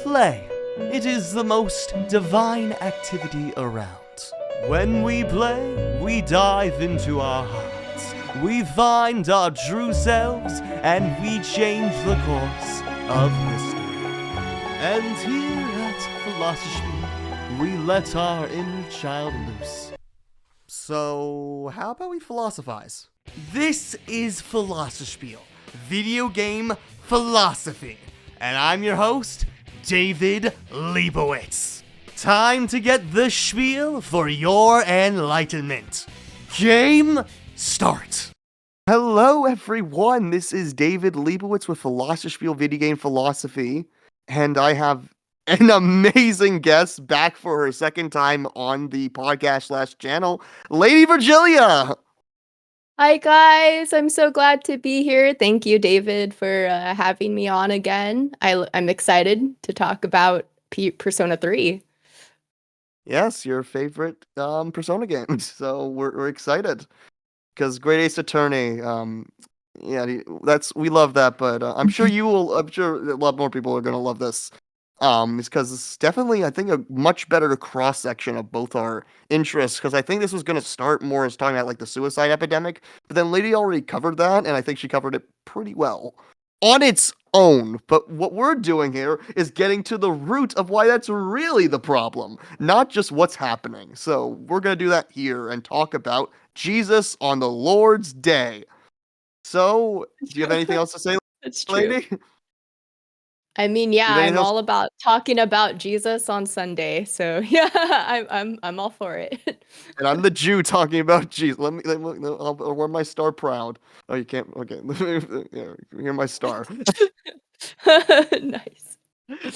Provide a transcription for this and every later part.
Play. It is the most divine activity around. When we play, we dive into our hearts. We find our true selves, and we change the course of history. And here at Philosospiel, we let our inner child loose. So, how about we philosophize? This is Philosospiel, video game philosophy. And I'm your host, David Leibowitz. Time to get the spiel for your enlightenment. Game start. Hello everyone, this is David Leibowitz with Philosospiel Video Game Philosophy, and I have an amazing guest back for her second time on the podcast/channel, LadyVirgilia. Hi guys, I'm so glad to be here. Thank you, David, for having me on again. I'm excited to talk about Persona 3. Yes, your favorite Persona game. So we're excited because Great Ace Attorney. We love that, but I'm sure you will. I'm sure a lot more people are gonna love this. It's because it's definitely, I think, a much better cross section of both our interests. Because I think this was gonna start more as talking about like the suicide epidemic, but then Lady already covered that, and I think she covered it pretty well on its own. But what we're doing here is getting to the root of why that's really the problem, not just what's happening. So we're gonna do that here and talk about Jesus on the Lord's Day. So, do you have anything else to say, It's true. lady? I mean, yeah, You have anything I'm else? all about talking about Jesus on Sunday. So yeah, I'm all for it. And I'm the Jew talking about Jesus. I'll wear my star proud. Oh, you can't. Okay, hear my star. Nice.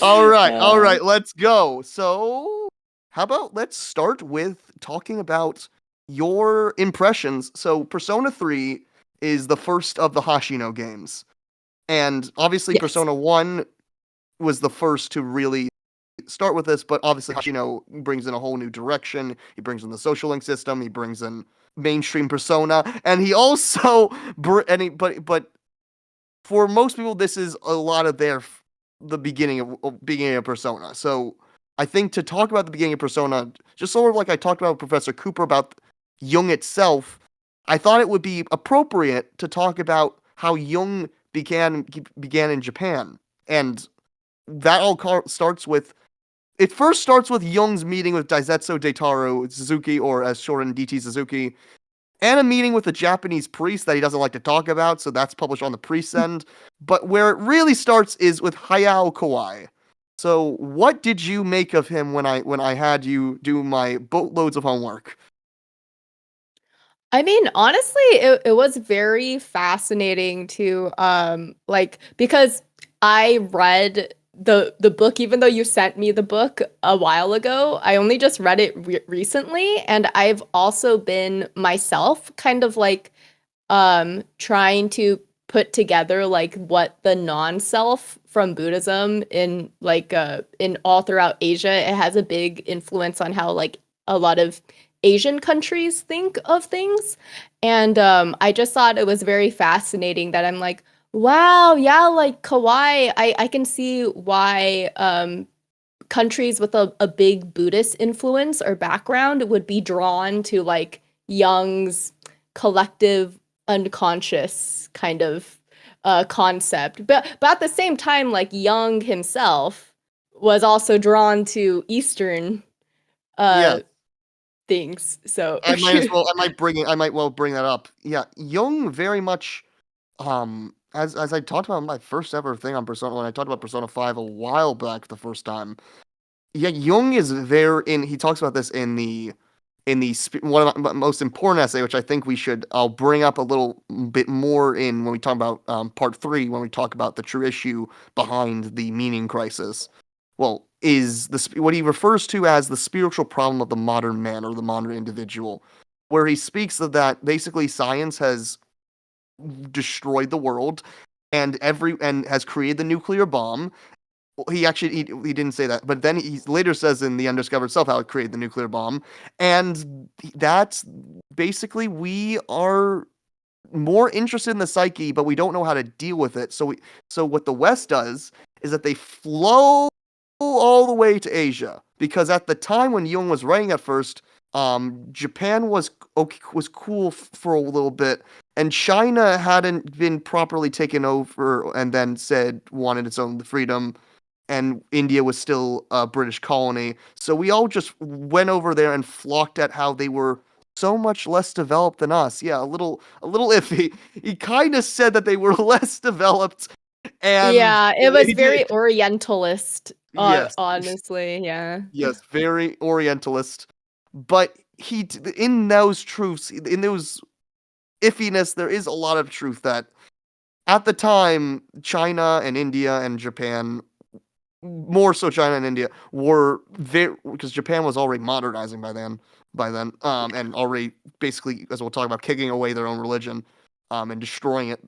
All Uh, right. Let's go. So, how about let's start with talking about your impressions. So, Persona 3 is the first of the Hashino games, and obviously, yes. Persona 1 was the first to really start with this, but obviously Hashino brings in a whole new direction. He brings in the social link system. He brings in mainstream Persona, and he also but for most people, this is a lot of the beginning of Persona. So I think to talk about the beginning of Persona, just sort of like I talked about with Professor Cooper about Jung itself, I thought it would be appropriate to talk about how Jung began in Japan, and that all starts with it first starts with Jung's meeting with Daisetsu Deitaru Suzuki, or as short in DT Suzuki, and a meeting with a Japanese priest that he doesn't like to talk about, so that's published on the priest's end. But where it really starts is with Hayao Kawai. So, what did you make of him when I had you do my boatloads of homework? I mean, honestly, it was very fascinating to because I read the book, even though you sent me the book a while ago. I only just read it recently, and I've also been myself kind of like trying to put together like what the non-self from Buddhism in all throughout Asia. It has a big influence on how like a lot of Asian countries think of things. And I just thought it was very fascinating that I'm like, wow, yeah, like Kawaii, I can see why countries with a big Buddhist influence or background would be drawn to like Jung's collective unconscious kind of concept. But at the same time, like Jung himself was also drawn to Eastern Yeah, uh things. So I might well bring that up. Yeah, Jung very much as I talked about my first ever thing on Persona when I talked about Persona 5 a while back the first time. Yeah, Jung is there in he talks about this one of my most important essay, which I think I'll bring up a little bit more in when we talk about part 3, when we talk about the true issue behind the meaning crisis. Well, is what he refers to as the spiritual problem of the modern man or the modern individual, where he speaks of that basically science has destroyed the world and has created the nuclear bomb. Well, he didn't say that, but then he later says in the Undiscovered Self how it created the nuclear bomb, and that's basically we are more interested in the psyche, but we don't know how to deal with it. So what the West does is that they flow all the way to Asia, because at the time when Jung was writing at first, Japan was okay, was cool for a little bit, and China hadn't been properly taken over, and then said wanted its own freedom, and India was still a British colony. So we all just went over there and flocked at how they were so much less developed than us. Yeah, a little iffy. He kind of said that they were less developed, and Yeah, it was he very did. Orientalist, Yes, honestly, yeah. yes, very Orientalist. But in those truths, in those iffiness, there is a lot of truth that at the time, China and India and Japan, more so China and India, were very, because Japan was already modernizing and already basically, as we'll talk about, kicking away their own religion, and destroying it,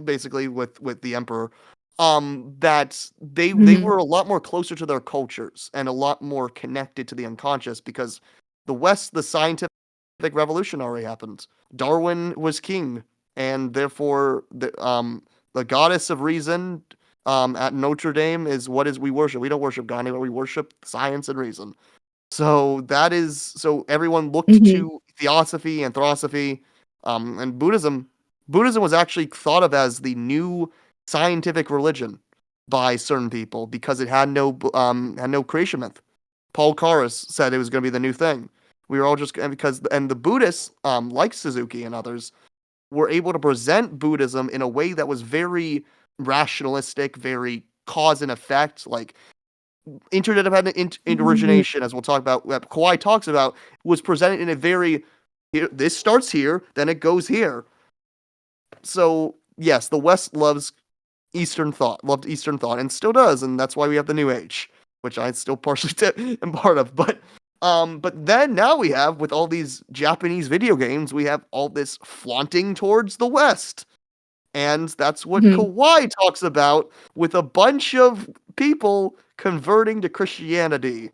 basically with the emperor. That they Mhm. were a lot more closer to their cultures and a lot more connected to the unconscious, because the West, the scientific revolution already happened. Darwin was king, and therefore the goddess of reason at Notre Dame is what is we worship. We don't worship Gandhi, but we worship science and reason. So everyone looked Mhm. to theosophy, anthroposophy, and Buddhism. Buddhism was actually thought of as the new scientific religion by certain people because it had no creation myth. Paul Karras said it was going to be the new thing. We were all just because and the Buddhists, like Suzuki and others, were able to present Buddhism in a way that was very rationalistic, very cause and effect, like interdependent Mhm. origination, as we'll talk about, that Kawai talks about, was presented in a very this starts here, then it goes here. So yes, the West loved Eastern thought, and still does, and that's why we have the New Age, which I still partially am part of. But then now we have, with all these Japanese video games, we have all this flaunting towards the West. And that's what Mhm. Kawhi talks about, with a bunch of people converting to Christianity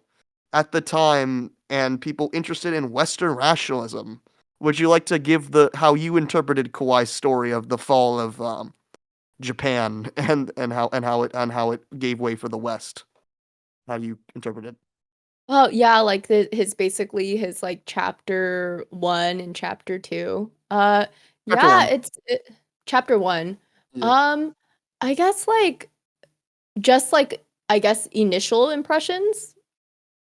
at the time and people interested in Western rationalism. Would you like to give the how you interpreted Kawhi's story of the fall of Japan and how it gave way for the West? How do you interpret it? Well, yeah, like his basically his like chapter 1 and chapter 2. Chapter Yeah, one. chapter 1. Yeah. Um, I guess like just like I guess initial impressions,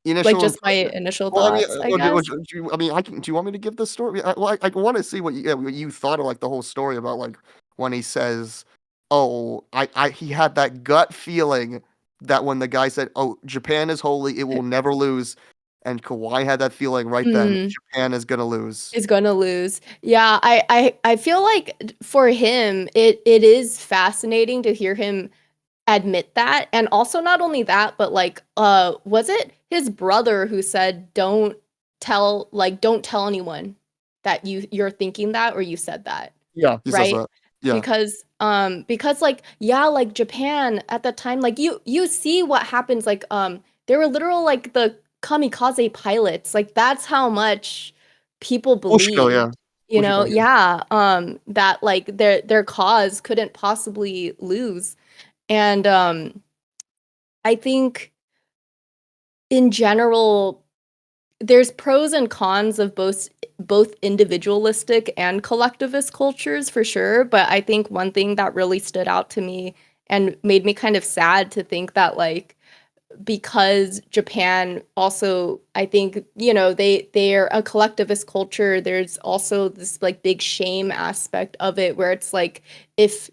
like Initial just my impression. initial Well, I mean, thoughts, I guess. I mean, do you want me to give the story? I want to see what what you thought of like the whole story about like when he says, "Oh, he had that gut feeling that when the guy said, 'Oh, Japan is holy, it will never lose,' and Kawhi had that feeling right then, Mm. Japan is gonna lose." Is gonna lose. Yeah, I feel like for him, it is fascinating to hear him admit that. And also not only that, but like was it his brother who said don't tell anyone that you're thinking that or you said that, Yeah, he says right? that. Yeah. Because like yeah, like Japan at the time, like you see what happens, like there were literal like the kamikaze pilots, like that's how much people Bushko, yeah. believed, Bushko, yeah. yeah, that like their cause couldn't possibly lose. And I think in general, there's pros and cons of both individualistic and collectivist cultures for sure. But I think one thing that really stood out to me and made me kind of sad to think that like because Japan also, I think, they're a collectivist culture, there's also this like big shame aspect of it where it's like if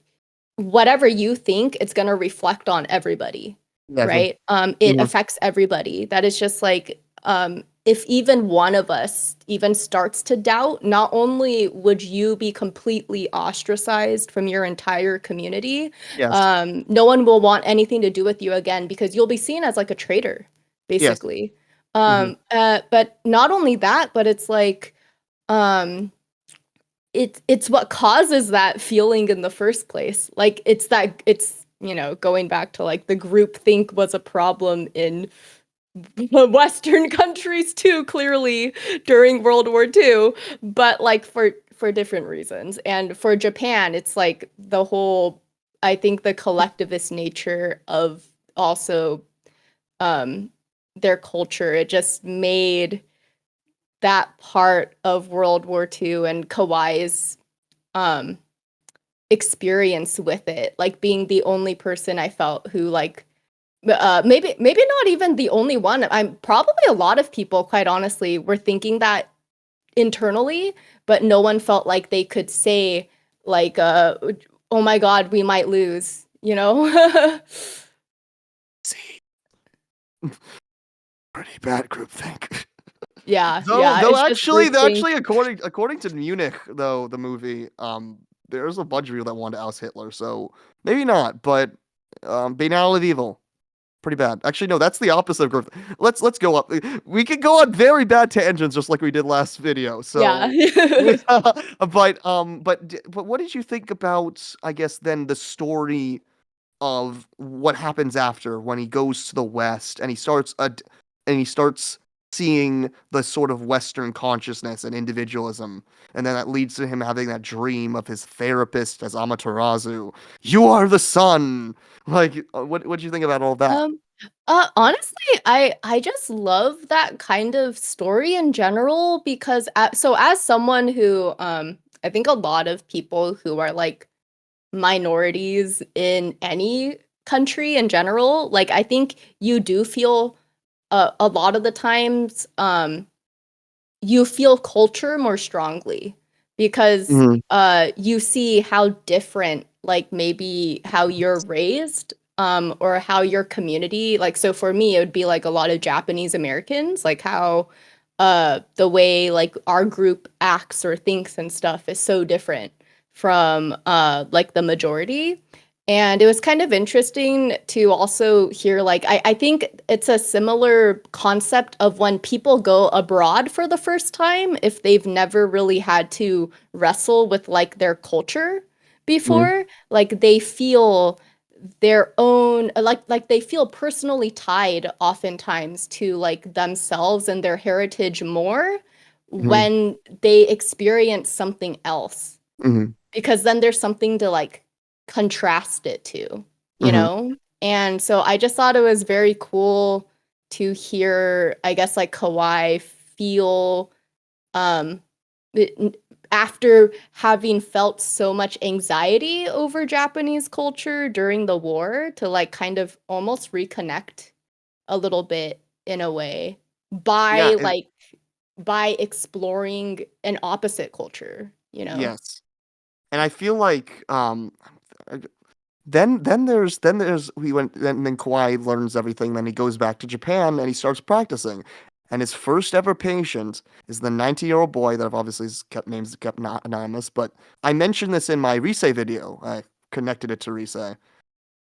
whatever you think, it's going to reflect on everybody, Exactly. right? It Mhm. affects everybody. That is just like, if even one of us even starts to doubt, not only would you be completely ostracized from your entire community, Yes. no one will want anything to do with you again because you'll be seen as like a traitor, Yes. basically. Mhm. But not only that, but it's like, um, it's what causes that feeling in the first place. Like it's going back to like the group think was a problem in Western countries too, clearly during World War II, but like for different reasons. And for Japan, it's like I think the collectivist nature of also their culture. It just made that part of World War II and Kawai's um experience with it, like being the only person I felt who like maybe not even the only one. I'm probably a lot of people, quite honestly, were thinking that internally, but no one felt like they could say like oh my god, we might lose, you know? See, pretty bad groupthink. Yeah, Though, yeah, though it's just actually, though groupthink. actually, according to Munich, though the movie, there's a bunch of people that wanted to oust Hitler, so maybe not. But Banal of Evil, pretty bad. Actually, no, that's the opposite of growth. Let's go up. We could go on very bad tangents, just like we did last video. Yeah. So, but what did you think about? I guess then the story of what happens after when he goes to the West and he starts seeing the sort of Western consciousness and individualism, and then that leads to him having that dream of his therapist as Amaterasu. You are the sun. Like, what do you think about all that? Um, honestly, I just love that kind of story in general because so as someone who I think a lot of people who are like minorities in any country in general, like I think you do feel a lot of the times you feel culture more strongly because Hmm. you see how different like maybe how you're raised or how your community like so for me it would be like a lot of Japanese Americans like how the way like our group acts or thinks and stuff is so different from like the majority. And it was kind of interesting to also hear, like, I think it's a similar concept of when people go abroad for the first time, if they've never really had to wrestle with, like, their culture Hmm. before, like, they feel their own, like they feel personally tied oftentimes to, like, themselves and their heritage more Hmm. when they experience something else Hmm. because then there's something to like contrast it to, you Hmm. know? And so I just thought it was very cool to hear, I guess, like Kawai feel um it- after having felt so much anxiety over Japanese culture during the war to like kind of almost reconnect a little bit in a way Yeah, by and like by exploring an opposite culture, you know? yes, and I feel like then there's we went then Kawhi learns everything. Then he goes back to Japan and he starts practicing. And his first ever patient is the 90-year-old boy that I've obviously kept names kept not anonymous. But I mentioned this in my Rise video. I connected it to Rise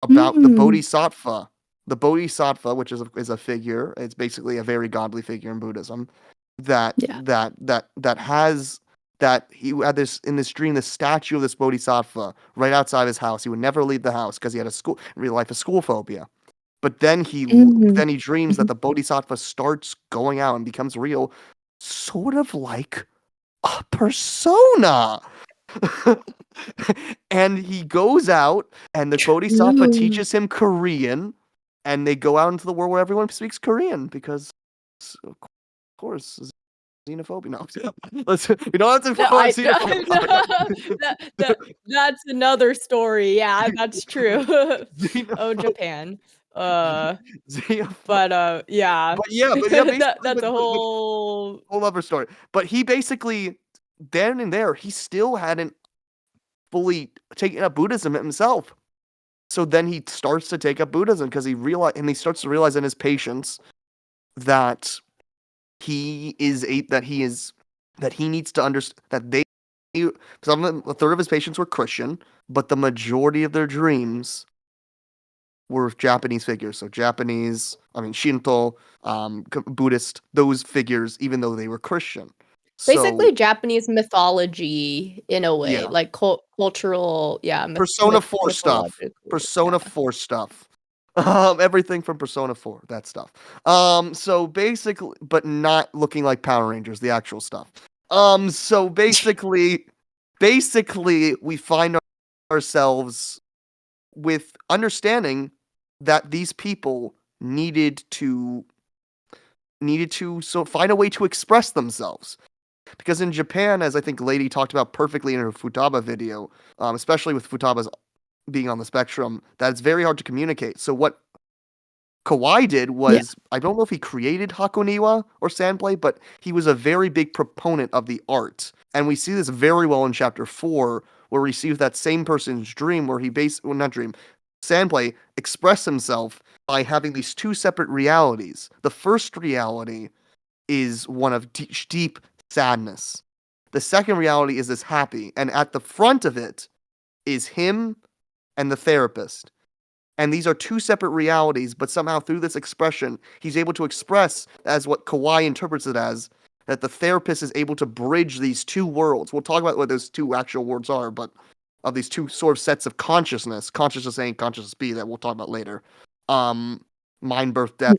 about the Mm. Bodhisattva. The Bodhisattva, which is a figure, it's basically a very godly figure in Buddhism, Yeah. that has that he had this in this dream, this statue of this Bodhisattva right outside his house. He would never leave the house because he had a school in real life a school phobia. But Mm. then he dreams that Mhm. the Bodhisattva starts going out and becomes real, sort of like a persona. And he goes out, and the Bodhisattva Ooh. teaches him Korean, and they go out into the world where everyone speaks Korean because, of course, xenophobia. No, we don't have to No, go on I xenophobia. that's another story. Yeah, that's true. Oh, Xenophobe, Japan. Uh, xenophobe. but yeah. But yeah, basically, That's a whole whole other story. But he basically, then and there, he still hadn't fully taken up Buddhism himself. So then he starts to take up Buddhism because he starts to realize in his patience that that he needs to understand that a third of his patients were Christian, but the majority of their dreams were Japanese figures. So Japanese, I mean Shinto, Buddhist, those figures, even though they were Christian. So basically Japanese mythology in a way, yeah, like cultural, yeah, Persona 4 stuff. mythological. Persona Yeah. 4 stuff. Everything from Persona 4, that stuff. So basically, but not looking like Power Rangers, the actual stuff. So basically, we find ourselves with understanding that these people needed to find a way to express themselves. Because in Japan, as I think Lady talked about perfectly in her Futaba video, especially with Futaba's being on the spectrum, that it's very hard to communicate. So what Kawai did Yeah. was, I don't know if he created Hakoniwa or Sandplay, but he was a very big proponent of the art. And we see this very well in chapter 4, where we see that same person's dream, where he not dream, Sandplay expressed himself by having these two separate realities. The first reality is one of deep sadness. The second reality is this happy, and at the front of it is him and the therapist. And these are two separate realities, but somehow through this expression, he's able to express, as what Kawai interprets it as, that the therapist is able to bridge these two worlds. We'll talk about what those two actual worlds are, but of these two sort of sets of consciousness A and consciousness B that we'll talk about later. Mind, birth, death,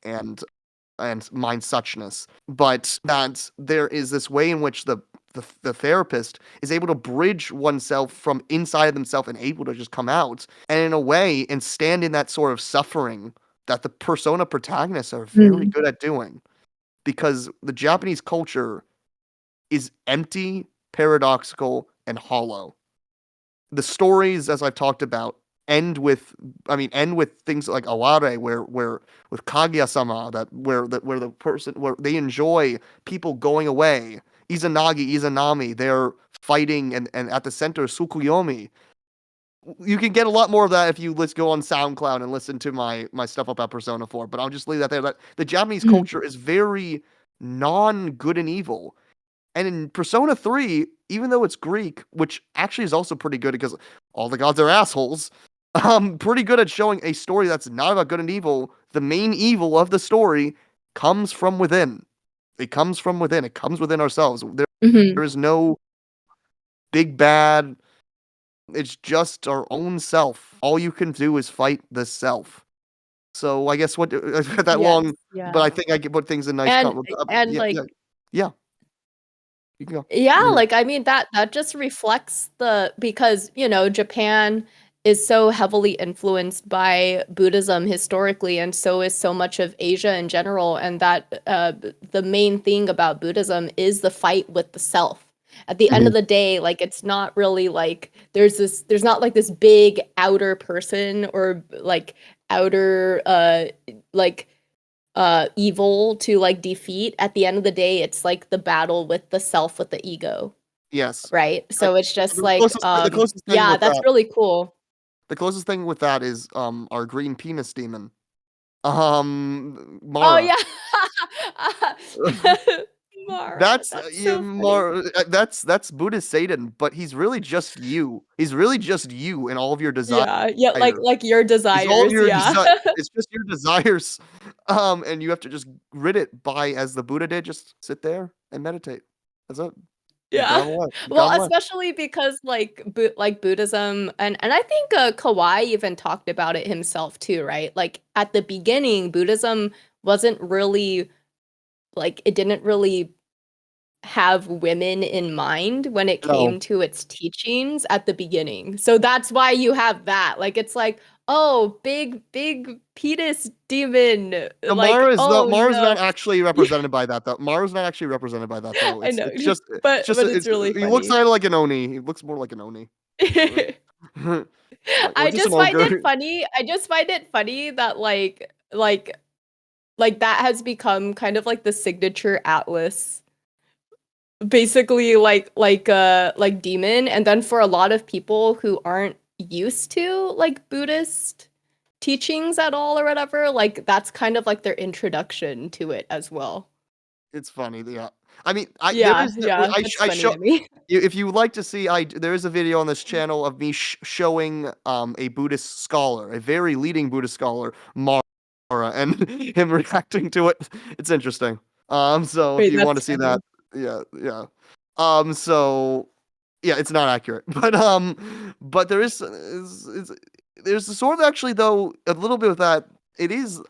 and mind suchness. But that there is this way in which the therapist is able to bridge oneself from inside of themselves and able to just come out, and in a way, and stand in that sort of suffering that the persona protagonists are very good at doing. Because the Japanese culture is empty, paradoxical, and hollow. The stories, as I've talked about, end with things like Aware, where with Kaguya-sama, where the person where they enjoy people going away. Izanagi, Izanami, they're fighting, and at the center Tsukuyomi. You can get a lot more of that if you let's go on SoundCloud and listen to my stuff about Persona 4, but I'll just leave that there. That the Japanese Mhm. culture is very non-good and evil. And in Persona 3, even though it's Greek, which actually is also pretty good because all the gods are assholes, pretty good at showing a story that's not about good and evil. The main evil of the story comes from within. It comes from within. It comes within ourselves. There Mhm. is no big bad. It's just our own self. All you can do is fight the self. So I guess what that Yes. long, but I Yeah. think I can put things in nice. And Yeah, like yeah, yeah. You can go. yeah, I'm here. like I mean that just reflects the because, Japan is so heavily influenced by Buddhism historically, and so is so much of Asia in general, and that the main thing about Buddhism is the fight with the self. At the end of Mhm. the day, like it's not really like there's not like this big outer person or like outer like evil to like defeat. At the end of the day, it's like the battle with the self, with the ego, Yes. right? I, So it's just the like closest thing yeah, with that's that really cool. is our green penis demon. Oh Mara. yeah. Mara, That's that's yeah, so funny. that's Buddhist Satan, but he's really just you. He's really just you and all of your desires. Yeah, yeah, like your He's all of desires, your yeah. desire. It's just your desires. And you have to just rid it by, as the Buddha did, just sit there and meditate. That's it. You've Yeah. gone away. You've Well, gone away. especially because like Buddhism and I think Kawai even talked about it himself too, right? Like at the beginning, Buddhism wasn't really like it didn't really have women in mind when it No. came to its teachings at the beginning. So that's why you have that. Like it's like, oh, big penis demon. No, Like, oh Mara's no. not actually Yeah, represented by that though. Mara's not actually represented by that though. I know. It's just But it's really he looks funny. kind of like an oni. He looks more like an oni. Really. Like, or I just an just find it ogre. funny. I just find it funny that like that has become kind of like the signature atlas basically like demon, and then for a lot of people who aren't used to like Buddhist teachings at all or whatever, like that's kind of like their introduction to it as well. It's funny, yeah. I mean, I there Yeah, is yeah, that's I funny show to me. if you would like to see, there is a video on this channel of me showing a Buddhist scholar, a very leading Buddhist scholar, Mara, and him reacting to it. It's interesting. So if Wait, you want that's to see that, funny. yeah, yeah. So yeah, it's not accurate, but there's a sort of actually though a little bit of that. It is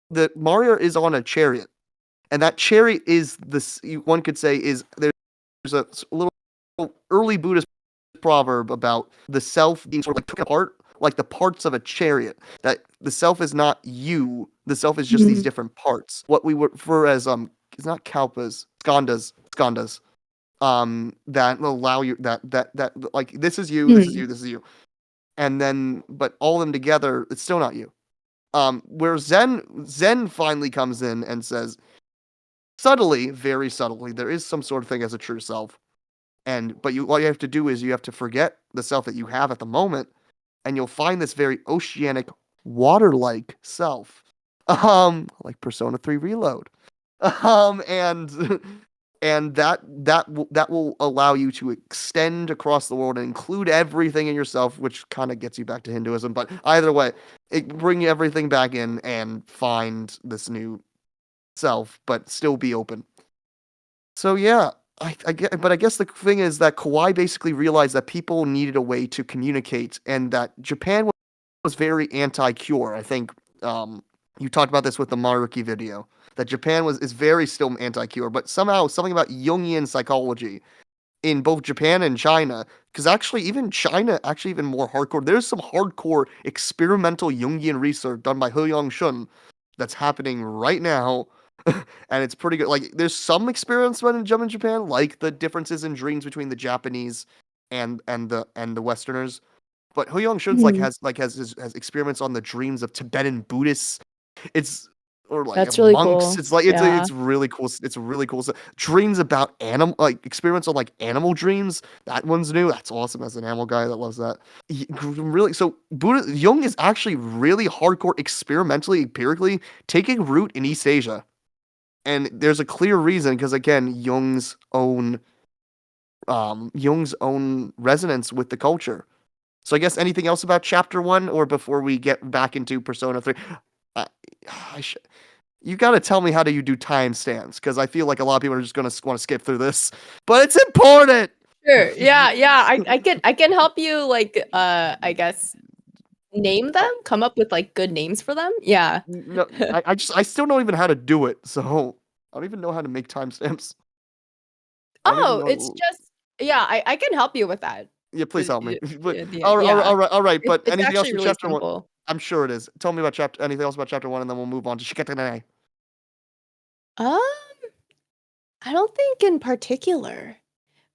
that Mario is on a chariot, and that chariot is this. One could say is there's a little early Buddhist proverb about the self being sort of like taken apart like the parts of a chariot. That the self is not you. The self is just these Mm. different parts. What we refer as it's not kalpas, skandhas. That allow you that like this is you, this is Mm. you, this is you, and then but all of them together, it's still not you. Where Zen finally comes in and says subtly, very subtly, there is some sort of thing as a true self, and but you what you have to do is you have to forget the self that you have at the moment, and you'll find this very oceanic, water-like self, like Persona 3 Reload, and and that will allow you to extend across the world and include everything in yourself, which kind of gets you back to Hinduism. But either way, bring everything back in and find this new self, but still be open. So yeah, but I guess the thing is that Kawai basically realized that people needed a way to communicate, and that Japan was very anti-cure. I think you talked about this with the Maruki video, that Japan is very still anti-cure, but somehow something about Jungian psychology in both Japan and China, because actually even China, actually even more hardcore. There's some hardcore experimental Jungian research done by He Shun that's happening right now, and it's pretty good. Like there's some experiments done in Japan, like the differences in dreams between the Japanese and the Westerners. But He Shun's Mm. has experiments on the dreams of Tibetan Buddhists. It's or like That's of really monks. cool. It's like Yeah. it's really cool. It's really cool. So, dreams about animal like experiments on like animal dreams. That one's new. That's awesome. As an animal guy that loves that. Really. So Buddha Jung is actually really hardcore experimentally, empirically taking root in East Asia, and there's a clear reason because again Jung's own resonance with the culture. So I guess anything else about chapter one, or before we get back into Persona 3? Uh, I sh- you got to tell me how do you do timestamps, because I feel like a lot of people are just going to want to skip through this, but it's important. Sure. Yeah, yeah. I can help you like I guess name them, Oh, come up with like good names for them. Yeah. no, I still don't even know how to do it, so I don't even know how to make timestamps. I don't even Oh, it's know. just yeah, I can help you with that. Yeah, please help me. But Yeah. all right. But It's anything else actually from really chapter one? simple. I'm sure it is. Tell me about chapter. Anything else about chapter one, and then we'll move on to Shikata. Um, I don't think in particular.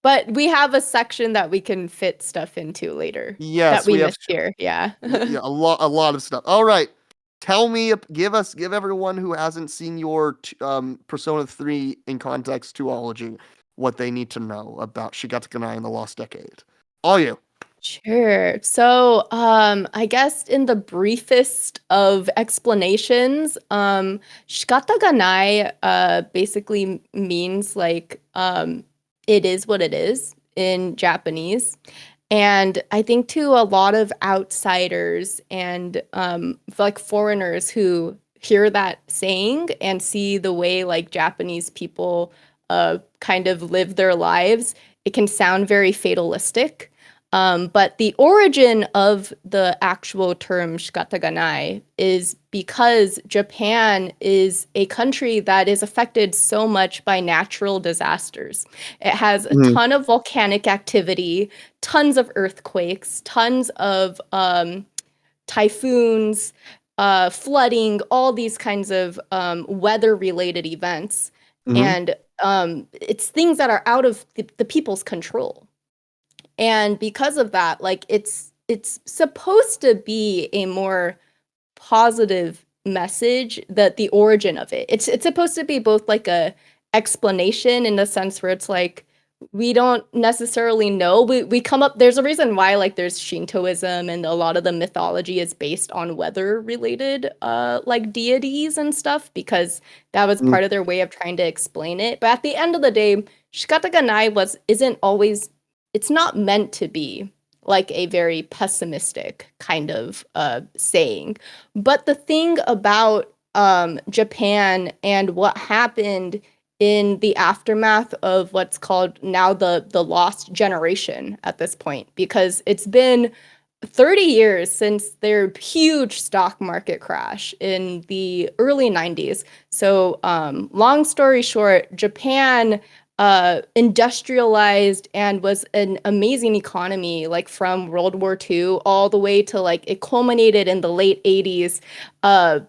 But we have a section that we can fit stuff into later that Yes, we we have missed here. Yeah. yeah, a lot of stuff. All right. Tell me, give everyone who hasn't seen your Persona 3 in context duology what they need to know about Shigata in the Lost Decade. All you. Sure. So, I guess in the briefest of explanations, shikata ga nai, basically means like, it is what it is in Japanese. And I think to a lot of outsiders and, like foreigners who hear that saying and see the way like Japanese people, kind of live their lives, it can sound very fatalistic. But the origin of the actual term shikataganai is because Japan is a country that is affected so much by natural disasters. It has a Mhm. ton of volcanic activity, tons of earthquakes, tons of typhoons, flooding, all these kinds of weather-related events. Mhm. And it's things that are out of the people's control. And because of that, like it's supposed to be a more positive message, that the origin of it. It's supposed to be both like a explanation in the sense where it's like we don't necessarily know. We come up there's a reason why like there's Shintoism and a lot of the mythology is based on weather related like deities and stuff, because that was Mhm. part of their way of trying to explain it. But at the end of the day, Shikata ga nai isn't always, it's not meant to be like a very pessimistic kind of saying. But the thing about Japan and what happened in the aftermath of what's called now the lost generation at this point, because it's been 30 years since their huge stock market crash in the early 90s. So, long story short, Japan industrialized and was an amazing economy, like from World War II all the way to like it culminated in the late 80s. Uh,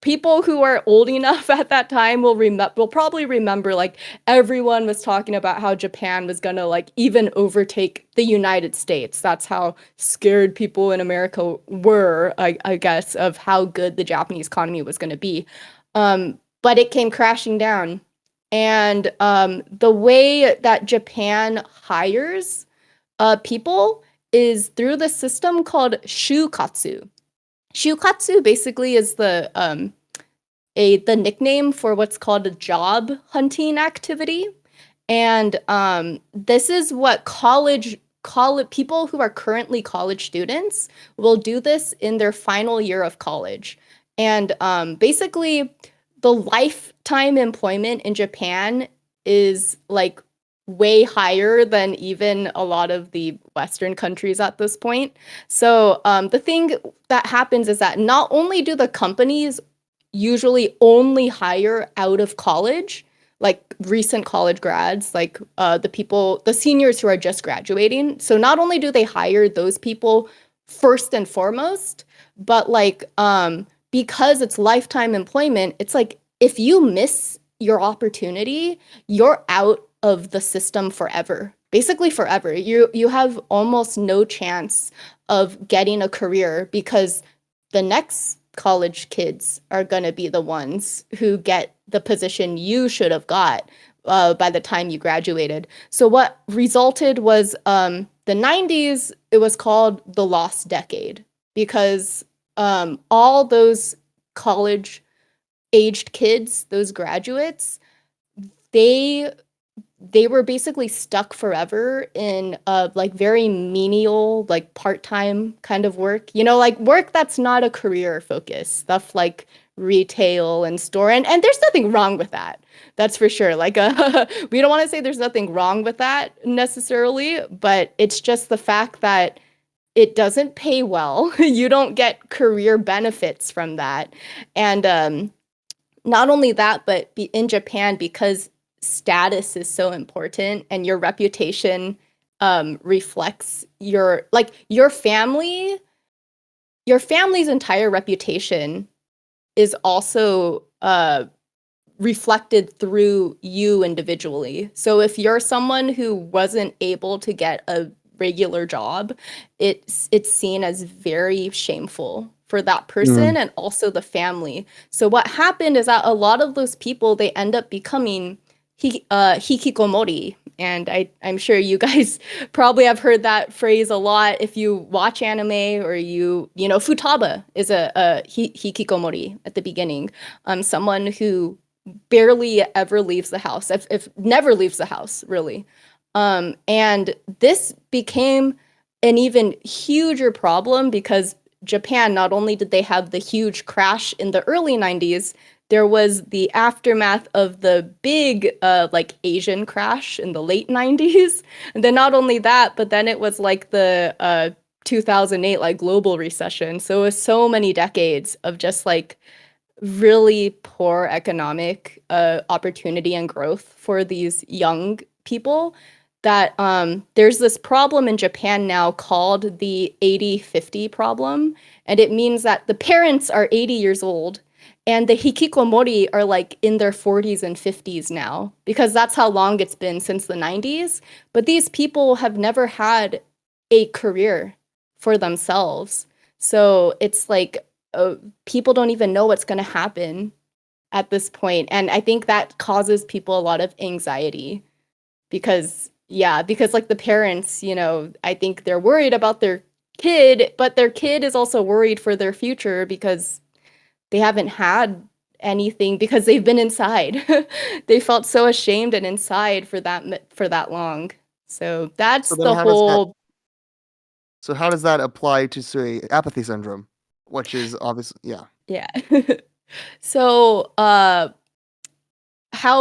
People who are old enough at that time will probably remember like everyone was talking about how Japan was gonna like even overtake the United States. That's how scared people in America were, I guess, of how good the Japanese economy was gonna be. But it came crashing down. And the way that Japan hires people is through the system called shukatsu. Shukatsu basically is the nickname for what's called a job hunting activity. And this is what college people who are currently college students will do this in their final year of college. And basically, the lifetime employment in Japan is like way higher than even a lot of the Western countries at this point. So the thing that happens is that not only do the companies usually only hire out of college, like recent college grads, like the seniors who are just graduating. So not only do they hire those people first and foremost, but like because it's lifetime employment, it's like if you miss your opportunity, you're out of the system forever. Basically forever. You have almost no chance of getting a career because the next college kids are going to be the ones who get the position you should have got by the time you graduated. So what resulted was the 90s, it was called the lost decade because all those college aged kids, those graduates, they they were basically stuck forever in like very menial, like part-time kind of work. You know, like work that's not a career focus, stuff like retail and store. And there's nothing wrong with that. That's for sure. Like we don't want to say there's nothing wrong with that necessarily, but it's just the fact that it doesn't pay well. You don't get career benefits from that. And not only that, but in Japan, because status is so important and your reputation reflects your family's entire reputation is also reflected through you individually. So if you're someone who wasn't able to get a regular job, it's seen as very shameful for that person and also the family. So what happened is that a lot of those people, they end up becoming hikikomori. And I'm sure you guys probably have heard that phrase a lot if you watch anime or you know, futaba is a hikikomori at the beginning. Someone who barely ever leaves the house, if never leaves the house, really. And this became an even huger problem because Japan, not only did they have the huge crash in the early 90s, there was the aftermath of the big like Asian crash in the late 90s. And then not only that, but then it was like the 2008 like global recession. So it was so many decades of just like really poor economic opportunity and growth for these young people that there's this problem in Japan now called the 80-50 problem. And it means that the parents are 80 years old and the hikikomori are like in their 40s and 50s now, because that's how long it's been since the 90s. But these people have never had a career for themselves. So it's like people don't even know what's going to happen at this point. And I think that causes people a lot of anxiety because, yeah, because like the parents, you know, I think they're worried about their kid, but their kid is also worried for their future because they haven't had anything because they've been inside. They felt so ashamed and inside for that long. So So that's then the how does that whole. so how does that apply to say apathy syndrome, which is obviously yeah. Yeah. So how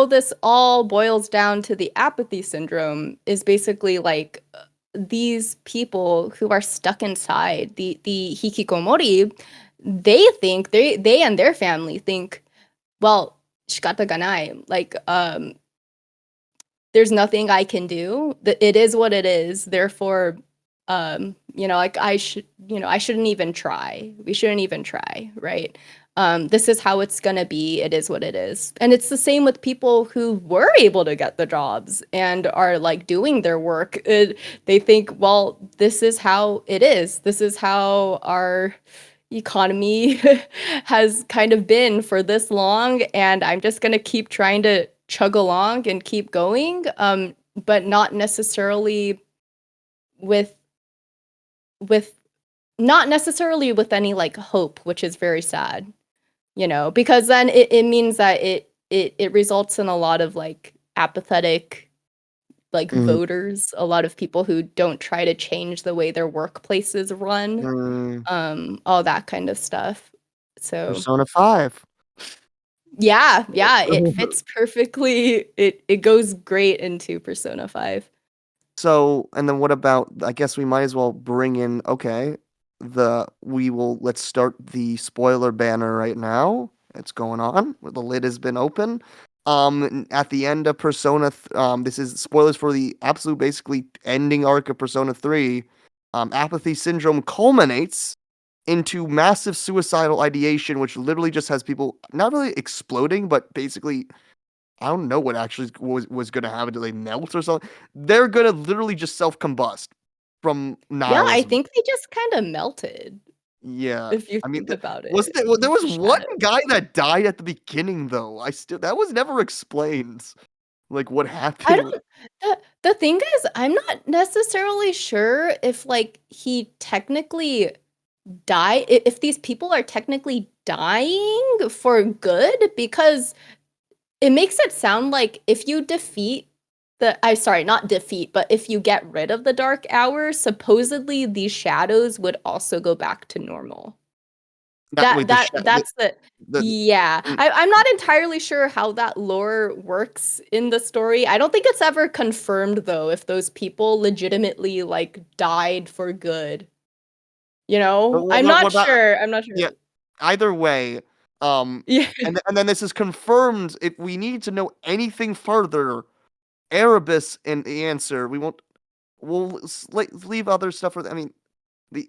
this all boils down to the apathy syndrome is basically like these people who are stuck inside the hikikomori, they think they and their family think, well, shikata ga nai, like there's nothing I can do. It is what it is. Therefore, like I shouldn't even try. We shouldn't even try, right? This is how it's gonna be. It is what it is. And it's the same with people who were able to get the jobs and are like doing their work. They think, well, this is how it is. This is how our economy has kind of been for this long, and I'm just gonna keep trying to chug along and keep going, but not necessarily with with not necessarily with any like hope, which is very sad, because then it means that it results in a lot of like apathetic like Mm, voters, a lot of people who don't try to change the way their workplaces run, mm, all that kind of stuff. So Persona 5. yeah, it fits perfectly. It goes great into Persona 5. So, and then what about, I guess we might as well bring in, okay, let's start the spoiler banner right now. It's going on. The lid has been open. At the end of this is spoilers for the absolute basically ending arc of Persona 3. Apathy Syndrome culminates into massive suicidal ideation, which literally just has people not really exploding, but basically I don't know what actually was going to happen. Do they melt or something? They're going to literally just self combust from Yeah, I nihilism. think they just kind of melted, Yeah, if you I mean, think about was it. there was The one shadow. guy that died at the beginning though. I still that was never explained. Like what I happened? don't the thing is, I'm not necessarily sure if like he technically if these people are technically dying for good, because it makes it sound like if you defeat I sorry, not defeat, but if you get rid of the dark hour, supposedly these shadows would also go back to normal. That wait That's the the yeah. I'm not entirely sure how that lore works in the story. I don't think it's ever confirmed though if those people legitimately like died for good. I'm what not about sure. I'm not yeah. sure. Either way, Yeah. and then this is confirmed. If we need to know anything further, Erebus and the answer. We'll leave other stuff for. I mean,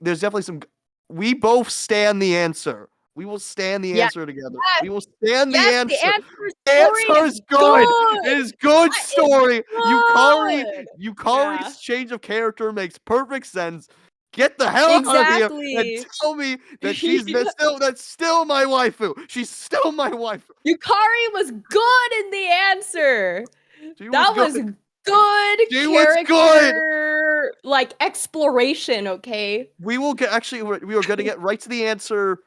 there's definitely some. We both stand the answer. We will stand the Yeah. answer together. Yes. We will stand the Yes, the answer. answer The story answer is is good. It good. is good That is story. good. Yeah. Yukari's change of character makes perfect sense. Get the hell out of here and Exactly. tell me that Yeah. that's still my waifu. She's still my waifu. Yukari was good in the answer. She was That was good. good She was good. character like exploration, okay? We will get actually we were going to get right to the answer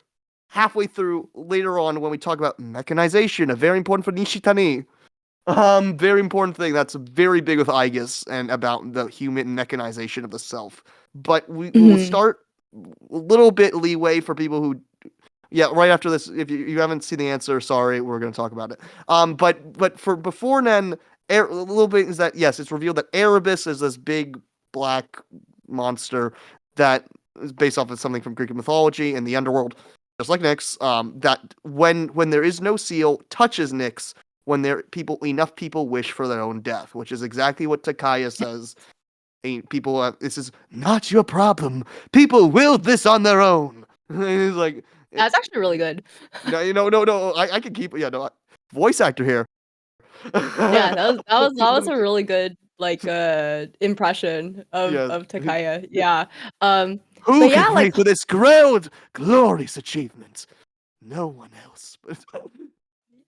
halfway through later on when we talk about mechanization, a very important for Nishitani. Very important thing that's very big with Aegis and about the human mechanization of the self. But we will Mhm. start a little bit leeway for people who, yeah, right after this. If you haven't seen the answer, sorry, we're going to talk about it. But for before then, a little bit is that yes, it's revealed that Erebus is this big black monster that is based off of something from Greek mythology and the underworld, just like Nyx. That when there is no seal, touches Nyx when enough people wish for their own death, which is exactly what Takaya says. People, this is not your problem. People willed this on their own. It's like, That's actually really good. no, no. I can keep, yeah, no, voice actor here. Yeah, that was a really good like impression of Yes. Takaya. Yeah. Who But can yeah, like pray for this glorious achievement? No one else.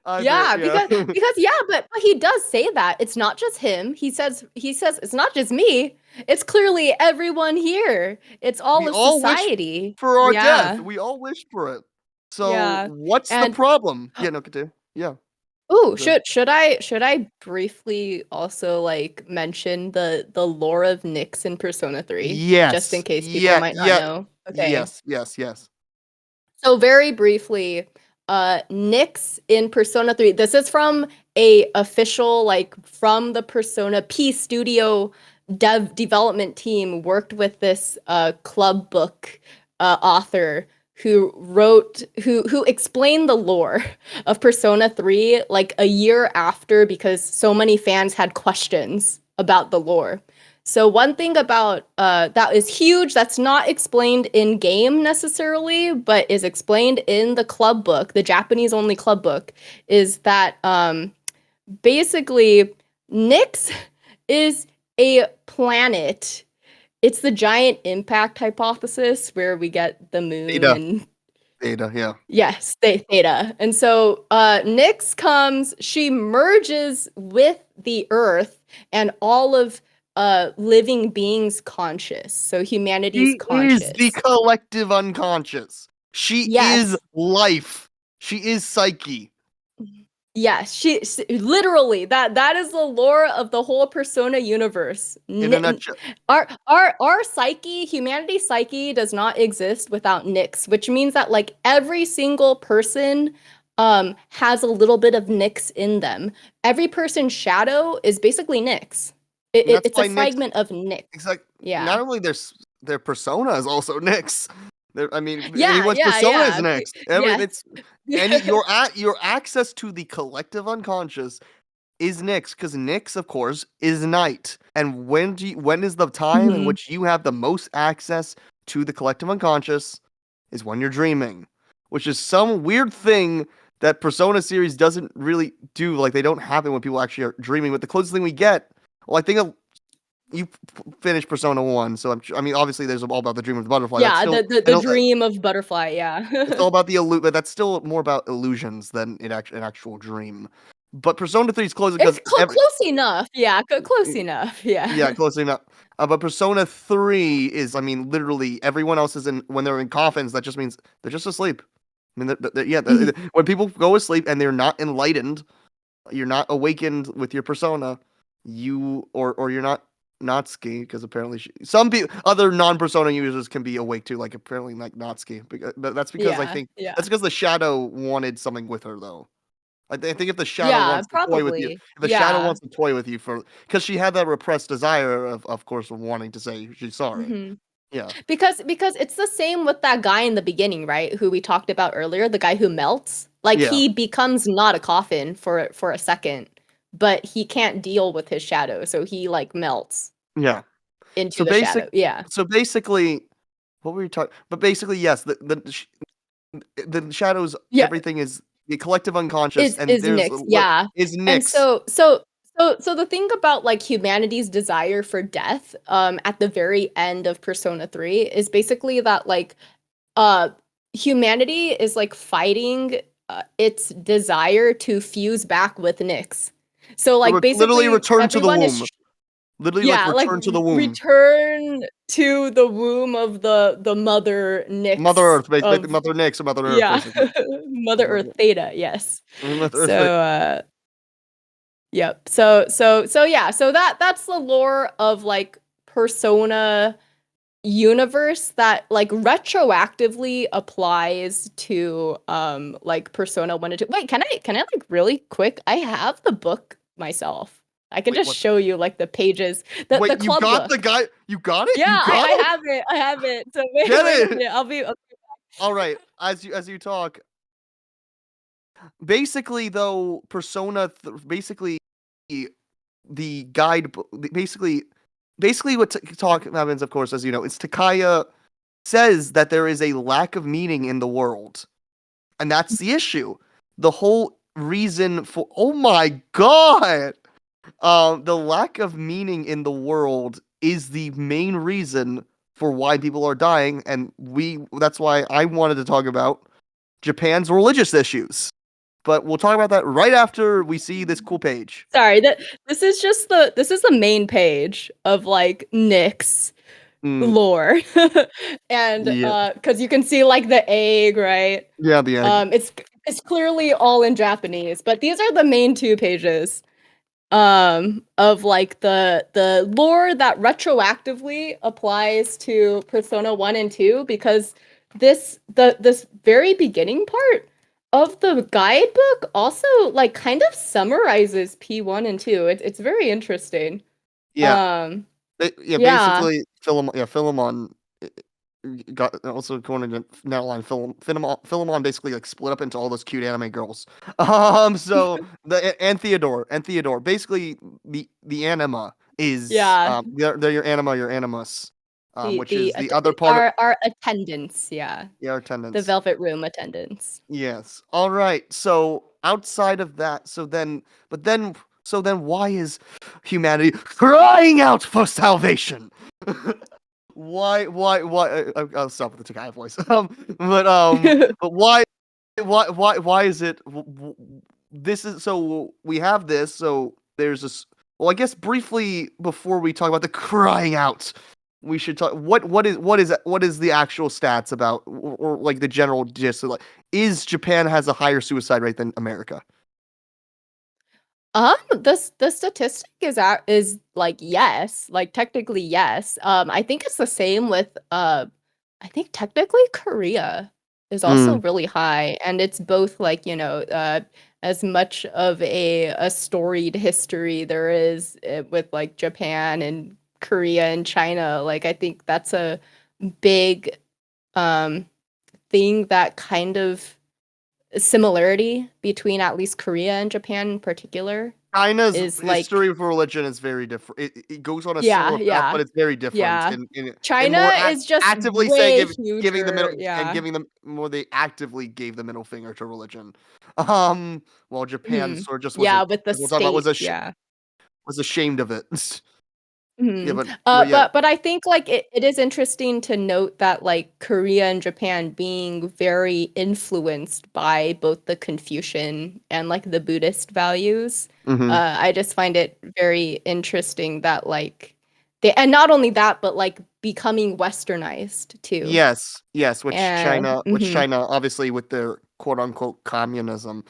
yeah, Yeah. because yeah, but he does say that. It's not just him. He says it's not just me. It's clearly everyone here. It's all We of all wish society. for our death. Yeah. We all wish for it. So Yeah. what's the And problem? Yeah, no, continue. Yeah. ooh, The, should I briefly also like mention the lore of Nyx in Persona 3 just in yes. case people Yeah. might not Yeah. know? Okay. Yes. So very briefly, Nyx in Persona 3. This is from a official, like from the Persona P Studio development team worked with this club book author who explained the lore of Persona 3 like a year after because so many fans had questions about the lore. So one thing about that is huge that's not explained in game necessarily, but is explained in the club book, the Japanese only club book, is that basically Nyx is a planet. It's the giant impact hypothesis where we get the moon Theta, and Theta, yeah. yes, theta. And so Nyx comes, she merges with the earth and all of living beings conscious. So humanity's She is the conscious. collective unconscious. She is Yes. life. She is psyche. Yes, literally that is the lore of the whole Persona universe. In a nutshell. Our psyche, humanity's psyche does not exist without Nyx, which means that like every single person has a little bit of Nyx in them. Every person's shadow is basically Nyx. And that's It's a why Nyx, fragment of Nyx. it's like, Yeah. not only their persona is also Nyx. I mean, Yeah, anyone's yeah, persona is yeah. Nyx. Yes. It's your access to the collective unconscious is Nyx, because Nyx, of course, is night. And when is the time in Mhm. which you have the most access to the collective unconscious is when you're dreaming, which is some weird thing that Persona series doesn't really do. Like they don't happen when people actually are dreaming. But the closest thing we get, well, I think you finished Persona 1, so I mean, obviously there's all about the dream of the butterfly. That's Yeah, still I the don't dream of butterfly, it's yeah. all about the but that's still more about illusions than an actual dream. But Persona 3 is close It's because every close enough. Yeah, close enough. Yeah. yeah, close enough. But Persona 3 is, I mean, literally everyone else is in when they're in coffins. That just means they're just asleep. I mean, yeah, when people go asleep and they're not enlightened, you're not awakened with your persona. Or you're not Natsuki, because apparently some people, other non-persona users can be awake too, like apparently like Natsuki. But that's because I Yeah, think yeah. that's because the shadow wanted something with her though. I think if the shadow Yeah, wants to toy with you, probably. if the shadow Yeah. wants to toy with you for, because she had that repressed desire of course, of wanting to say she's sorry. hmm Yeah, Because it's the same with that guy in the beginning, right? Who we talked about earlier, the guy who melts. Like yeah, he becomes not a coffin for a second, but he can't deal with his shadow, so he like melts yeah. into So the basic, shadow. Yeah. so basically, what were you talking? But basically, yes, the shadows, Yeah. everything is the collective unconscious, and Is there's Nyx, yeah. is And Nyx. so the thing about like humanity's desire for death at the very end of Persona 3 is basically that like uh humanity is like fighting its desire to fuse back with Nyx. So like Literally basically return to the everyone is womb. Literally, like yeah, like return to the womb. return to the womb of the mother Mother Nyx Earth, basically, of Mother Nyx or Mother Earth, yeah, basically. Mother Earth Mother, Theta, yes. Mother Earth. So yep. So yeah, so that's the lore of like Persona universe that like retroactively applies to like Persona 1 and 2. Wait, can I like really quick? I have the book myself. I can Wait, just what? show you like the pages, the Wait, you club got the book. guy? You got it? Yeah, You got I it? have it. I have it. So wait, Get wait a it? minute. I'll All right. As you talk, basically though, basically the guide, basically what talk happens, of course, as you know, is Takaya says that there is a lack of meaning in the world, and that's the issue. The whole reason for, oh my god, the lack of meaning in the world is the main reason for why people are dying, and that's why I wanted to talk about Japan's religious issues. But we'll talk about that right after we see this cool page. Sorry, that this is the main page of like Nyx Mm, lore. And yeah, because you can see like the egg, right? yeah, the egg. It's clearly all in Japanese, but these are the main two pages of like the lore that retroactively applies to Persona 1 and 2 because this very beginning part of the guidebook also like kind of summarizes P1 and 2. It's very interesting. Yeah, Um yeah. yeah. Basically, Philemon. Yeah, Philemon. got also according to Netline, Philemon basically like split up into all those cute anime girls. So and Theodore. Basically, the anima is Yeah, they're your anima, your animus, which is the other part of our attendants, yeah. your The attendance. Velvet Room attendants. Yes. All right. So outside of that, so then why is humanity crying out for salvation? Why? I'll stop with the Takaya voice. But why is it? This is so we have this. So there's this. Well, I guess briefly before we talk about the crying out, we should talk. What is the actual stats about, or like the general gist? Like, is Japan has a higher suicide rate than America? The statistic is like yes, like technically yes. I think it's the same with I think technically Korea is also Mm, really high, and it's both like, as much of a storied history there is with like Japan and Korea and China. Like I think that's a big um thing, that kind of similarity between at least Korea and Japan in particular China's is like, history for religion is very different. It goes on a yeah, similar path, yeah, but it's very different yeah. in China more is just actively saying way giving the middle huger. and Yeah. giving them more. They actively gave the middle finger to religion. While Japan Mhm. sort of just Yeah, with the as we'll talk about, state. Yeah. was ashamed of it. Yeah, Mhm. but yeah. But I think like it is interesting to note that like Korea and Japan being very influenced by both the Confucian and like the Buddhist values. Hmm. I just find it very interesting that like they, and not only that, but like becoming westernized too. Yes, And which mhm. China, obviously with their quote unquote communism,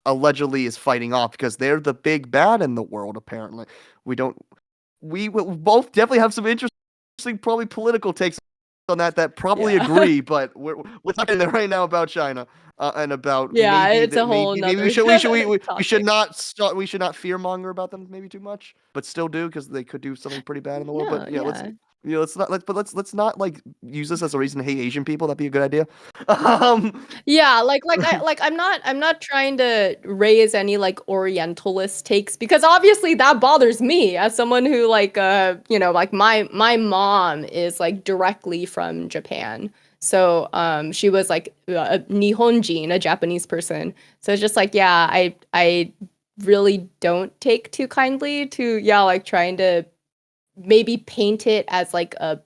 allegedly is fighting off because they're the big bad in the world. Apparently, we don't. We will both definitely have some interesting, probably political takes on that probably Yeah. agree, but we're talking there right now about China and about Yeah, it's a whole maybe nother we should topic. not start we should not fear monger about them maybe too much, but still do because they could do something pretty bad in the world. But No, yeah, yeah. let's not let's not like use this as a reason to hate Asian people. That'd be a good idea. Um, Yeah, I'm not trying to raise any like Orientalist takes, because obviously that bothers me as someone who like like my mom is like directly from Japan. So she was like a Nihonjin, a Japanese person. So it's just like, yeah, I really don't take too kindly to, yeah, like trying to maybe paint it as like a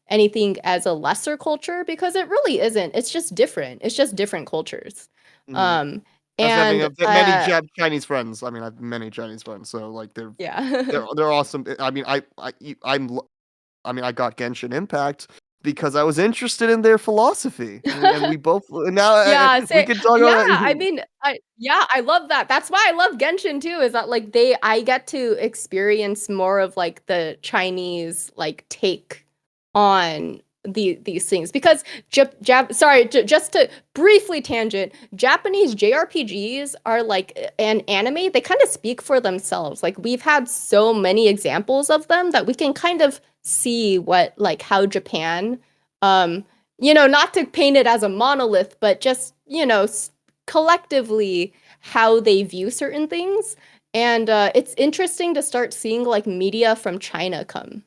anything as a lesser culture, because it really isn't. It's just different. It's just different cultures. mhm. Um As having and many Chinese friends. I mean, I have many Chinese friends, so like yeah. they're awesome. I mean, I mean, I got Genshin Impact because I was interested in their philosophy, and we both now Yeah, we say can talk yeah, about I that. mean, I love that. That's why I love Genshin too, is that like they I get to experience more of like the Chinese like take on these things, because just to briefly tangent, Japanese JRPGs are like an anime, they kind of speak for themselves. Like we've had so many examples of them that we can kind of see what like how Japan not to paint it as a monolith, but just, collectively how they view certain things. And it's interesting to start seeing like media from China come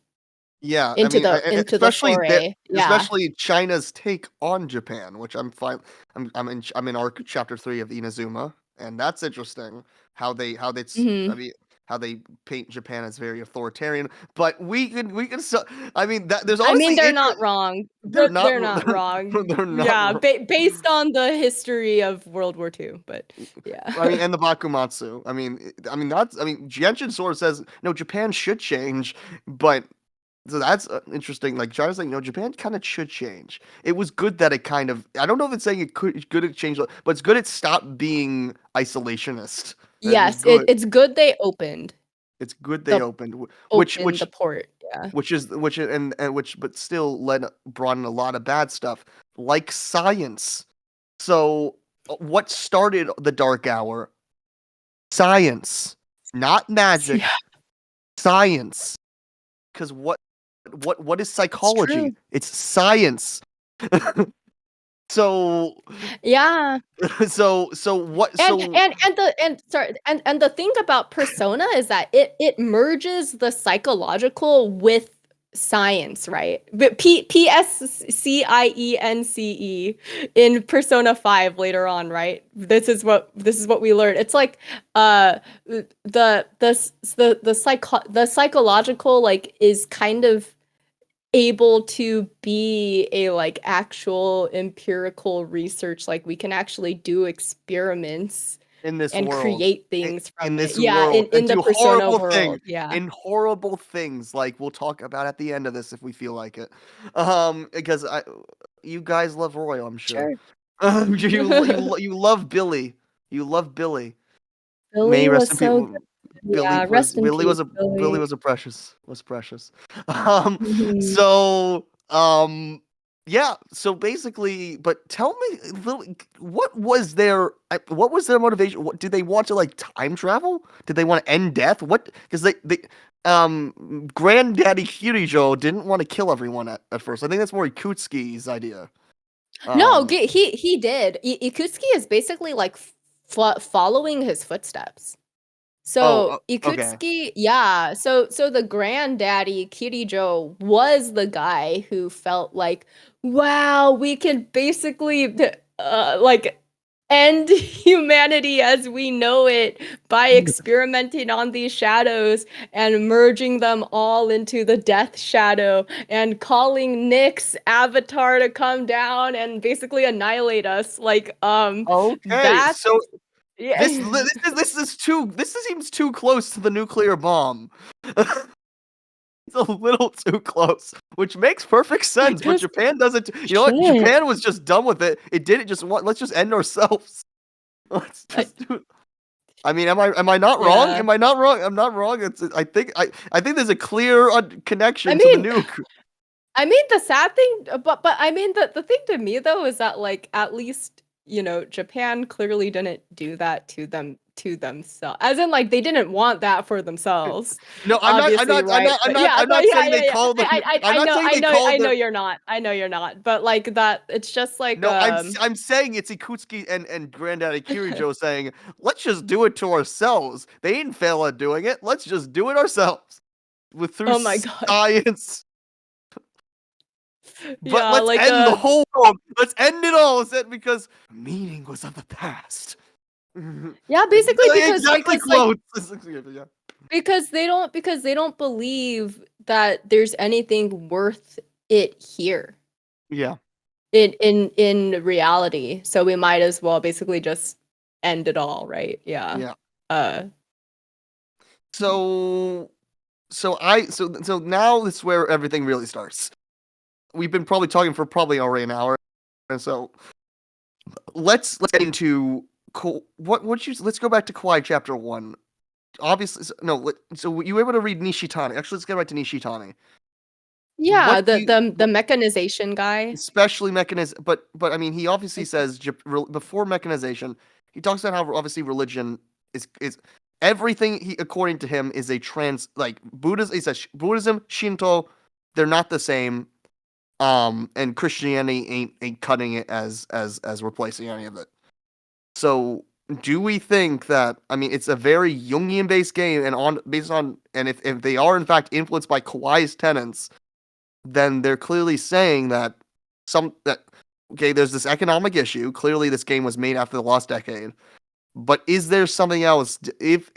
Yeah, I mean, into the foray. Yeah. especially China's take on Japan, which I'm fine. I'm in arc chapter 3 of Inazuma, and that's interesting. I Hmm. mean, how they paint Japan as very authoritarian. But we could so I mean that there's I mean, honestly they're not wrong. they're not They're not wrong. they're not Yeah, based on the history of World War II, but yeah. I mean, and the Bakumatsu. I mean, Genshin sort of says no, Japan should change, but so that's interesting. Like China's like, no, Japan kind of should change. It was good that it kind of. I don't know if it's saying it could it's good it changed, but it's good it stopped being isolationist. It was Yes, good. it's good they It's good they the opened, opened the port. Yeah. and which, but still brought in a lot of bad stuff like science. So, what started the dark hour? Science, not magic. Yeah, Science. Because what is it's psychology? true. It's science. So Yeah. so what so And the thing about Persona is that it merges the psychological with science, right? But PSCIENCE in Persona 5 later on, right? This is what we learned. It's like the psychological like is kind of able to be a like actual empirical research, like we can actually do experiments in this and world, create in, things in from it. this Yeah, world, in and the do Persona horrible things, world. Yeah. in horrible things like we'll talk about at the end of this if we feel like it. Because you guys love Royal, I'm sure. Sure. You love Billy. You love Billy. May he Billy rest was in so peace. good. Yeah, rest in peace, Billy Billy. was precious. Um, Mhm. so yeah. So basically, but tell me, what was their motivation? What did they want to like time travel? Did they want to end death? What? Because Granddaddy Kirijo didn't want to kill everyone at first. I think that's more Ikutsuki's idea. No, Um. he did. Ikutsuki is basically like following his footsteps. Oh. So Okay. Ikutsuki, yeah. So the granddaddy Kirijo was the guy who felt like, wow, we could basically like end humanity as we know it by experimenting on these shadows and merging them all into the death shadow and calling Nyx's avatar to come down and basically annihilate us. Like Okay. that's So yeah. this seems too close to the nuclear bomb. It's a little too close, which makes perfect sense. But Because Japan doesn't. You know what? shit. Japan was just done with it. It didn't just want. Let's just end ourselves. Let's I, just do it. I mean, am I not wrong? yeah. Am I not wrong? I'm not wrong. I think there's a clear I connection to the mean, nuke. I mean the sad thing, but I mean the thing to me though is that like at least Japan clearly didn't do that to themselves. As in like they didn't want that for themselves. No, I'm not. I'm Obviously, not. I'm right? not. I'm But not. yeah, I'm but not yeah, saying yeah, they yeah. called the. I'm not saying they I called know the. you're not. I know you're not. But like that, it's just like No, I'm saying it's Ikutsuki and Granddaddy Kirijo saying, let's just do it to ourselves. They didn't fail at doing it. Let's just do it ourselves with through oh my god. science. But Yeah, let's like end the whole world. Let's end it all. Is that because meaning was of the past? yeah, basically Exactly because like quotes. Yeah. because they don't believe that there's anything worth it here Yeah. in reality, so we might as well basically just end it all, right? Yeah. Yeah. uh So so now this is where everything really starts. We've been probably talking for probably already an hour, and so let's get into let's go back to Kawai chapter 1. Obviously no, so you were able to read Nishitani. Actually, let's get right to Nishitani. yeah, What do you the mechanization guy. especially mechanism but I mean he obviously says before mechanization, he talks about how obviously religion is everything he according to him is a trans like Buddhism. He says Buddhism, Shinto, they're not the same. And Christianity ain't cutting it as replacing any of it. So do we think that I mean it's a very Jungian based game and on based on and if they are in fact influenced by Kawai's tenets, then they're clearly saying that that okay, there's this economic issue. Clearly this game was made after the lost decade. But is there something else? If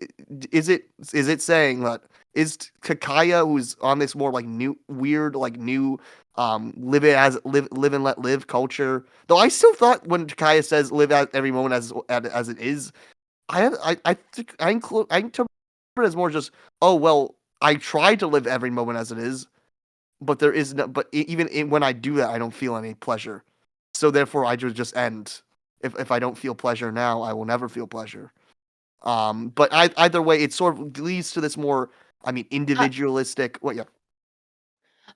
is it saying that is Takaya, who's on this more like new weird like new live and let live culture? Though I still thought when Takaya says live at every moment as it is, I think I interpret it as more just oh well I try to live every moment as it is, but there is no but when I do that I don't feel any pleasure, so therefore I just end. If I don't feel pleasure now, I will never feel pleasure. But either way, it sort of leads to this more, I mean, uh, individualistic. What? Yeah,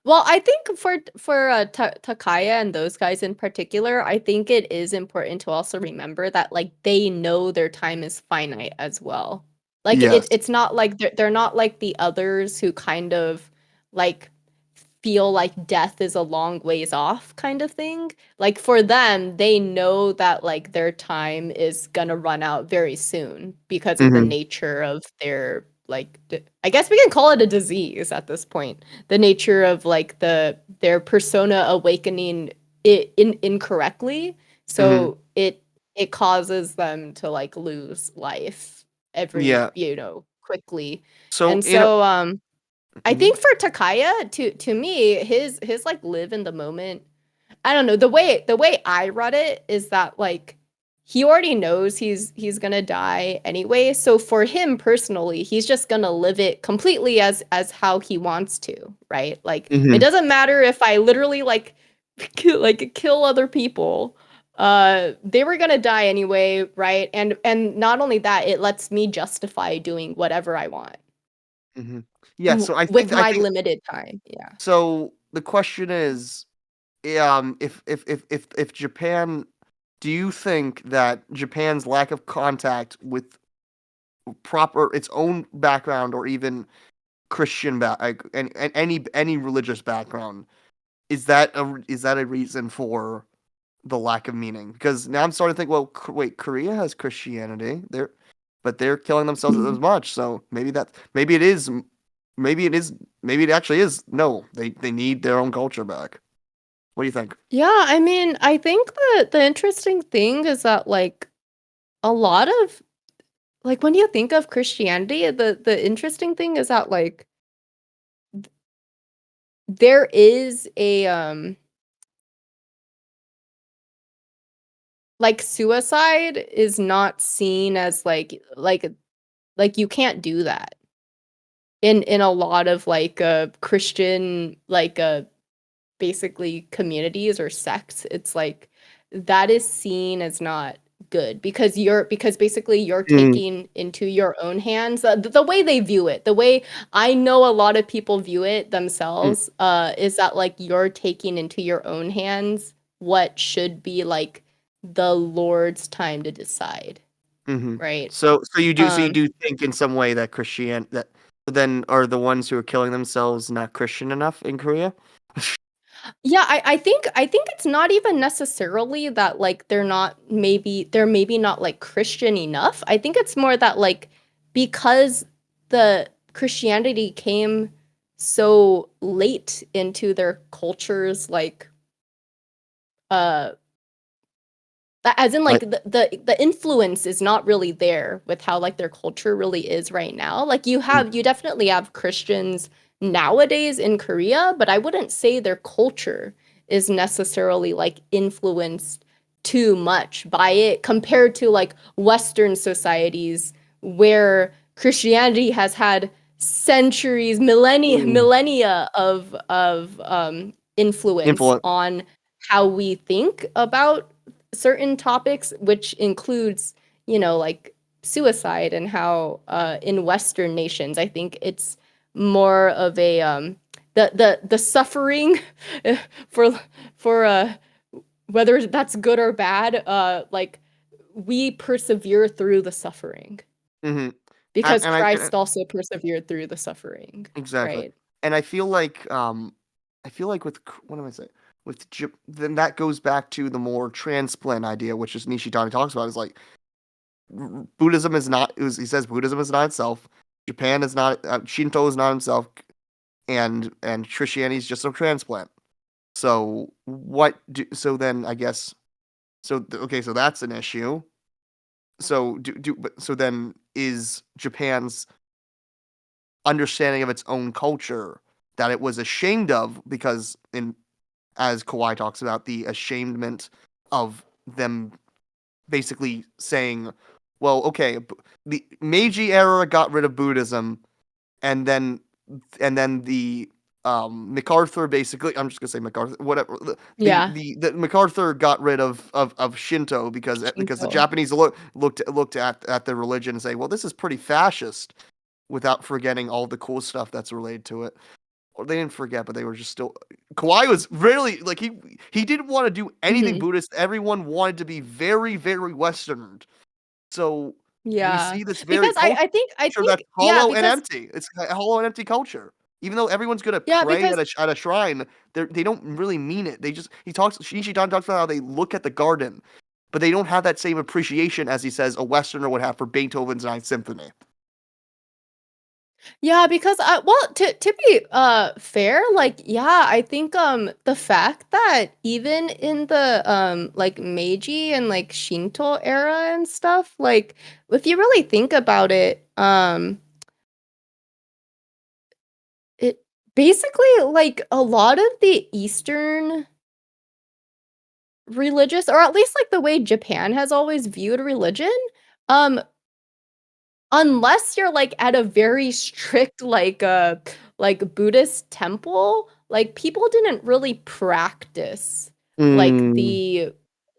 well, I think for Takaya and those guys in particular, I think it is important to also remember that like they know their time is finite as well. Like yes, it's not like they're not like the others who kind of like feel like death is a long ways off kind of thing. Like for them, they know that like their time is gonna run out very soon because of the Mm-hmm. nature of their like I guess we can call it a disease at this point. The nature of like their persona awakening incorrectly. Mm-hmm. So it causes them to like lose life every, Yeah. quickly. So And in a, so I mhm. think for Takaya, to me, his like live in the moment. I don't know, the way I read it is that like he already knows he's gonna die anyway. So for him personally, he's just gonna live it completely as how he wants to, right? Like it Mhm. doesn't matter if I literally like kill other people. They were gonna die anyway, right? And not only that, it lets me justify doing whatever I want Mhm. Yeah, so with I my think limited time. Yeah. so the question is, if Japan, do you think that Japan's lack of contact with proper its own background or even Christian like and any religious background, is that a reason for the lack of meaning? Because now I'm starting to think, well, wait, Korea has Christianity. But they're killing themselves as much. So maybe it is, maybe it is, maybe it actually is. No, they need their own culture back. What do you think? Yeah, I mean, I think the interesting thing is that like a lot of like when you think of Christianity, the interesting thing is that like there is a like suicide is not seen as like you can't do that in a lot of like Christian like basically communities or sects. It's like that is seen as not good because basically you're Mm, taking into your own hands the way they view it, the way I know a lot of people view it mm, themselves, is that like you're taking into your own hands what should be like the Lord's time to decide, hmm. right? So you um do think in some way that that then are the ones who are killing themselves not Christian enough in Korea? Yeah, I think it's not even necessarily that like they're maybe not like Christian enough. I think it's more that like because the Christianity came so late into their cultures like uh as in like Like, the influence is not really there with how like their culture really is right now. Like mm, you definitely have Christians nowadays in Korea, but I wouldn't say their culture is necessarily like influenced too much by it compared to like Western societies where Christianity has had centuries, mm, millennia of influence influence. on how we think about certain topics, which includes, like suicide and how in Western nations, I think it's more of a the suffering for for whether that's good or bad, like we persevere through the suffering Hmm. because And Christ also persevered through the suffering, exactly. right? And I feel like with what am I saying? Then that goes back to the more transplant idea, which is Nishitani talks about. Is like Buddhism is not. He says Buddhism is not itself. Japan is not. Shinto is not himself, and Christianity is just a transplant. So what? So then I guess. Okay, so that's an issue. So then is Japan's understanding of its own culture that it was ashamed of because in as Kawai talks about the ashamedment of them basically saying, well, okay, the Meiji era got rid of Buddhism, and then the MacArthur basically, I'm just gonna say MacArthur, whatever. Yeah, The MacArthur got rid of Shinto because the Shinto. Japanese looked at the religion and say, well, this is pretty fascist, without forgetting all the cool stuff that's related to it. Or they didn't forget, but they were just still. Kawhi was really like he didn't want to do anything Hmm. Buddhist. Everyone wanted to be very very Western. So we Yeah, see this very because culture I think that's yeah, hollow and because empty. It's a hollow and empty culture. Even though everyone's gonna Yeah, pray because at a shrine, they don't really mean it. They just Ishidan talks about how they look at the garden, but they don't have that same appreciation as he says a Westerner would have for Beethoven's Ninth Symphony. yeah, because well, to be fair, like yeah, I think the fact that even in the like Meiji and like Shinto era and stuff, like if you really think about it, it basically like a lot of the Eastern religious, or at least like the way Japan has always viewed religion, um unless you're like at a very strict like Buddhist temple, like people didn't really practice like Mm, the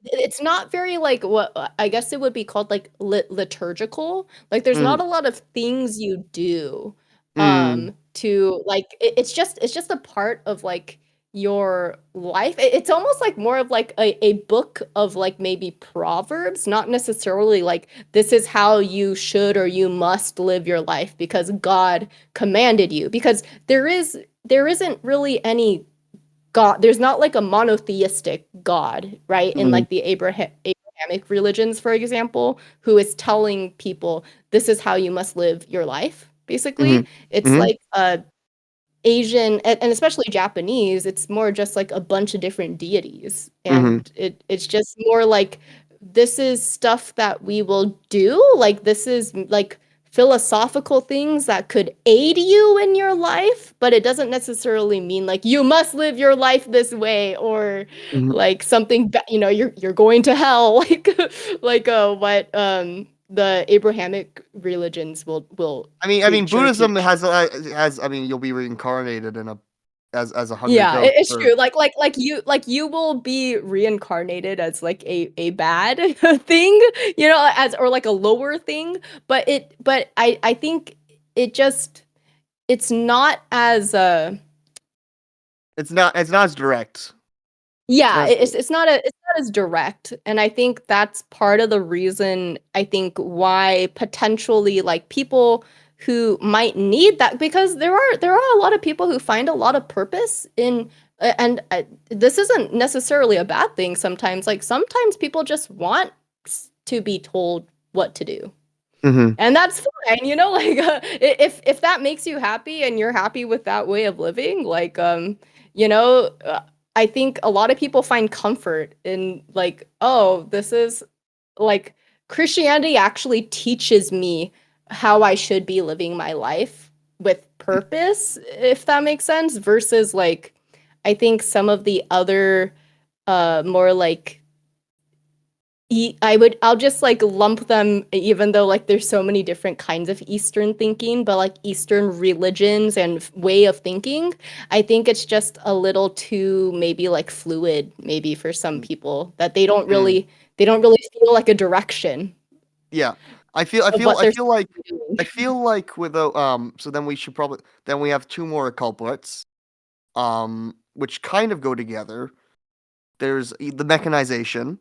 it's not very like what I guess it would be called like liturgical. Like there's not mm, a lot of things you do mm, to like it's just a part of like your life. It's almost like more of like a book of like maybe proverbs, not necessarily like this is how you should or you must live your life because God commanded you. Because there isn't really any God. There's not like a monotheistic God, right? In mm, like the Abrahamic religions, for example, who is telling people this is how you must live your life. mm, Basically, it's mm, like Asian and especially Japanese, it's more just like a bunch of different deities. mm, And it's just more like this is stuff that we will do. Like this is like philosophical things that could aid you in your life, but it doesn't necessarily mean like you must live your life this way or mm. like something you know, you're going to hell like what the Abrahamic religions will I mean, preach or Buddhism teach. has. I mean, you'll be reincarnated in a as a hungry Yeah, ghost. it's Or true. Like you will be reincarnated as like a bad thing, you know, as or like a lower thing, but I think it just it's not as it's not as direct. It's yeah, not as, it's not as direct, and I think that's part of the reason I think why potentially like people who might need that because there are a lot of people who find a lot of purpose in and this isn't necessarily a bad thing sometimes. Like sometimes people just want to be told what to do. hmm And that's fine, you know, like if that makes you happy and you're happy with that way of living, like you know, I think a lot of people find comfort in like, oh, this is like Christianity actually teaches me how I should be living my life with purpose, if that makes sense, versus like I think some of the other more like I'll just like lump them even though like there's so many different kinds of Eastern thinking, but like Eastern religions and way of thinking, I think it's just a little too maybe like fluid maybe for some people that mm, they don't really feel like a direction yeah. of what they're I doing. feel like with the so then we should probably then we have two more culprits which kind of go together. There's the mechanization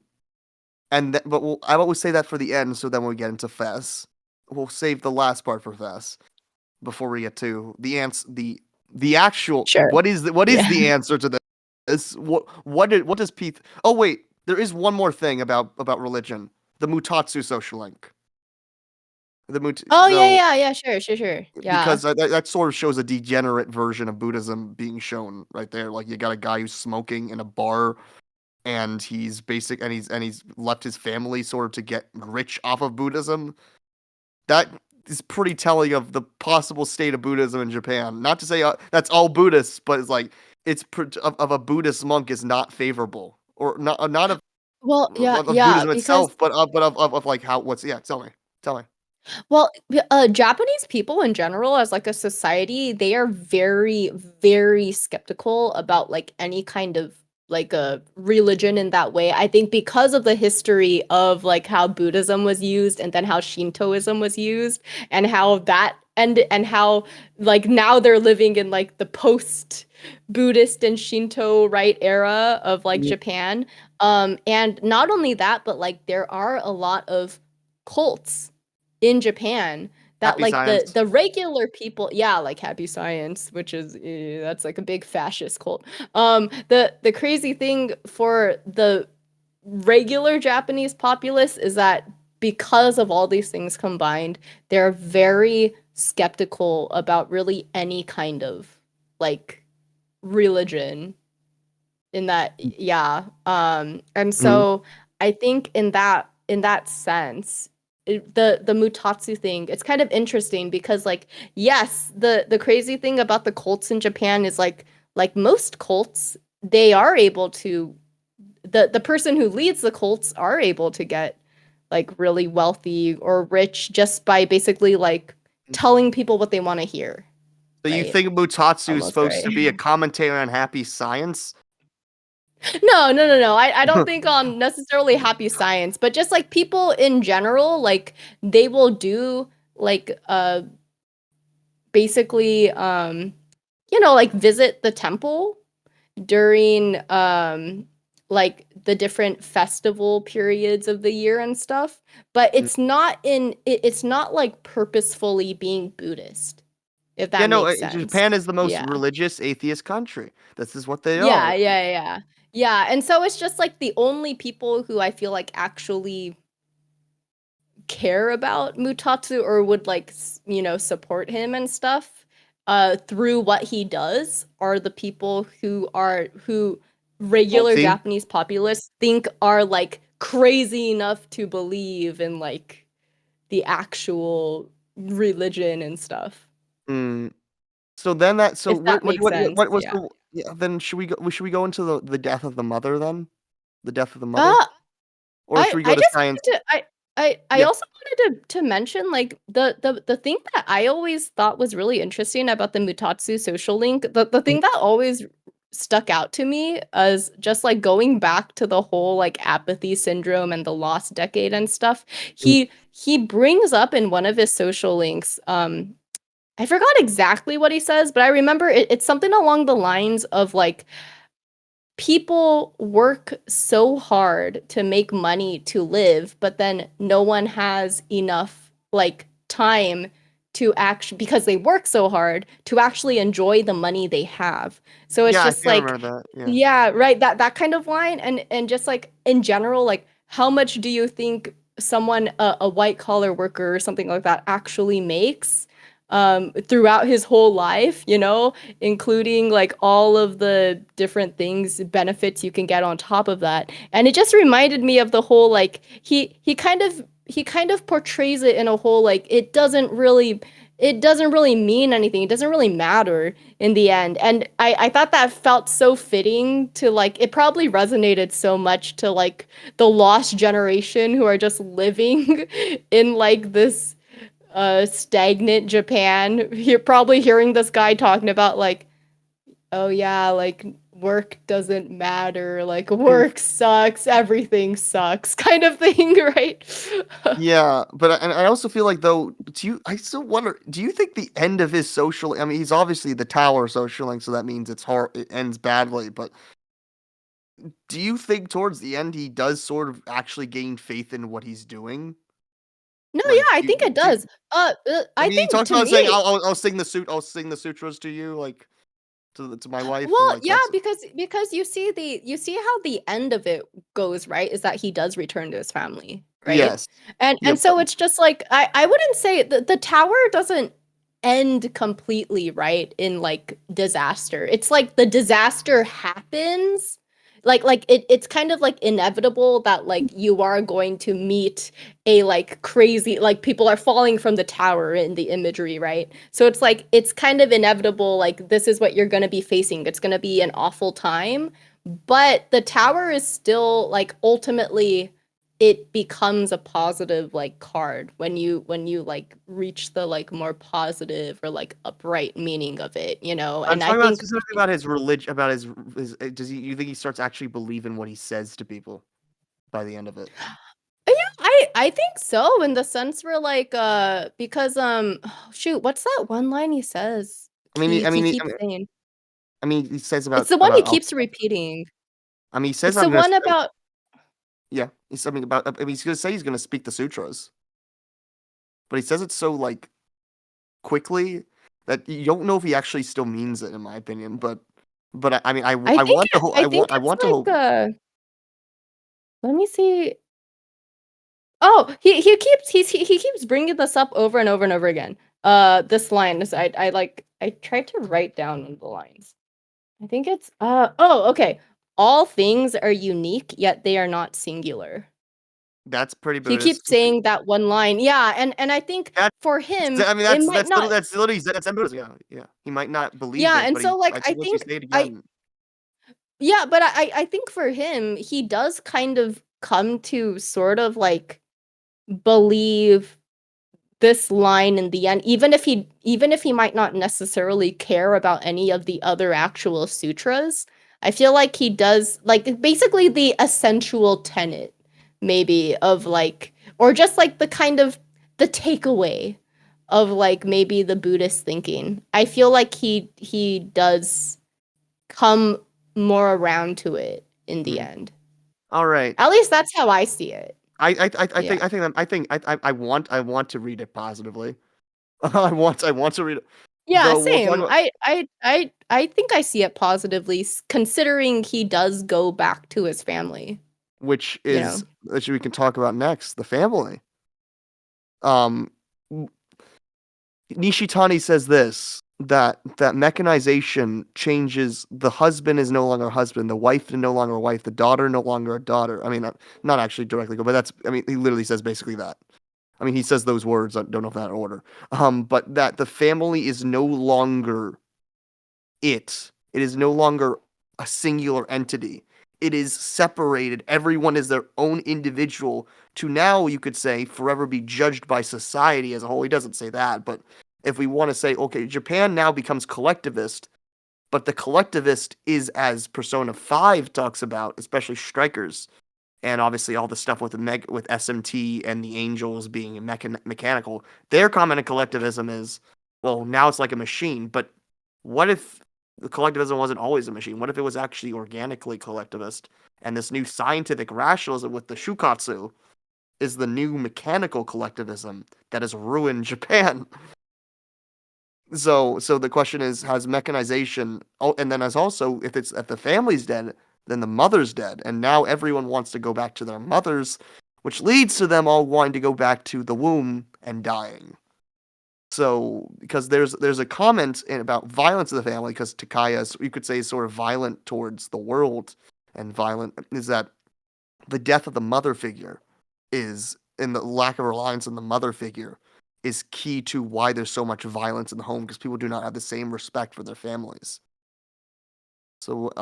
but I always say that for the end so then when we get into Fess. We'll save the last part for Fess before we get to the actual Sure. what is Yeah. the answer to this? What does Pete? Oh wait, there is one more thing about religion. The Mutatsu social link. Oh yeah, So yeah, yeah, sure. Yeah. because that sort of shows a degenerate version of Buddhism being shown right there. Like you got a guy who's smoking in a bar and he's left his family sort of to get rich off of Buddhism. That is pretty telling of the possible state of Buddhism in Japan. Not to say that's all Buddhists, but it's like of a Buddhist monk is not favorable, or not Well, yeah, of yeah, Buddhism because itself, but of like how what's yeah. Tell me. well, Japanese people in general, as like a society, they are very, very skeptical about like any kind of like a religion in that way. I think because of the history of like how Buddhism was used and then how Shintoism was used and how that and how like now they're living in like the post Buddhist and Shinto right era of like Mhm. Japan. And not only that, but like there are a lot of cults in Japan that Happy like science. the regular people, yeah, like Happy Science, which is that's like a big fascist cult. The crazy thing for the regular Japanese populace is that because of all these things combined, they're very skeptical about really any kind of like religion in that, yeah. And Mhm. so I think in that sense, the Mutatsu thing, it's kind of interesting because like yes, the crazy thing about the cults in Japan is like most cults, they are able to the person who leads the cults are able to get like really wealthy or rich just by basically like telling people what they want to hear, So you right? think Mutatsu is Almost supposed right. to be a commentary on happy science? No, no, no, no. I don't think on necessarily happy science, but just like people in general, like they will do like basically like visit the temple during like the different festival periods of the year and stuff, but Mm. it's not like purposefully being Buddhist, if Yeah, that no, makes sense. Japan is the most Yeah. religious atheist country. This is what they Yeah, are. yeah, yeah. Yeah, and so it's just like the only people who I feel like actually care about Mutatsu or would like support him and stuff through what he does are the people who regular Multi. Japanese populace think are like crazy enough to believe in like the actual religion and stuff. Mm. So then that so If that makes sense. what was Yeah. the yeah, then should we go into the death of the mother then? The death of the mother? Uh Or should I we go I to just science? wanted to I Yeah. also wanted to mention like the thing that I always thought was really interesting about the Mutatsu social link, the Mhm. thing that always stuck out to me as just like going back to the whole like apathy syndrome and the lost decade and stuff. Mhm. He brings up in one of his social links, I forgot exactly what he says, but I remember it's something along the lines of like people work so hard to make money to live, but then no one has enough like time to actually because they work so hard to actually enjoy the money they have. So it's Yeah, I just think I like, remember that. Yeah. yeah, right, that kind of line and just like in general, like how much do you think someone a white collar worker or something like that actually makes throughout his whole life, including like all of the different things, benefits you can get on top of that. And it just reminded me of the whole like he kind of portrays it in a whole like it doesn't really mean anything. It doesn't really matter in the end. And I thought that felt so fitting to like it probably resonated so much to like the lost generation who are just living in like this stagnant Japan. You're probably hearing this guy talking about like, oh yeah, like work doesn't matter, like Mm. work sucks, everything sucks, kind of thing, right? Yeah, but and I also feel like though, I still wonder, do you think the end of his social, I mean, he's obviously the tower social link, so that means it ends badly, but do you think towards the end he does sort of actually gain faith in what he's doing? No, yeah, Like, I think it does. I I mean, he think talks to about saying, me, I'll sing the sutras to you, like to my wife, and well, like yeah, that's because you see how the end of it goes, right? Is that he does return to his family, right? yes, And yep, so it's just like I wouldn't say the tower doesn't end completely, right, in like disaster. It's like the disaster happens. Like it's kind of like inevitable that like you are going to meet a like crazy like people are falling from the tower in the imagery, right? So it's like it's kind of inevitable like this is what you're going to be facing. It's going to be an awful time, but the tower is still like ultimately it becomes a positive like card when you like reach the like more positive or like upright meaning of it, I'm and I talking about think specifically about his religion, about does he, you think he starts actually believing what he says to people by the end of it? yeah, I think so in the sense where like because shoot, what's that one line he says? I mean, He keeps saying. he says It's the one he keeps repeating. I mean, he says It's the I'm gonna, one about. yeah, he's something about, I mean, he's gonna say he's gonna speak the sutras, but he says it so like quickly that you don't know if he actually still means it, in my opinion. But I mean, I I think want to hope. I think I it's want to like hope. let me see. Oh, he keeps bringing this up over and over and over again. This line is I tried to write down one of the lines. I think it's oh, okay. All things are unique, yet they are not singular. That's pretty He keeps Buddhist. saying that one line. Yeah, and I think That's for him, I mean, it might not. that's literally that's Zen Buddhism. Yeah, yeah. He might not believe Yeah, it, and but so like I think once you say it I again, yeah, but I think for him, he does kind of come to sort of like believe this line in the end, even if he might not necessarily care about any of the other actual sutras. I feel like he does like basically the essential tenet, maybe of like, or just like the kind of the takeaway of like maybe the Buddhist thinking. I feel like he does come more around to it in the mhm. end. All right. At least that's how I see it. Yeah. I want to read it positively. I want to read it. Yeah, Though we'll talk same. about I think I see it positively, considering he does go back to his family. which You know, is which we can talk about next, the family. Um, Nishitani says this that mechanization changes the husband is no longer a husband, the wife is no longer a wife, the daughter no longer a daughter. I mean, not actually directly, but that's I mean, he literally says basically that. I mean, he says those words. I don't know if that order. But that the family is no longer it. It is no longer a singular entity. It is separated. Everyone is their own individual to now, you could say, forever be judged by society as a whole. He doesn't say that, but if we want to say, okay, Japan now becomes collectivist, but the collectivist is, as Persona 5 talks about, especially strikers, and obviously all the stuff with with SMT and the angels being mechanical. Their comment in collectivism is, well, now it's like a machine, but what if the collectivism wasn't always a machine? What if it was actually organically collectivist? And this new scientific rationalism with the Shukatsu is the new mechanical collectivism that has ruined Japan. So the question is, has mechanization? Oh, and then as also, if the family's dead, then the mother's dead, and now everyone wants to go back to their mothers, which leads to them all wanting to go back to the womb and dying. So because there's a comment about violence in the family, because Takaya, you could say, is sort of violent towards the world, and violent is that the death of the mother figure is and the lack of reliance on the mother figure is key to why there's so much violence in the home because people do not have the same respect for their families. So,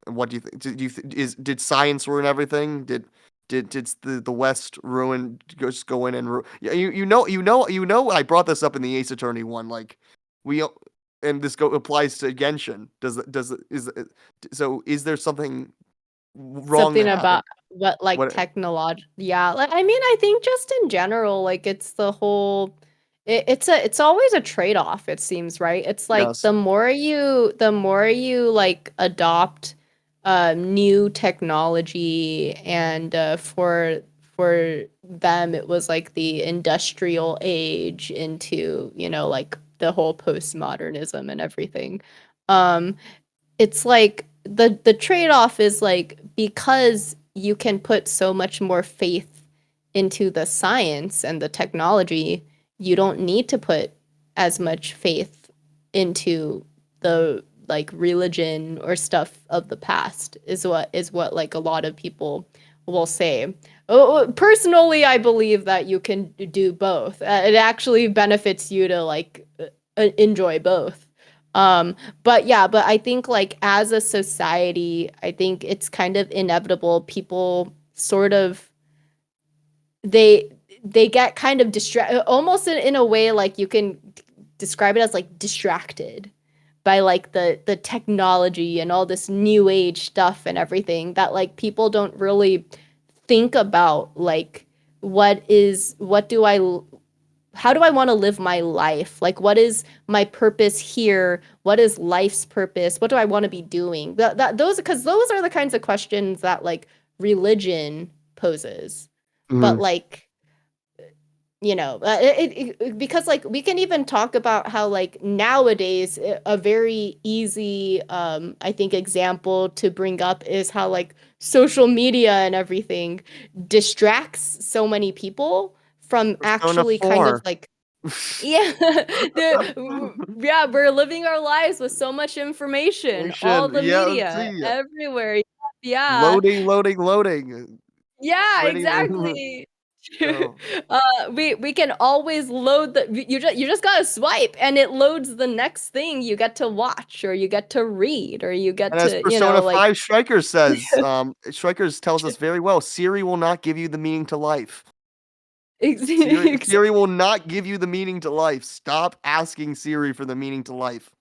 what do you think? Did science ruin everything? Did the West ruin just go in and yeah, you know I brought this up in the Ace Attorney one like we and this applies to Genshin. So is there something wrong something that happened? about what like What technology. Yeah, like I mean, I think just in general, like it's the whole. It's always a trade-off. It seems right. It's like Yes. the more you like adopt new technology, and for them it was like the industrial age into like the whole postmodernism and everything. Um, it's like the trade-off is like because you can put so much more faith into the science and the technology, you don't need to put as much faith into the like religion or stuff of the past is what like a lot of people will say. Personally, I believe that you can do both. It actually benefits you to like enjoy both. But yeah, but I think like as a society, I think it's kind of inevitable. People sort of they they get kind of almost in a way like you can describe it as like distracted by like the technology and all this new age stuff and everything that like people don't really think about like what do I how do I want to live my life? Like, what is my purpose here? What is life's purpose? What do I want to be doing? Because those are the kinds of questions that like religion poses. But Mhm. like because like we can even talk about how like nowadays a very easy I think example to bring up is how like social media and everything distracts so many people from Persona actually kind of 4. like yeah, yeah, we're living our lives with so much information, all Nation. the Yeah, let's media see. everywhere. Yeah. Loading, loading, loading. Yeah, Waiting. exactly. Oh. We can always load you just gotta swipe and it loads the next thing you get to watch or you get to read or you get And as to, Persona like 5 Strikers says, Strikers tells us very well, Siri will not give you the meaning to life. Siri will not give you the meaning to life. Stop asking Siri for the meaning to life.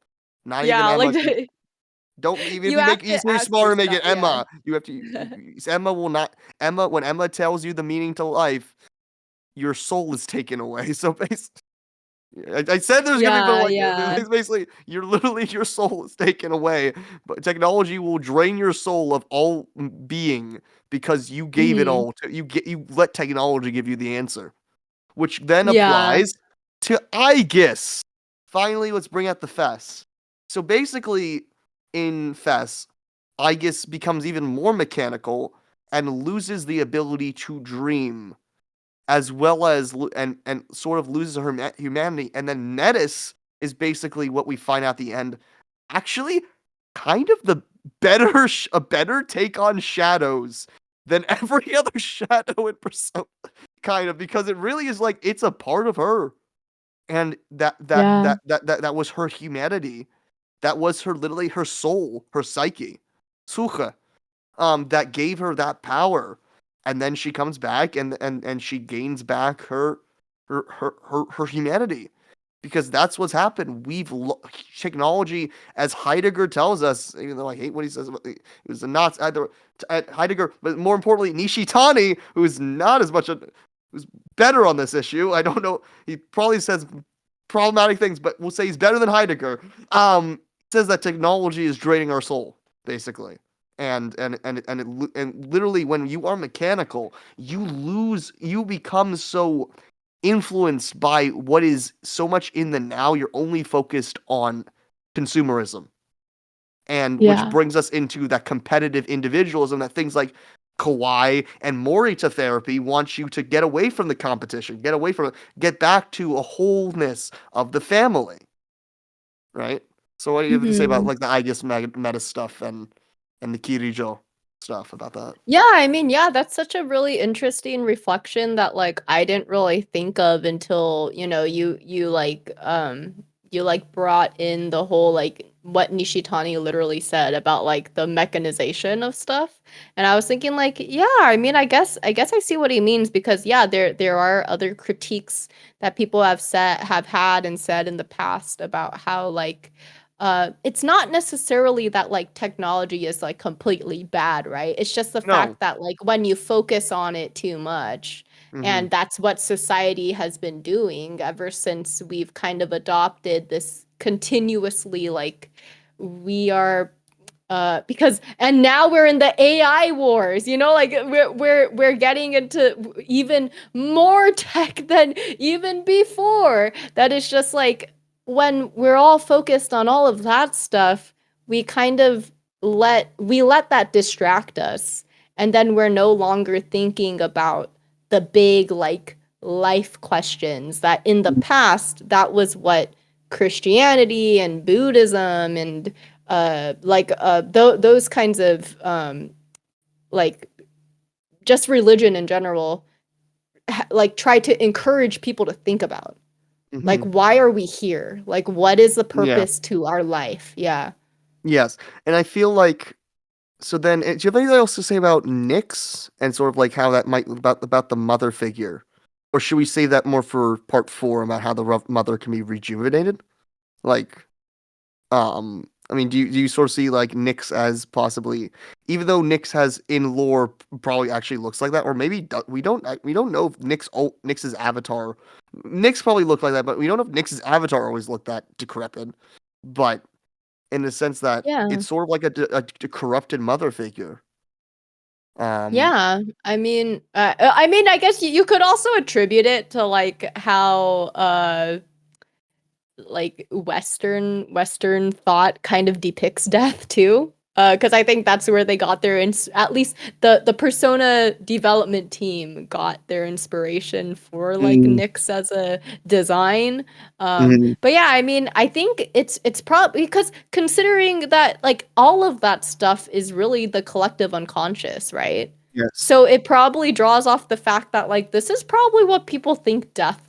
Not even yeah, like Emma can. Don't even if you you have make to Siri ask smarter, make yourself, it yeah. Emma. You have to. Emma will not. Emma, when Emma tells you the meaning to life, your soul is taken away. So basically, I said there's gonna be, but Yeah, like yeah. it's basically you're literally your soul is taken away. But technology will drain your soul of all being because you gave it Hmm. all to you let technology give you the answer, which then Yeah. applies to Aegis. Finally, let's bring out the Fess. So basically, in Fess, Aegis becomes even more mechanical and loses the ability to dream, as well as and sort of loses her humanity. And then Netis is basically what we find out at the end. Actually, kind of a better take on shadows than every other shadow in Persona, kind of, because it really is like it's a part of her, and Yeah. that was her humanity, that was her literally her soul, her psyche, Sucha, that gave her that power, and then she comes back and she gains back her humanity, because that's what's happened. Technology, as Heidegger tells us, even though I hate what he says about it was a Nazi either Heidegger, but more importantly Nishitani, who's not as much who's better on this issue. I don't know. He probably says problematic things, but we'll say he's better than Heidegger. Says that technology is draining our soul, basically. And literally, when you are mechanical, you become so influenced by what is so much in the now. You're only focused on consumerism, and which Yeah. brings us into that competitive individualism, that things like Kawai and Morita therapy want you to get away from the competition, get away from it, get back to a wholeness of the family, right? So what do you have to say about Hmm. like the Aegis meta stuff and the Kirijo stuff about that? Yeah, I mean, yeah, that's such a really interesting reflection that like I didn't really think of until, you like brought in the whole like what Nishitani literally said about like the mechanization of stuff. And I was thinking like, yeah, I mean, I guess I see what he means because yeah, there are other critiques that people have had and said in the past about how like it's not necessarily that like technology is like completely bad, right? It's just the No. fact that like when you focus on it too much, Mm-hmm. and that's what society has been doing ever since we've kind of adopted this continuously like we are because and now we're in the AI wars, like we're getting into even more tech than even before. That is just like when we're all focused on all of that stuff, we kind of let that distract us, and then we're no longer thinking about the big like life questions that in the past that was what Christianity and Buddhism and those kinds of like just religion in general like try to encourage people to think about, like Mm-hmm. why are we here, like what is the Yeah. purpose to our life. Yeah. Yes. And I feel like, so then, do you have anything else to say about Nyx and sort of like how that might about the mother figure, or should we save that more for part 4 about how the mother can be rejuvenated? Like, I mean, do you sort of see like Nyx as possibly, even though Nyx has in lore probably actually looks like that, or maybe we don't know if Nyx's avatar, Nyx probably looked like that, but we don't know if Nyx's avatar always looked that decrepit, but in the sense that Yeah. it's sort of like a corrupted mother figure. Yeah, I guess you could also attribute it to like how like Western thought kind of depicts death too. Because I think that's where they got their at least the persona development team got their inspiration for like Mm, Nyx as a design. mhm, But yeah, I mean, I think it's probably because considering that like all of that stuff is really the collective unconscious, right? yes. So it probably draws off the fact that like this is probably what people think death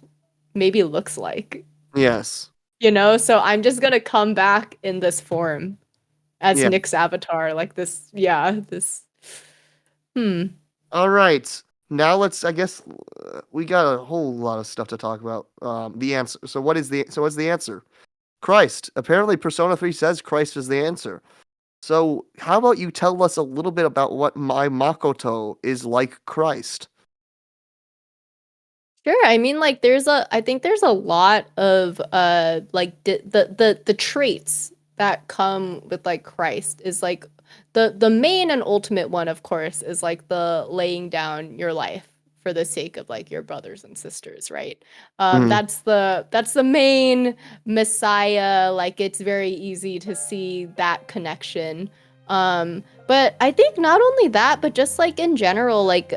maybe looks like. Yes. So I'm just gonna come back in this form as Yeah. Nick's avatar, like this, yeah, this. Hmm. All right. Now let's. I guess we got a whole lot of stuff to talk about. The answer. What's the answer? Christ. Apparently, Persona 3 says Christ is the answer. So, how about you tell us a little bit about what my Makoto is like Christ? Sure. I mean, like, I think there's a lot of like the traits that come with like Christ is like the main and ultimate one, of course, is like the laying down your life for the sake of like your brothers and sisters, right? Mm-hmm. That's the main Messiah. Like, it's very easy to see that connection. But I think not only that, but just like in general, like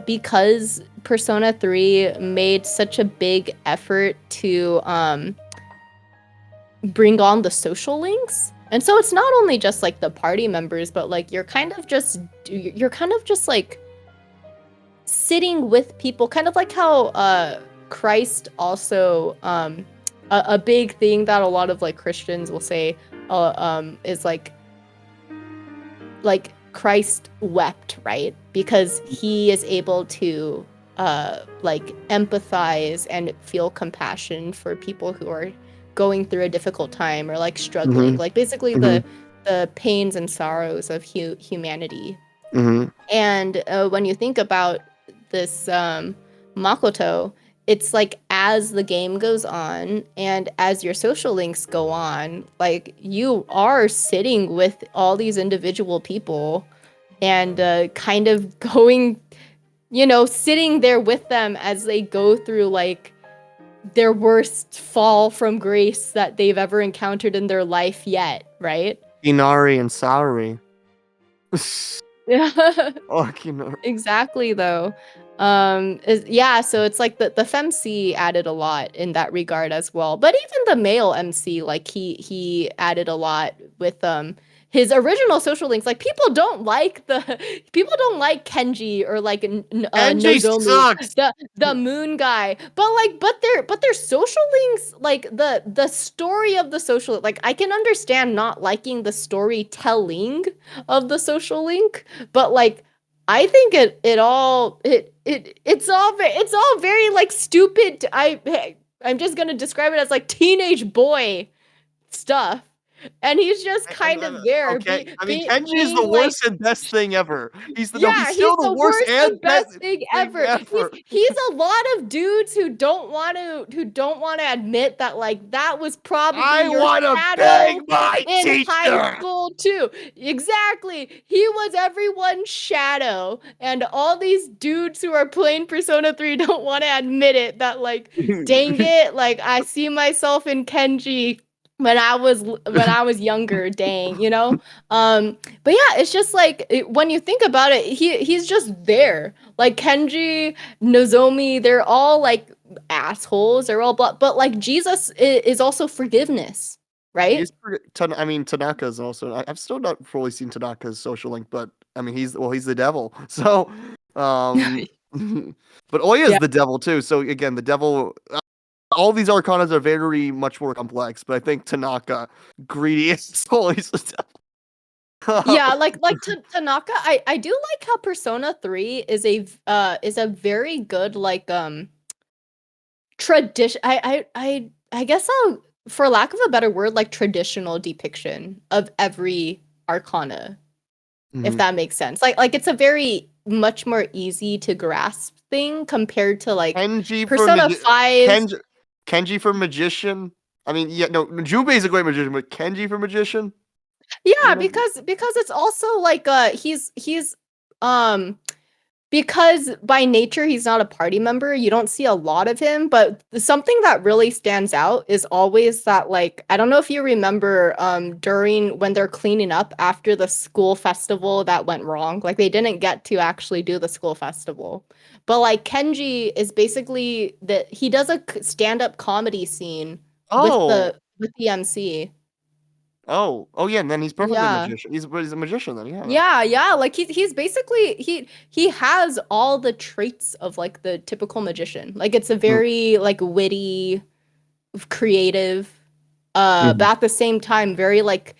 because Persona 3 made such a big effort to bring on the social links. And so it's not only just like the party members, but like you're kind of just like sitting with people, kind of like how Christ also a big thing that a lot of like Christians will say is like Christ wept, right? Because he is able to like empathize and feel compassion for people who are going through a difficult time or like struggling, Mm-hmm. like basically Mm-hmm. the pains and sorrows of humanity. Mm-hmm. And when you think about this Makoto, it's like as the game goes on and as your social links go on, like you are sitting with all these individual people and kind of going, sitting there with them as they go through like their worst fall from grace that they've ever encountered in their life yet, right? Inari and Saori. Yeah. Oh, Akinari. Exactly though. Yeah, so it's like the FEMC added a lot in that regard as well. But even the male MC, like he added a lot with his original social links. Like people don't like Kenji or like Kenji Nozomu, sucks. the moon guy. But their social links, like the story of the social, like I can understand not liking the storytelling of the social link, but like I think it's all very like stupid. I'm just gonna describe it as like teenage boy stuff, and he's just kind of there, Okay. I mean, Kenji is being the like, worst and best thing ever. He's yeah, he's still the the worst worst and and best best thing thing ever. He's ever. he's a lot of dudes who don't want to admit that like that was probably I your want to shadow bang my in high teacher. school too. Exactly. He was everyone's shadow, and all these dudes who are playing Persona 3 don't want to admit it that like dang it, like I see myself in Kenji when I was younger, dang. But yeah, it's just like when you think about it, he's just there. Like Kenji, Nozomi, they're all like assholes. They're all but like Jesus is also forgiveness, right? He's I mean, Tanaka's also. I've still not fully seen Tanaka's social link, but I mean, he's the devil. So, um, but Oya is Yeah. the devil too. So again, the devil. All these arcanas are very much more complex, but I think Tanaka, greedy as always the devil. Yeah, like Tanaka, I do like how Persona 3 is a very good like tradition. I guess for lack of a better word, like traditional depiction of every arcana, if Mhm. that makes sense. Like it's a very much more easy to grasp thing compared to like Kenji for Persona 5. Kenji for magician. I mean, yeah, no, Jubei is a great magician, but Kenji for magician. Yeah, You know, because it's also like he's um because by nature he's not a party member, you don't see a lot of him, but something that really stands out is always that, like, I don't know if you remember during when they're cleaning up after the school festival that went wrong, like they didn't get to actually do the school festival. But like Kenji is basically that he does a stand-up comedy scene Oh, with the MC. oh, yeah. And then he's perfectly Yeah. magician. He's a magician then. Yeah. Yeah, like he's basically he has all the traits of like the typical magician. Like it's a Mm, very like witty, creative, but mhm, at the same time very like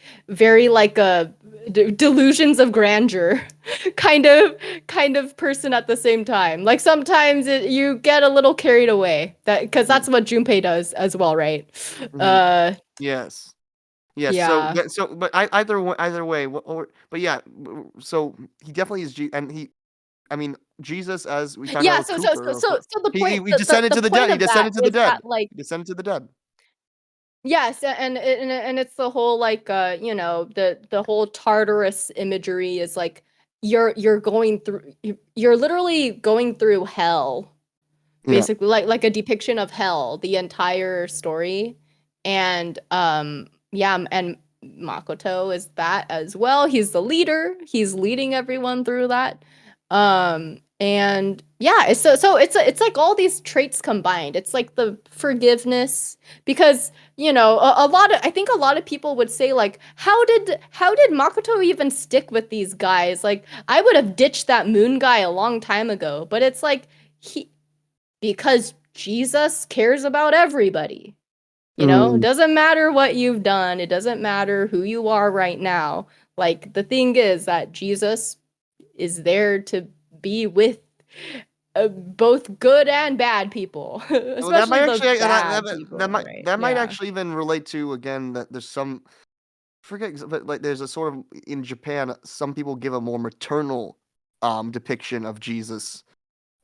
delusions of grandeur kind of person at the same time. Like sometimes you get a little carried away that because mm, that's what Junpei does as well, right? mhm. Uh, Yes. Yes. So yeah. but either way. But yeah. So he definitely is and he. I mean, Jesus, as we talked about Yeah, with Cooper, so the point he descended the to the point dead. He of that descended to the is that dead. like He descended to the dead. yes, and it's the whole like you know the whole Tartarus imagery is like you're going through you're literally going through hell, Yeah. basically like a depiction of hell the entire story. And yeah, and Makoto is that as well. He's the leader, he's leading everyone through that. And yeah, it's like all these traits combined. It's like the forgiveness, because you know a lot of I think a lot of people would say like how did Makoto even stick with these guys? Like I would have ditched that moon guy a long time ago. But it's like he because Jesus cares about everybody. You know, it Mm. doesn't matter what you've done, it doesn't matter who you are right now. Like the thing is that Jesus is there to be with both good and bad people, Well, that especially might the actually, and bad people, right? that might Yeah. actually even relate to again that there's some but like there's a sort of in Japan, some people give a more maternal depiction of Jesus,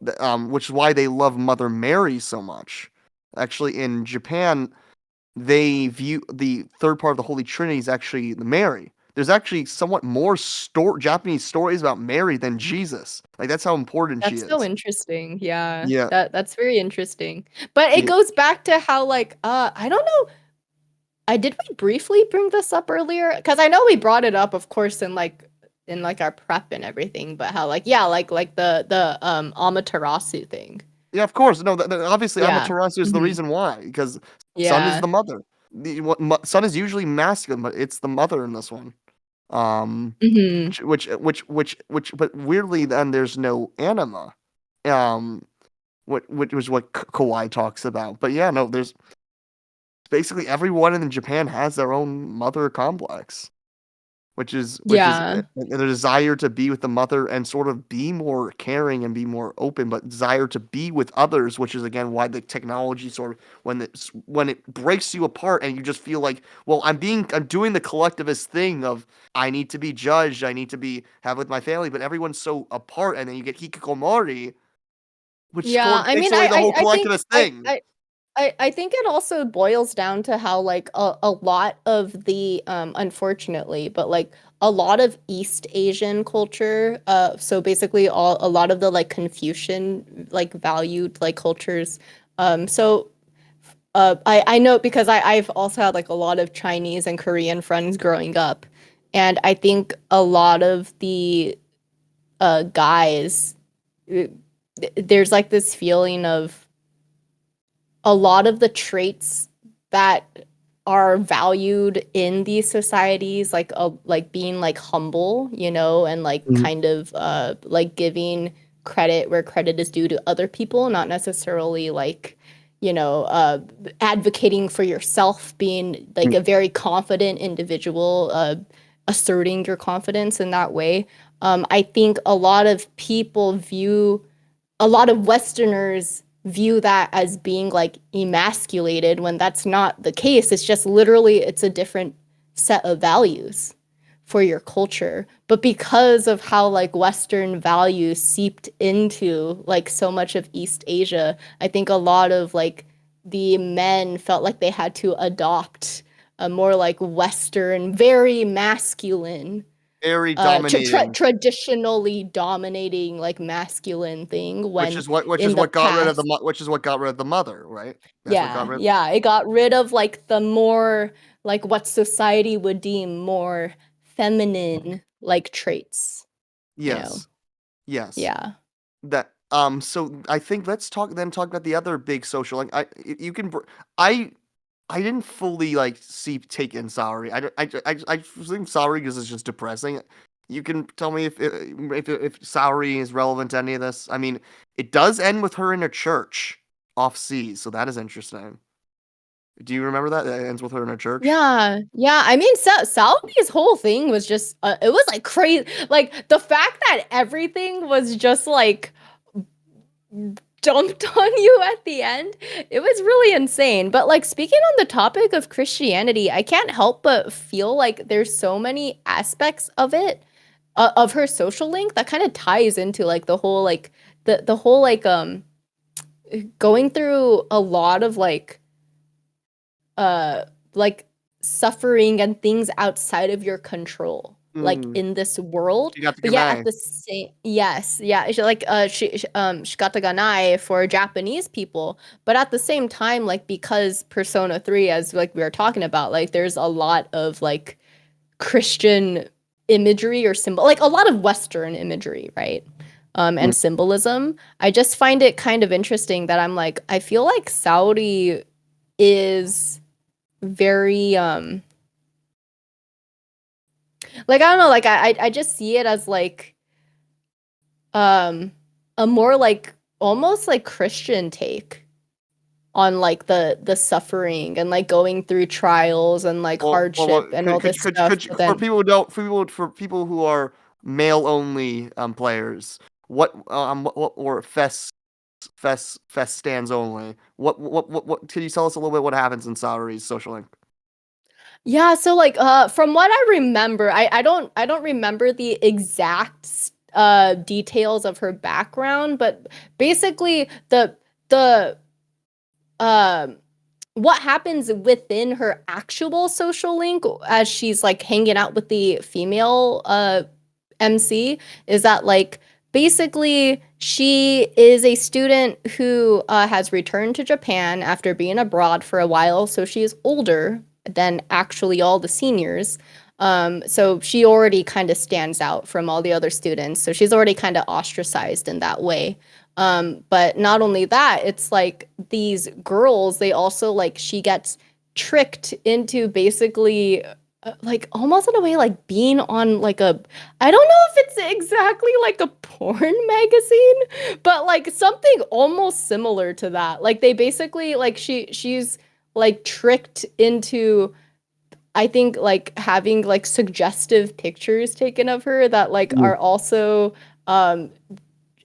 which is why they love Mother Mary so much. Actually, in Japan, they view the third part of the Holy Trinity is actually the Mary. There's actually somewhat more Japanese stories about Mary than Jesus. Like that's how important she That's so is. interesting. Yeah. Yeah, That's very interesting. But it yeah, goes back to how like I don't know. I did we briefly bring this up earlier? Because I know we brought it up, of course, in like our prep and everything, but how like yeah, like the Amaterasu thing. yeah. Of course, no. Obviously, Yeah. Amaterasu is the Hmm. reason why, because Sun is Yeah. the mother. Sun is usually masculine, but it's the mother in this one. Um, Hmm. but weirdly, then there's no anima. Um, which was what Kawai talks about. But yeah, no, there's basically everyone in Japan has their own mother complex, which is Yeah. the desire to be with the mother and sort of be more caring and be more open, but desire to be with others, which is again why the technology sort of when it breaks you apart and you just feel like, well, I'm doing the collectivist thing of I need to be judged, I need to be have with my family, but everyone's so apart, and then you get hikikomori, which sort Yeah. of I takes mean, away the whole I think collectivist thing. I think it also boils down to how like a lot of the unfortunately, but like a lot of East Asian culture, so basically a lot of the like Confucian like valued like cultures. So I know because I've also had like a lot of Chinese and Korean friends growing up, and I think a lot of the guys, uh, there's like this feeling of a lot of the traits that are valued in these societies, like being like humble, you know, and like Mhm. kind of like giving credit where credit is due to other people, not necessarily like, you know, advocating for yourself, being like a very confident individual, asserting your confidence in that way. I think a lot of people view a lot of Westerners view that as being like emasculated when that's not the case. It's just literally it's a different set of values for your culture. But because of how like Western values seeped into like so much of East Asia, I think a lot of like the men felt like they had to adopt a more like Western, very masculine very dominating, traditionally dominating like masculine thing when which in is the what got rid of past. which is what got rid of the mother, right? That's what got Yeah, rid. yeah, it got rid of like the more like what society would deem more feminine like traits, you know. Yes, yes. Yeah. That so I think let's talk about the other big social like you can I I didn't fully like see take in Saori. I think Saori because it's just depressing. You can tell me if Saori is relevant to any of this. I mean, it does end with her in a church off seas, so that is interesting. Do you remember that? It ends with her in a church. Yeah, yeah. I mean, Saomi's whole thing was just it was like crazy. Like the fact that everything was just like dumped on you at the end, it was really insane. But like speaking on the topic of Christianity, I can't help but feel like there's so many aspects of it, of her social link that kind of ties into like the whole like the whole like going through a lot of uh like suffering and things outside of your control like Hmm. in this world, She got the but yet at Ganai. the same, yes, yeah, like Shikata ganai for Japanese people, but at the same time like because Persona 3 as like we were talking about, like there's a lot of like Christian imagery or symbol, like a lot of Western imagery, right? And symbolism. I just find it kind of interesting that I'm like, I feel like Saudi is very like I don't know, like I just see it as like um a more like almost like Christian take on like the suffering and like going through trials and like hardship and all this stuff. But for then people who don't for people who are male only players, what or fest stands only. What can you tell us a little bit what happens in Saori's social link? yeah, so like from what I remember, I don't remember the exact details of her background, but basically the um what happens within her actual social link as she's like hanging out with the female MC is that like basically she is a student who has returned to Japan after being abroad for a while, so she is older than actually all the seniors. So she already kind of stands out from all the other students. So she's already kind of ostracized in that way. But not only that, it's like these girls, they also like she gets tricked into basically like almost in a way like being on like a, I don't know if it's exactly like a porn magazine, but like something almost similar to that. Like they basically like she's like tricked into, I think, like having like suggestive pictures taken of her that like Mm. are also um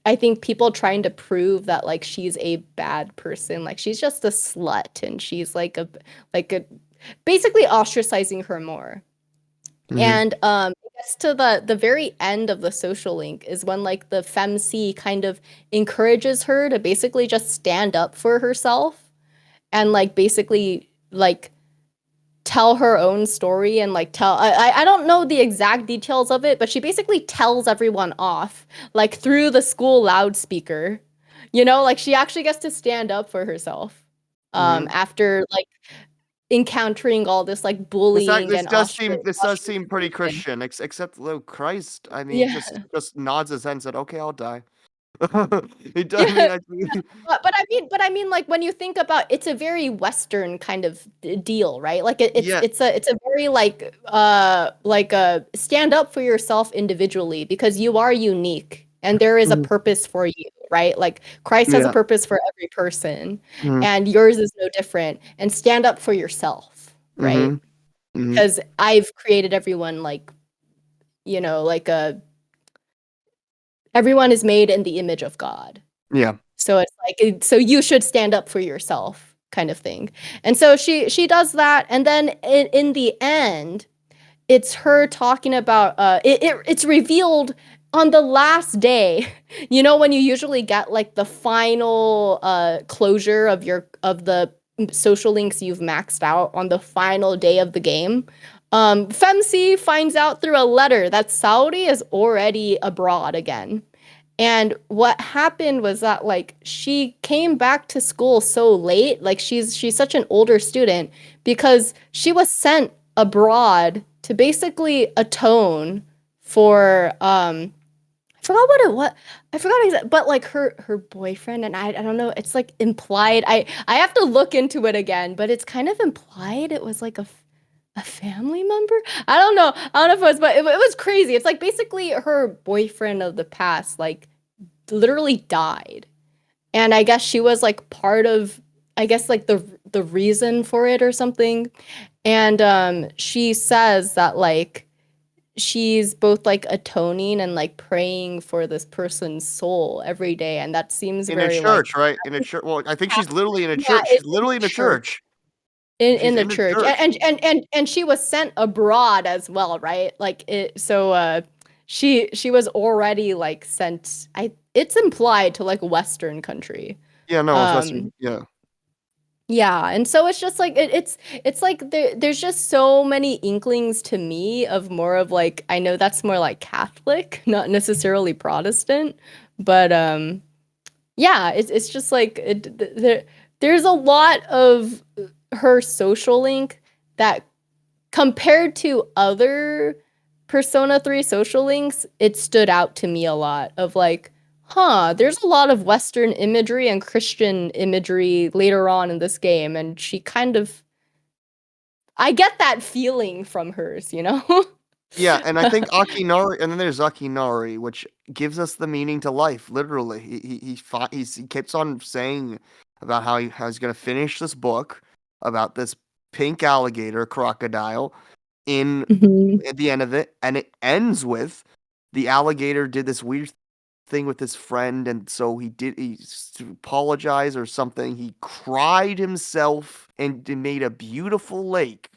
I think people trying to prove that like she's a bad person, like she's just a slut and she's like a basically ostracizing her more. Mm-hmm. And it gets to the very end of the social link is when like the FEMC kind of encourages her to basically just stand up for herself and like basically like tell her own story and like tell I don't know the exact details of it, but she basically tells everyone off like through the school loudspeaker. You know, like she actually gets to stand up for herself Mm-hmm. after like encountering all this like bullying and This does seem pretty ostracization. Christian, except though Christ, I mean, Yeah. just nods his head and said, "Okay, I'll die." I Yeah. mean, But I mean, like when you think about, it's a very Western kind of deal, right? Like yeah. it's a very like stand up for yourself individually because you are unique and there is a Mhm. purpose for you, right? Like Christ has a Yeah. purpose for every person, Mhm. and yours is no different. And stand up for yourself, right? Mhm. Mhm. Because I've created everyone like, you know, like everyone is made in the image of God. Yeah. So it's like so you should stand up for yourself kind of thing. And so she does that and then in the end it's her talking about it's revealed on the last day. You know when you usually get like the final closure of your of the social links you've maxed out on the final day of the game. FEMC finds out through a letter that Saori is already abroad again. And what happened was that like she came back to school so late, like she's such an older student because she was sent abroad to basically atone for I forgot what it was. I forgot exactly, but like her boyfriend and I don't know, it's like implied. I have to look into it again, but it's kind of implied it was like a family member. I don't know. I don't know if it was, but it was crazy. It's like basically her boyfriend of the past like literally died. And I guess she was like part of I guess like the reason for it or something. And she says that like she's both like atoning and like praying for this person's soul every day, and that seems In a very like church, right? In a church. Well, I think she's literally in a yeah, church. She's in literally in a church. church. In She's the in a church, church. and she was sent abroad as well, right? Like it, so she was already like sent. It's implied to like Western country. Yeah, no, it's Um, Western. Yeah. Yeah, and so it's just like it's like there's just so many inklings to me of more of like I know that's more like Catholic, not necessarily Protestant, but yeah, it's just like there's a lot of her social link that compared to other Persona 3 social links, it stood out to me a lot of like, huh, there's a lot of Western imagery and Christian imagery later on in this game, and she kind of I get that feeling from hers, you know? Yeah, and I think Akinari, and then there's Akinari, which gives us the meaning to life. Literally, he keeps on saying about how he's gonna finish this book about this pink alligator crocodile in Mhm. at the end of it, and it ends with the alligator did this weird thing with his friend, and so to apologize or something. He cried himself and made a beautiful lake.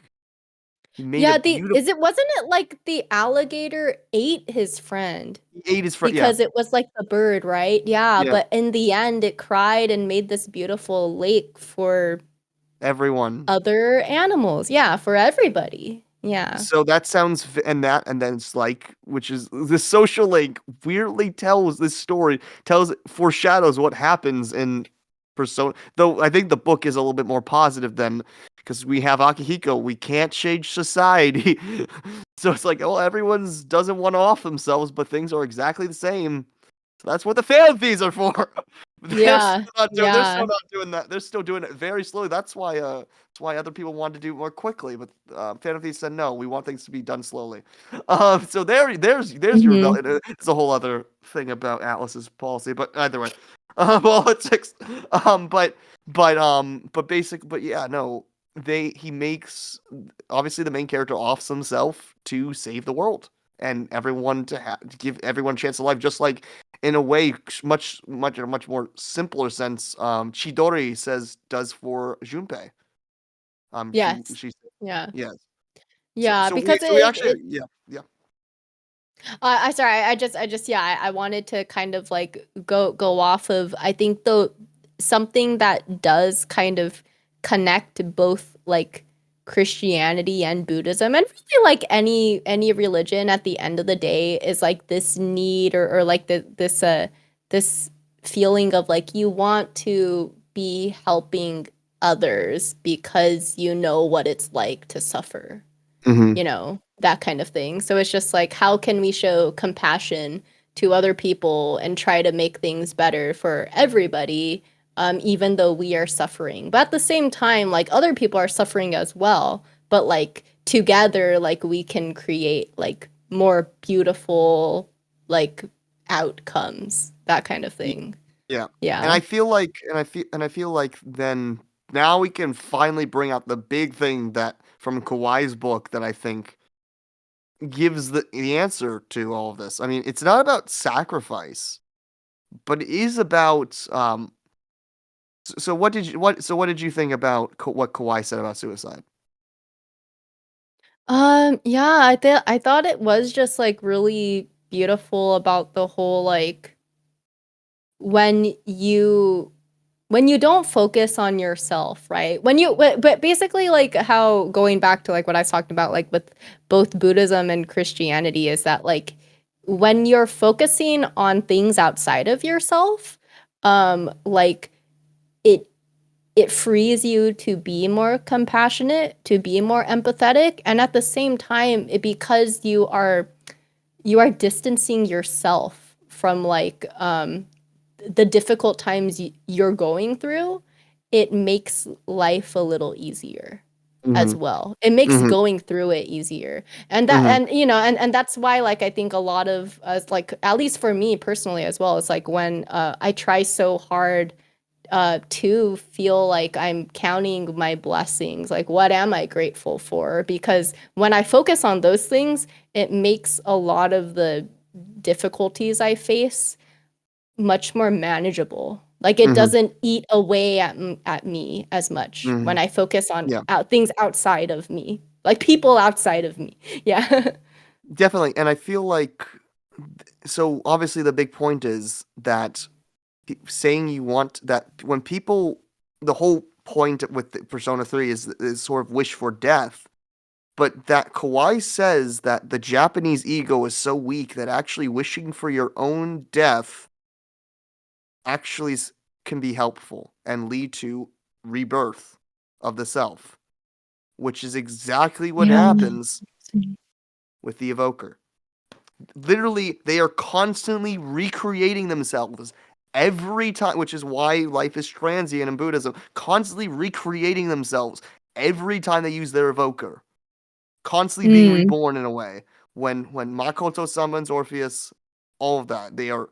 He made a Yeah, the beautiful. is it wasn't it like the alligator ate his friend He ate his friend. Yeah, because it was like the bird, right? Yeah, yeah. but in the end it cried and made this beautiful lake for Everyone. other animals. Yeah, for everybody. Yeah. So that sounds, and then it's like, which is the social link weirdly tells this story, foreshadows what happens in Persona. Though I think the book is a little bit more positive than because we have Akihiko, we can't change society. So it's like, oh, everyone's doesn't want to off themselves, but things are exactly the same. So that's what the fan fees are for. Yeah. They're still Yeah. not doing that. They're still doing it very slowly. That's why other people wanted to do it more quickly. But fan fees said no. We want things to be done slowly. So there's your Hmm. rebellion. It's a whole other thing about Atlas's policy. But either way, politics. But yeah, no. He makes obviously the main character offs himself to save the world and everyone to give everyone a chance of life, just like in a way, in a much more simpler sense, Chidori says does for Junpei. Yes. She Yeah. yes. Yeah, because So we actually yeah. I sorry, I just yeah, I wanted to kind of like go off of I think the something that does kind of connect both like Christianity and Buddhism and really like any religion at the end of the day is like this need or like this feeling of like you want to be helping others because you know what it's like to suffer, Hmm. you know, that kind of thing. So it's just like, how can we show compassion to other people and try to make things better for everybody, even though we are suffering? But at the same time, like other people are suffering as well. But like together, like we can create like more beautiful like outcomes, that kind of thing. Yeah. And Yeah. I feel like and I feel like then now we can finally bring out the big thing that from Kawai's book that I think gives the answer to all of this. I mean, it's not about sacrifice, but it is about so what did you think about what Kawhi said about suicide? Yeah, I thought it was just like really beautiful about the whole like when you when you don't focus on yourself, right? But basically like how going back to like what I was talking about like with both Buddhism and Christianity is that like when you're focusing on things outside of yourself, like it it frees you to be more compassionate, to be more empathetic, and at the same time, because you are distancing yourself from like the difficult times you're going through, it makes life a little easier as Mm-hmm. well. It makes Mm-hmm. going through it easier. And that Mm-hmm. and and that's why like I think a lot of us like at least for me personally as well, it's like when I try so hard to feel like I'm counting my blessings. Like, what am I grateful for? Because when I focus on those things, it makes a lot of the difficulties I face much more manageable. Like, it Mm-hmm. doesn't eat away at me as much Mm-hmm. when I focus on Yeah, things outside of me, like people outside of me. Yeah. definitely. And I feel like, so obviously the big point is that saying you want that when people, the whole point with the Persona 3 is sort of wish for death. But that Kawai says that the Japanese ego is so weak that actually wishing for your own death actually can be helpful and lead to rebirth of the self, which is exactly what Yeah. happens with the evoker. Literally, they are constantly recreating themselves every time, which is why life is transient in Buddhism, constantly recreating themselves every time they use their evoker, constantly being Mm. reborn in a way. When Makoto summons Orpheus, all of that, they are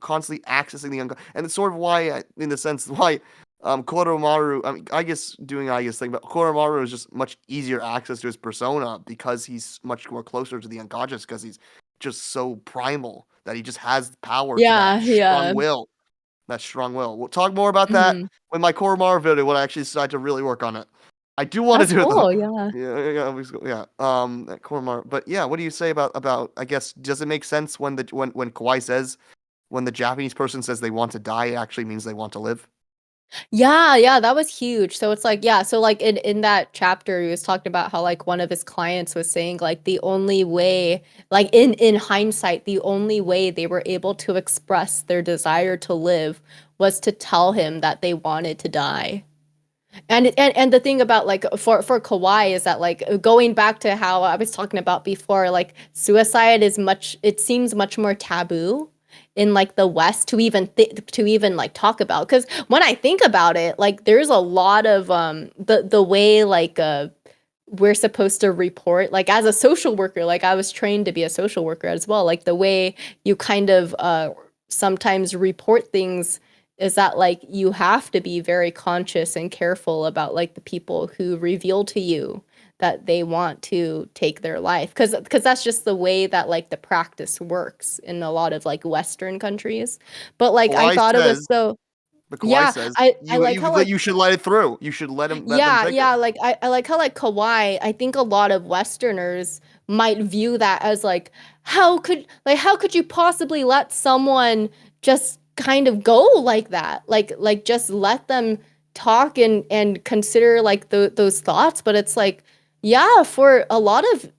constantly accessing the unconscious, and it's sort of why, in the sense, why Koromaru, I mean, I guess doing I guess thing, but Koromaru is just much easier access to his persona because he's much more closer to the unconscious because he's just so primal that he just has power to that Yeah, strong yeah. will. That strong will. We'll talk more about that Mhm. when my Koromaru video when I actually decide to really work on it. I do want to That's do it though. cool, yeah. Yeah. That Koromaru. But yeah, what do you say about? I guess does it make sense when when Kawhi says when the Japanese person says they want to die, it actually means they want to live? Yeah, yeah, that was huge. So it's like, yeah, so like in that chapter, he was talking about how like one of his clients was saying like the only way, like in hindsight, the only way they were able to express their desire to live was to tell him that they wanted to die. And the thing about like for Kawhi is that like going back to how I was talking about before, like suicide is much it seems much more taboo in like the West to even like talk about. Because when I think about it, like there's a lot of the way like we're supposed to report like as a social worker, like I was trained to be a social worker as well, like the way you kind of sometimes report things is that like you have to be very conscious and careful about like the people who reveal to you that they want to take their life because that's just the way that like the practice works in a lot of like Western countries. But like I Kawhi thought it was says, so but Kawhi yeah, says I like how like you should let it through. You should let them yeah, take it. yeah, like I like how like Kawhi, I think a lot of Westerners might view that as like how could you possibly let someone just kind of go like that? Like just let them talk and consider like those thoughts, but it's like yeah, for a lot of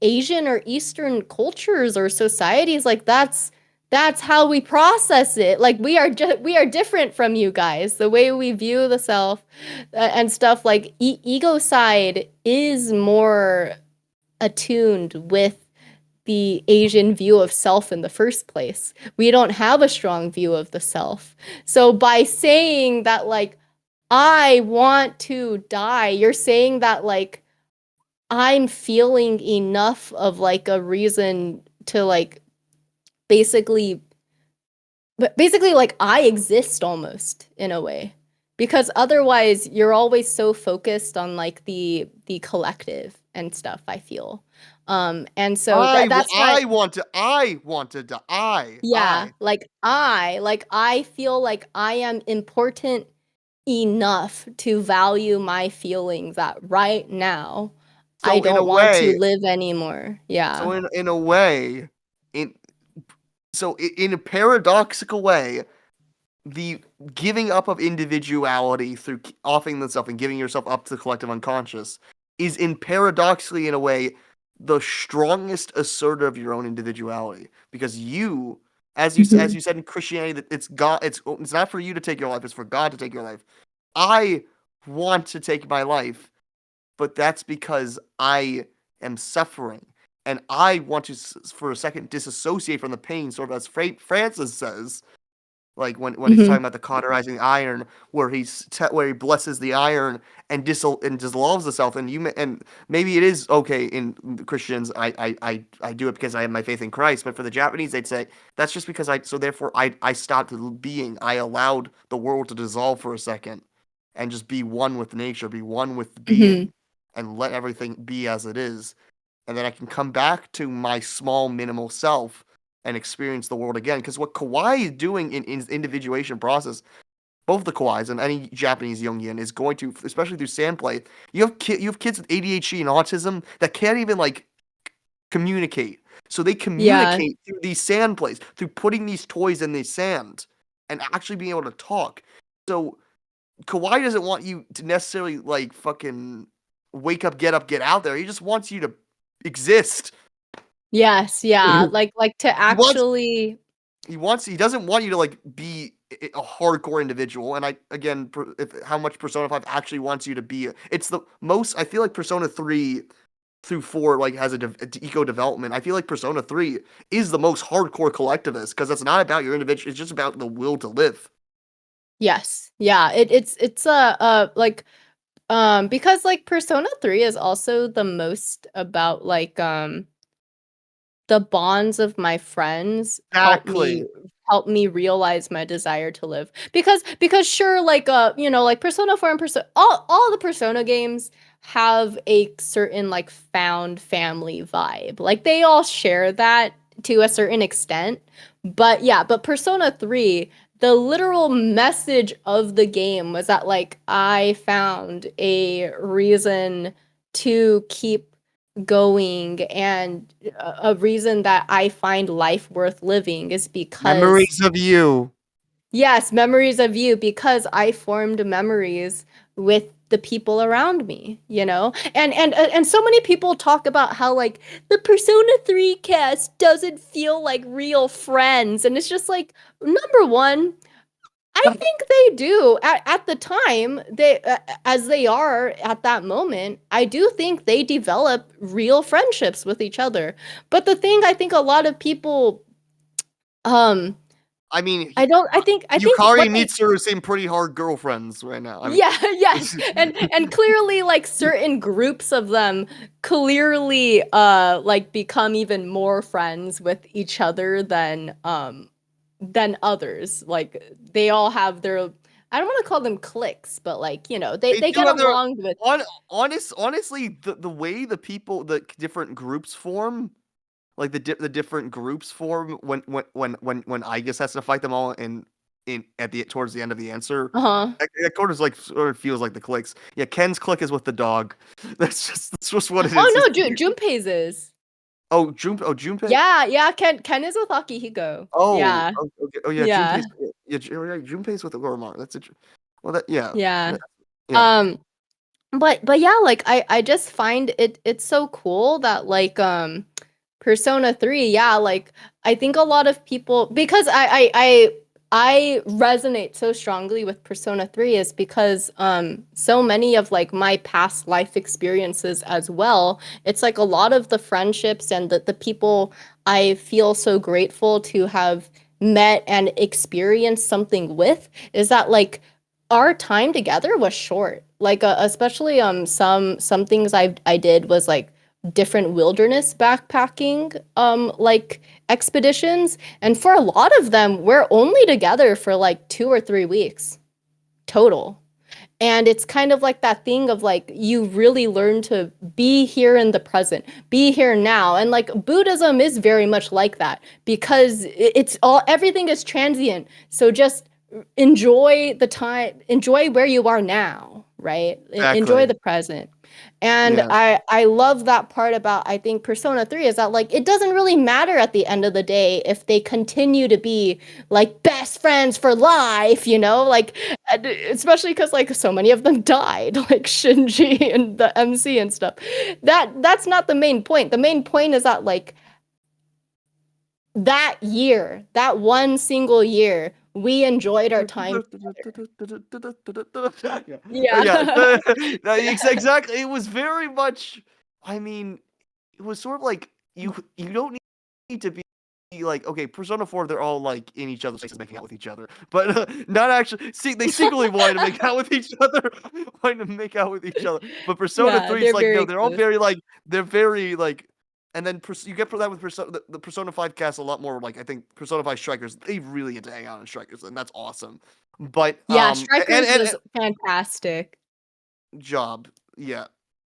Asian or Eastern cultures or societies, like that's how we process it. Like we are different from you guys. The way we view the self and stuff like ego side is more attuned with the Asian view of self in the first place. We don't have a strong view of the self. So by saying that like I want to die, you're saying that like I'm feeling enough of like a reason to like basically but basically like I exist almost in a way because otherwise you're always so focused on like the collective and stuff I feel and so that's why I want to die. yeah I. like I feel like I am important enough to value my feelings that right now I So in a don't want to way, live anymore. Yeah. in a way, in in a paradoxical way, the giving up of individuality through offing the and giving yourself up to the collective unconscious is paradoxically in a way the strongest asserter of your own individuality, because you, as Mhm. you said in Christianity, that it's God, it's not for you to take your life, it's for God to take your life. I want to take my life, but that's because I am suffering, and I want to for a second disassociate from the pain, sort of as Francis says, like when he's talking Mhm. about the cauterizing iron, where where he blesses the iron and dissolves the self. And and maybe it is okay in Christians. I do it because I have my faith in Christ. But for the Japanese, they'd say that's just because I. So therefore, I stopped being. I allowed the world to dissolve for a second, and just be one with nature, be one with Mhm. being, and let everything be as it is, and then I can come back to my small minimal self and experience the world again. Because what Kawai is doing in his individuation process, both the Kawais and any Japanese Jungian, is going to, especially through sandplay. You have kids with ADHD and autism that can't even like communicate. So they Yeah. communicate through these sand plays, through putting these toys in the sand and actually being able to talk. So Kawhi doesn't want you to necessarily like fucking wake up, get out there. He just wants you to exist. Yes, yeah. Like to He wants actually he doesn't want you to like be a hardcore individual. And I again, how much Persona 5 actually wants you to be, it's the most. I feel like Persona 3 through 4 like has a eco development. I feel like Persona 3 is the most hardcore collectivist, because it's not about your individual, it's just about the will to live. yes. Yeah. It's like because like Persona 3 is also the most about like the bonds of my friends Exactly. help me realize my desire to live. Because sure, like you know, like Persona 4 and Persona, all the Persona games have a certain like found family vibe. Like they all share that to a certain extent. But yeah, but Persona 3, the literal message of the game was that like I found a reason to keep going, and a reason that I find life worth living is because Memories of you. yes, memories of you, because I formed memories with the people around me, you know? And so many people talk about how like the Persona 3 cast doesn't feel like real friends, and it's just like, number one, I think they do at the time, they as they are at that moment. I do think they develop real friendships with each other. But the thing I think a lot of people um I mean, I think Yukari what and they Mitsuru seem pretty hard girlfriends right now. I mean, yeah, yes. And clearly like certain groups of them clearly like become even more friends with each other than others. Like they all have their, I don't want to call them cliques, but like, you know, they they do get have their along with honestly, the way the different groups form, like the different groups form when Igus has to fight them all in at the towards the end of the answer. uh-huh. That sort of like sort of feels like the cliques. Yeah, Ken's clique is with the dog. That's just what it is. Oh no, Junpei's is. Oh Junpei. Yeah, yeah, Ken is with Akihiko. Yeah. Okay. Oh yeah, Yeah. You're right. Junpei's with the Goromar. That's it. Well, Yeah. yeah. Um but yeah, like I just find it's so cool that like Persona 3, yeah, like I think a lot of people, because I resonate so strongly with Persona 3 is because so many of like my past life experiences as well, it's like a lot of the friendships and the people I feel so grateful to have met and experienced something with is that like our time together was short. Like especially some things I did was like different wilderness backpacking like expeditions, and for a lot of them we're only together for like 2 or 3 weeks total. And it's kind of like that thing of like you really learn to be here in the present, be here now. And like Buddhism is very much like that because it's all, everything is transient. So just enjoy the time, enjoy where you are now, right? Enjoy Exactly. the present. And Yeah. I love that part about, I think, Persona 3 is that like it doesn't really matter at the end of the day if they continue to be like best friends for life, you know? Like especially because like so many of them died, like Shinji and the MC and stuff. That's not the main point. The main point is that like that year, that one single year, we enjoyed our time Yeah. Yeah. Yeah. Exactly. It was very much. I mean, it was sort of like you don't need to be like, okay, Persona 4, they're all like in each other's faces making out with each other, but not actually. See, they secretly wanted to make out with each other, wanting to make out with each other. But Persona Yeah, 3 is they're like, no, very they're all close. very like, they're very like, and then you get that with the Persona 5 cast a lot more. Like, I think Persona 5 Strikers, they really get to hang out in Strikers, and that's awesome. But Yeah, and Strikers was fantastic. job, yeah.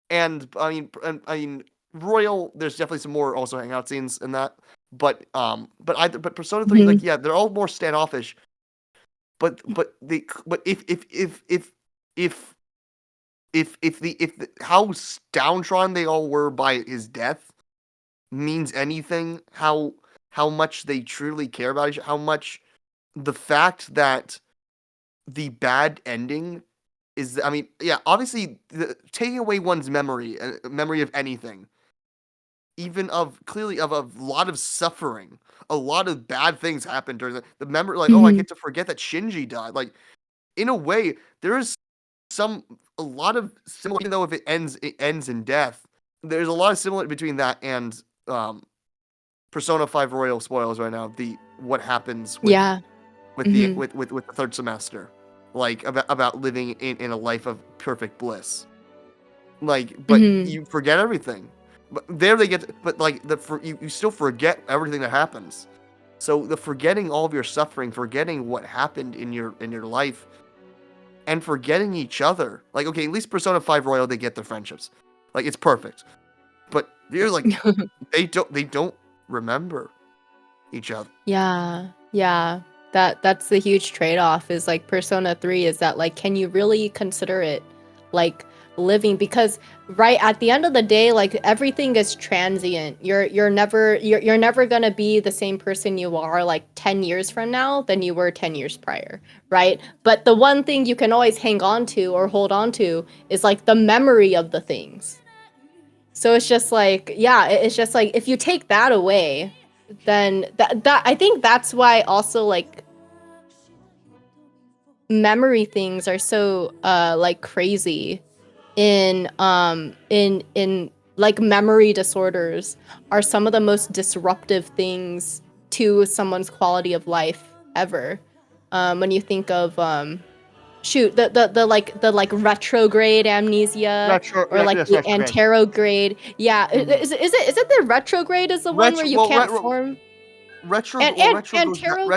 And I mean, Royal. There's definitely some more also hangout scenes in that. But Persona 3, like, Mhm. yeah, they're all more standoffish. But if how downtrodden they all were by his death means anything, how much they truly care about each, how much the fact that the bad ending is, I mean, yeah, obviously taking away one's memory, memory of anything, even of clearly of a lot of suffering, a lot of bad things happened during the memory. Like, oh, I Mhm. get to forget that Shinji died. Like, in a way, there is a lot of similar, even though if it ends in death. There's a lot of similar between that and Persona 5 Royal. Spoilers right now. The what happens Yeah. Mhm. with the third semester, like about living in a life of perfect bliss. Like, but Mhm. you forget everything. But there they get, but like you still forget everything that happens. So the forgetting all of your suffering, forgetting what happened in your life, and forgetting each other. Like, okay, at least Persona 5 Royal, they get their friendships. Like, it's perfect. But you're like, they don't remember each other. Yeah. Yeah. That's the huge trade-off is like Persona 3 is that like can you really consider it like living because right at the end of the day like everything is transient. You're never going to be the same person you are like 10 years from now than you were 10 years prior, right? But the one thing you can always hang on to or hold on to is like the memory of the things. So it's just like, yeah, it's just like if you take that away, then that I think that's why also like memory things are so like crazy in like memory disorders are some of the most disruptive things to someone's quality of life ever. When you think of shoot the like retrograde amnesia or like Yes, the retrograde. anterograde. Yeah, Mhm. is it the retrograde is the one where Retro, you well, can't form and retro goes back. antero.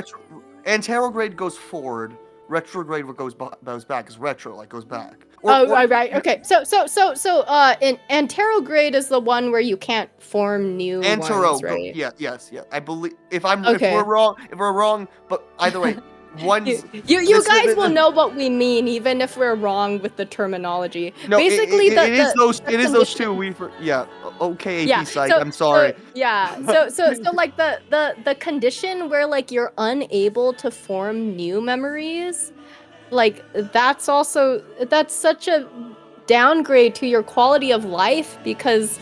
Anterograde goes forward. Retrograde goes back. Is retro, like, goes back. Oh, Or right. Okay. In anterograde is the one where you can't form new Antero ones, go, right? yeah, yes, yeah. I believe Okay. if we're wrong, but either way, You, one's you this guys will know what we mean, even if we're wrong with the terminology. no, Basically, the it is those two. condition. Yeah. Okay, Yeah. AP Psych. I'm sorry. The condition where like you're unable to form new memories, like that's such a downgrade to your quality of life because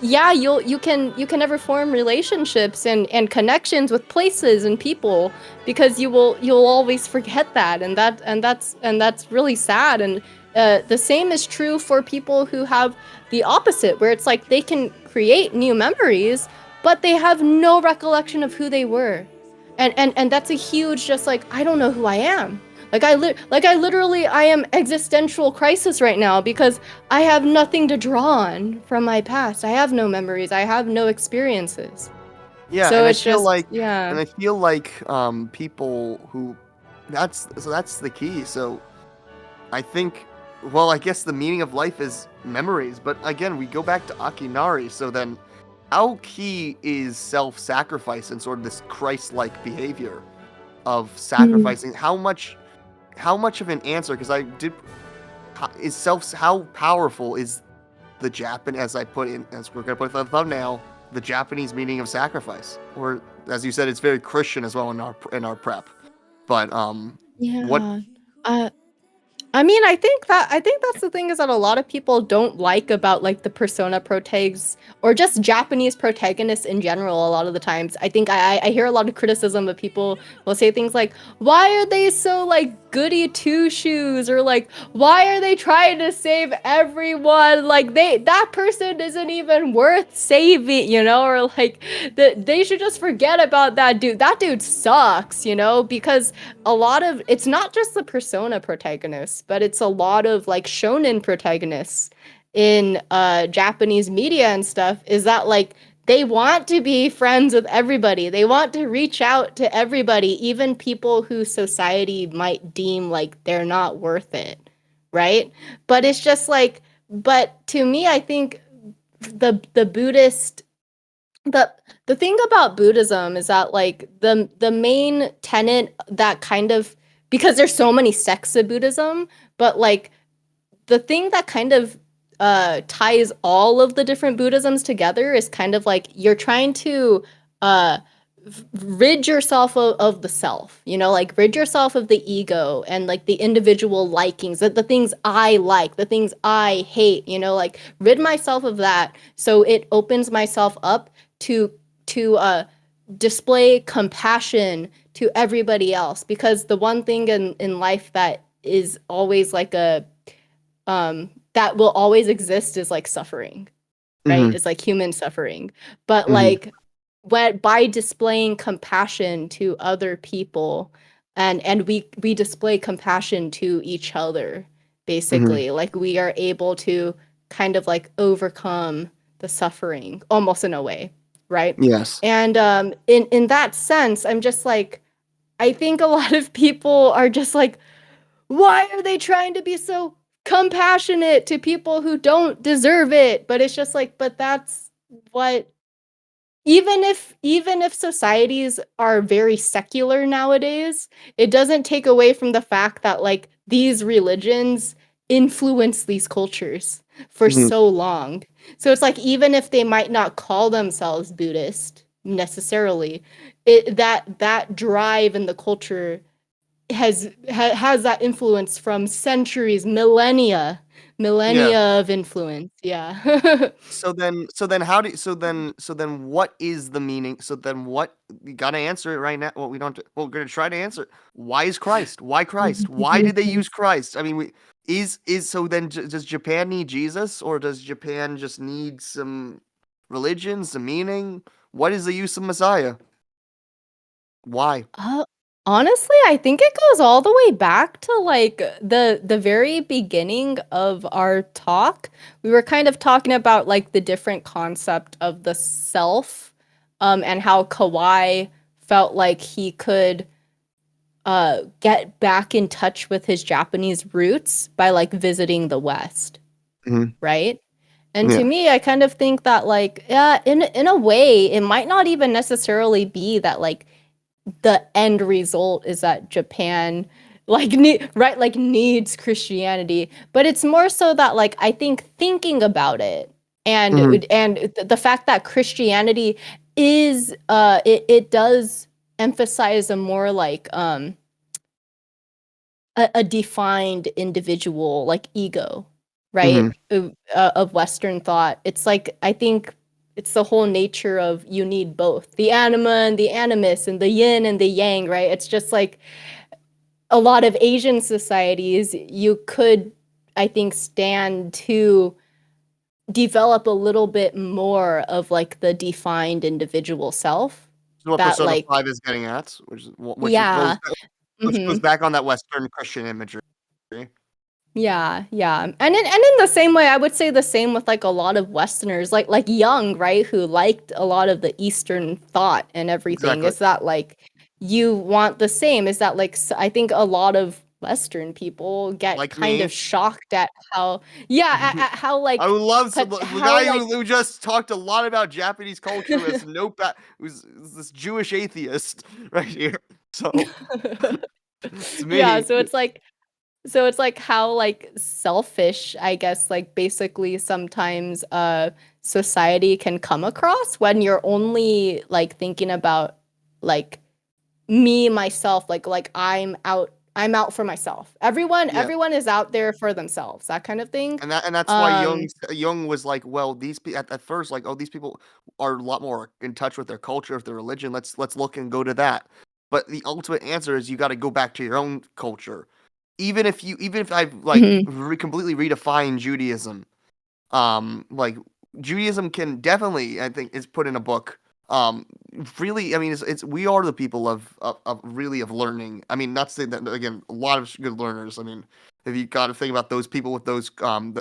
yeah, you can never form relationships and connections with places and people because you'll always forget that and that's really sad and the same is true for people who have the opposite where it's like they can create new memories but they have no recollection of who they were and that's a huge just like I don't know who I am like I literally I am existential crisis right now because I have nothing to draw on from my past. I have no memories. I have no experiences. Yeah, So it's just yeah. and I feel like people who that's the key. So I think, well, I guess the meaning of life is memories, but again, we go back to Akinari. So then, how key is self-sacrifice and sort of this Christ-like behavior of Mm. sacrificing? How much of an answer? Because I did is self how powerful is as I put in, as we're gonna put the thumbnail, the Japanese meaning of sacrifice, or as you said, it's very Christian as well in our prep. But what? Yeah. Uh, I think that's the thing is that a lot of people don't like about like the persona protags or just Japanese protagonists in general a lot of the times. I think I hear a lot of criticism of people will say things like, why are they so like goody two shoes, or like why are they trying to save everyone? Like that person isn't even worth saving, you know, or like they should just forget about that dude. That dude sucks, you know, because a lot of it's not just the persona protagonists, but it's a lot of like shonen protagonists in Japanese media and stuff, is that like they want to be friends with everybody. They want to reach out to everybody, even people who society might deem like they're not worth it, right? But it's just like, but to me, I think the Buddhist the the thing about Buddhism is that like the main tenet that kind of, because there's so many sects of Buddhism, but like the thing that kind of ties all of the different Buddhisms together is kind of like you're trying to uh rid yourself of the self, you know, like rid yourself of the ego and like the individual likings, the things I like, the things I hate, you know, like rid myself of that so it opens myself up to display compassion to everybody else. Because the one thing in life that is always like a that will always exist is like suffering, right? Mm-hmm, It's like human suffering. But mm-hmm, like what by displaying compassion to other people, and we display compassion to each other, mm-hmm. basically, like we are able to kind of like overcome the suffering almost in a way, right? Yes. And in that sense, I'm just like, I think a lot of people are just like, why are they trying to be so compassionate to people who don't deserve it? But it's just like, but that's what, even if societies are very secular nowadays, it doesn't take away from the fact that like these religions influence these cultures for Mm-hmm. so long. So it's like even if they might not call themselves Buddhist necessarily, that drive in the culture has that influence from centuries, Yeah. millennia of influence. Yeah. So then what is the meaning? So then what, you gotta answer it right now. Well, we don't. Well, we're gonna try to answer it. Why is Christ? Why Christ? Why did they use Christ? I mean, is so then does Japan need Jesus, or does Japan just need some religion, some meaning? What is the use of Messiah? Why? Uh, Honestly, I think it goes all the way back to like the very beginning of our talk. We were kind of talking about like the different concept of the self, and how Kawai felt like he could get back in touch with his Japanese roots by like visiting the West, Hmm. right? And to Yeah. me, I kind of think that like, yeah, in a way, it might not even necessarily be that like the end result is that Japan like right, like needs Christianity, but it's more so that like I think thinking about it, Hmm. and the fact that Christianity is it does emphasize a more like a defined individual like ego, Hmm. right? Of Western thought. It's like I think it's the whole nature of you need both the anima and the animus and the yin and the yang, right? It's just like a lot of Asian societies, you could, I think, stand to develop a little bit more of like the defined individual self So what that Persona like, 5 is getting at, yeah. which Hmm. goes back on that Western Christian imagery. Yeah, yeah. And in the same way, I would say the same with like a lot of Westerners, like Jung, right, who liked a lot of the Eastern thought and everything. Exactly. Is that like you want the same? Is that like I think a lot of Western people get Like kind of me. shocked at how, yeah, at how I would like love some, but the how guy like who just talked a lot about Japanese culture, who has no who's this Jewish atheist right here. So it's yeah, me. so it's like So it's like how like selfish, I guess, like basically sometimes society can come across when you're only like thinking about like me myself, like I'm out for myself. Everyone Yeah. everyone is out there for themselves, that kind of thing. And that's why Um Jung was like, well, at first, like, oh, these people are a lot more in touch with their culture, with their religion. Let's look and go to that. But the ultimate answer is you got to go back to your own culture. Even if I've like mhm, completely redefined Judaism, like Judaism can definitely, I think, is put in a book. Really, I mean, it's we are the people of really of learning. I mean, not to say that again, a lot of good learners. I mean, if you got to think about those people with those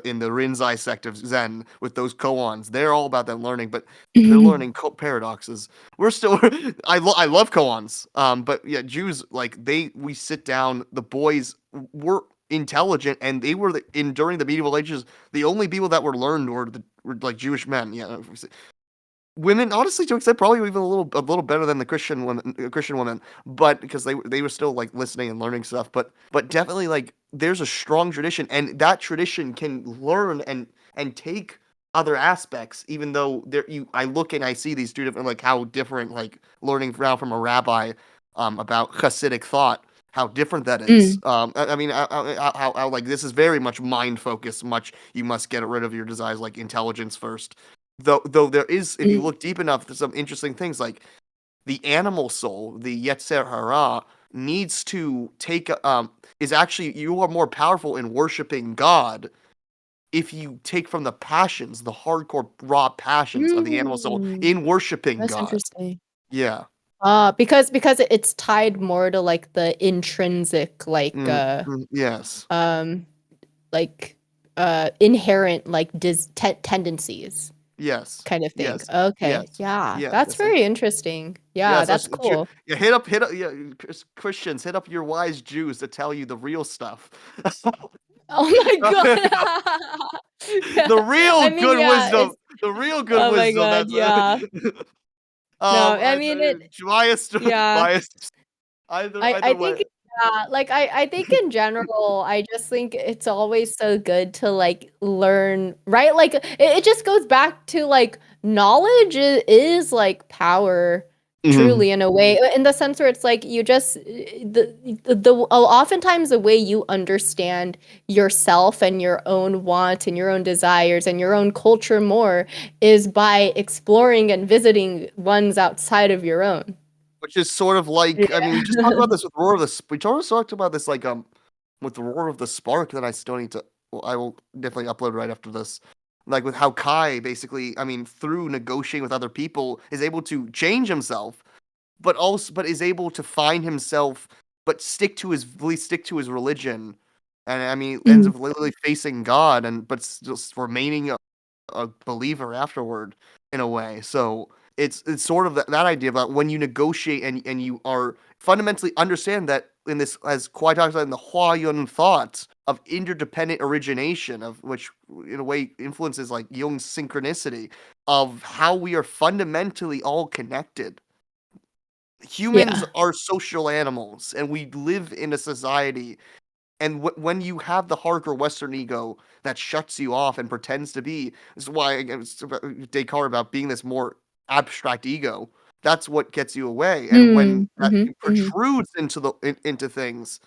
in the Rinzai sect of Zen with those koans, they're all about that learning, but they're mhm, learning paradoxes. We're still, I love koans, but yeah, Jews like we sit down. The boys were intelligent, and they were in during the medieval ages the only people that were learned were like Jewish men. Yeah, women, honestly, to accept probably even a little better than the Christian women, but because they were still like listening and learning stuff. But definitely like there's a strong tradition, and that tradition can learn and take other aspects. Even though I look and I see these two different like how different like learning now from a rabbi about Hasidic thought. How different that is. mm, I mean, how like this is very much mind focused. Much you must get rid of your desires, like intelligence first. Though there is, if you mm, look deep enough, there's some interesting things like the animal soul, the Yetzer Hara, needs to is actually you are more powerful in worshiping God if you take from the passions, the hardcore raw passions of the animal soul mm. in worshiping That's God. interesting. Yeah. Because it's tied more to like the intrinsic Yes. um like inherent like tendencies Yes. kind of thing. Yes. Okay. Yes. Yeah, Yes. that's Yes. And very interesting. Yeah, yes. that's cool. Yeah. Hit up. Yeah. Christians, hit up your wise Jews to tell you the real stuff. Oh my God. Yeah. The real I mean, good yeah, wisdom. it's The real good oh my wisdom. God, That's yeah. No, I I, mean it biased, yeah. biased. I Either think way. yeah, like I think in general, I just think it's always so good to like learn, right? Like it just goes back to like knowledge is like power Mhm. truly in a way, in the sense where it's like you just oftentimes the way you understand yourself and your own wants and your own desires and your own culture more is by exploring and visiting ones outside of your own. Which is sort of like, I mean, we just talked about this with Roar of the. We just talked about this like with the Roar of the Spark that I still need to. Well, I will definitely upload right after this. Like with how Kai basically, I mean, through negotiating with other people, is able to change himself, but is able to find himself, but stick to his religion, and I mean, ends Mhm. up literally facing God, and but still remaining a believer afterward in a way. So it's sort of that idea about when you negotiate and you are fundamentally understand that in this, as Kawai talks about in the Hua-yen thought of interdependent origination, of which in a way influences like Jung's synchronicity of how we are fundamentally all connected. Humans Yeah. are social animals, and we live in a society, and when you have the hardcore Western ego that shuts you off and pretends to be, this is why again, it's about Descartes about being this more abstract ego. That's what gets you away. And when Mm, that mhm, mhm. protrudes into things,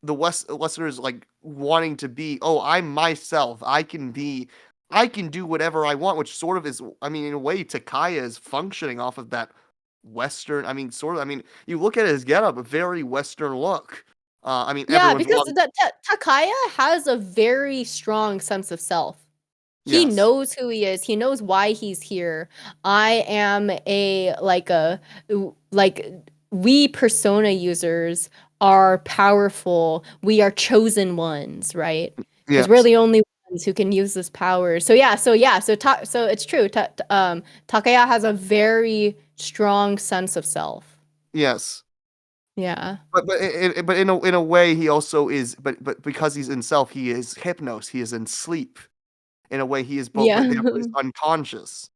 the Westerners like wanting to be, oh, I'm myself. I can do whatever I want, which sort of is, I mean, in a way, Takaya is functioning off of that Western. I mean, sort of. I mean, you look at his getup, a very Western look. I mean, Yeah, everyone's because long. Takaya has a very strong sense of self. He Yes. knows who he is. He knows why he's here. I am like we persona users are powerful. We are chosen ones, right? Because we're Yes. the only ones who can use this power. So it's true. Takaya has a very strong sense of self. Yes. Yeah. But in a way, he also is. But because he's in self, he is hypnos. He is in sleep. In a way, he is both. Yeah. But therefore, he's unconscious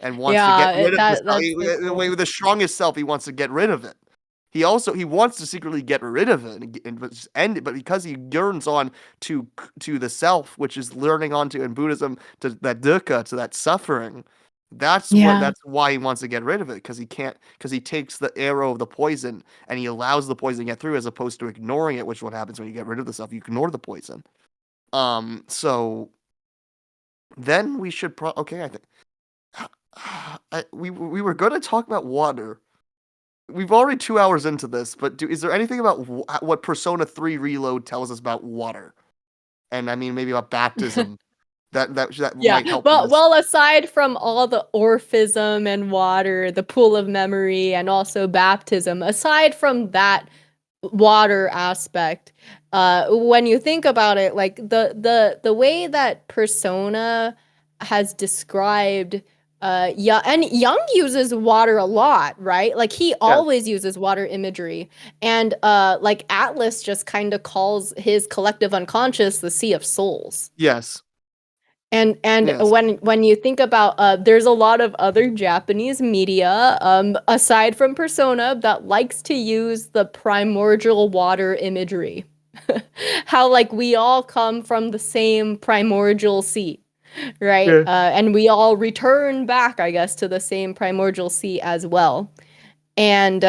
and wants to get Yeah, rid of this. that's so In a way, cool. with the strongest self, he wants to get rid of it. he wants to secretly get rid of it and just end it, but because he yearns on to the self, which is learning onto in Buddhism to that dukkha, to that suffering. Yeah. That's why he wants to get rid of it, because he can't, because he takes the arrow of the poison and he allows the poison to get through, as opposed to ignoring it, which is what happens when you get rid of the self. You ignore the poison. So then we should okay, I think we were going to talk about water. We've already 2 hours into this, but is there anything about what Persona 3 Reload tells us about water? And I mean, maybe about baptism that Yeah. might help in Well, this. well, aside from all the orphism and water, the pool of memory, and also baptism, aside from that water aspect, when you think about it, like the way that Persona has described, yeah, and Jung uses water a lot, right? Like he Yes. always uses water imagery, and like Atlas just kind of calls his collective unconscious the sea of souls. Yes. And Yes. when you think about, there's a lot of other Japanese media, aside from Persona, that likes to use the primordial water imagery. How like we all come from the same primordial sea, right? Yeah. And we all return back, I guess, to the same primordial sea as well. And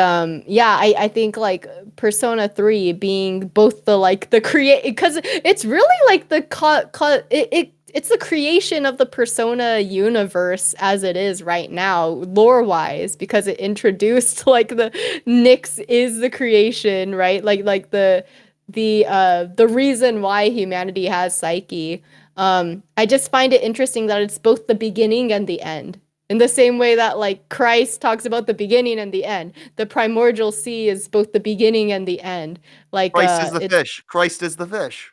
yeah, I think like Persona 3 being both the like the create, because it's really like the it's the creation of the Persona universe as it is right now, lore wise, because it introduced like the Nyx is the creation, right? Like the reason why humanity has psyche. I just find it interesting that it's both the beginning and the end. In the same way that like Christ talks about the beginning and the end, the primordial sea is both the beginning and the end. Like Christ is the it's fish. Christ is the fish.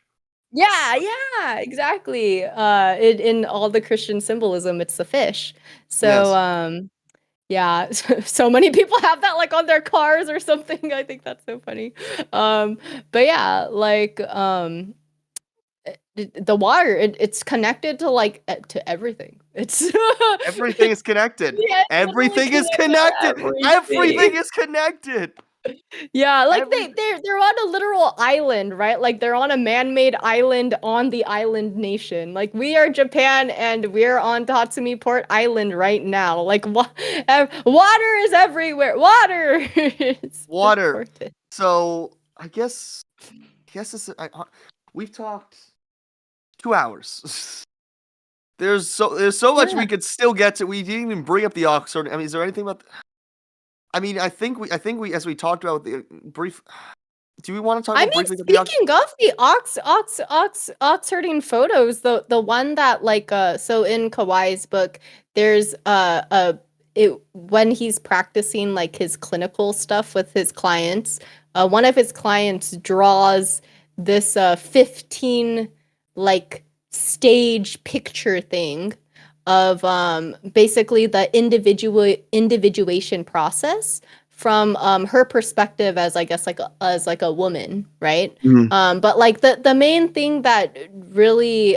yeah, yeah, exactly. In all the Christian symbolism, it's the fish. So Yes. yeah, so many people have that like on their cars or something. I think that's so funny. Um but yeah, like the water, it's connected to like to everything. It's Everything is connected. yeah, it's literally Everything is connected to connected. Everything everything. is connected. Yeah, like Everything. they're on a literal island, right? Like they're on a man-made island on the island nation. Like we are Japan and we're on Tatsumi Port Island right now. Like water is everywhere. Water is Water. important. So I guess this. We've talked 2 hours. There's so much Yeah. we could still get to. We didn't even bring up the Oxford. I mean, is there anything about? I mean, I think we as we talked about the brief. Do we want to talk I about mean, briefly about the Ox? speaking of the Oxherding photos, the one that like so in Kawai's book, there's it when he's practicing like his clinical stuff with his clients, one of his clients draws this 15 like stage picture thing of basically the individuation process from her perspective as I guess like as like a woman, right? Mhm. But like the main thing that really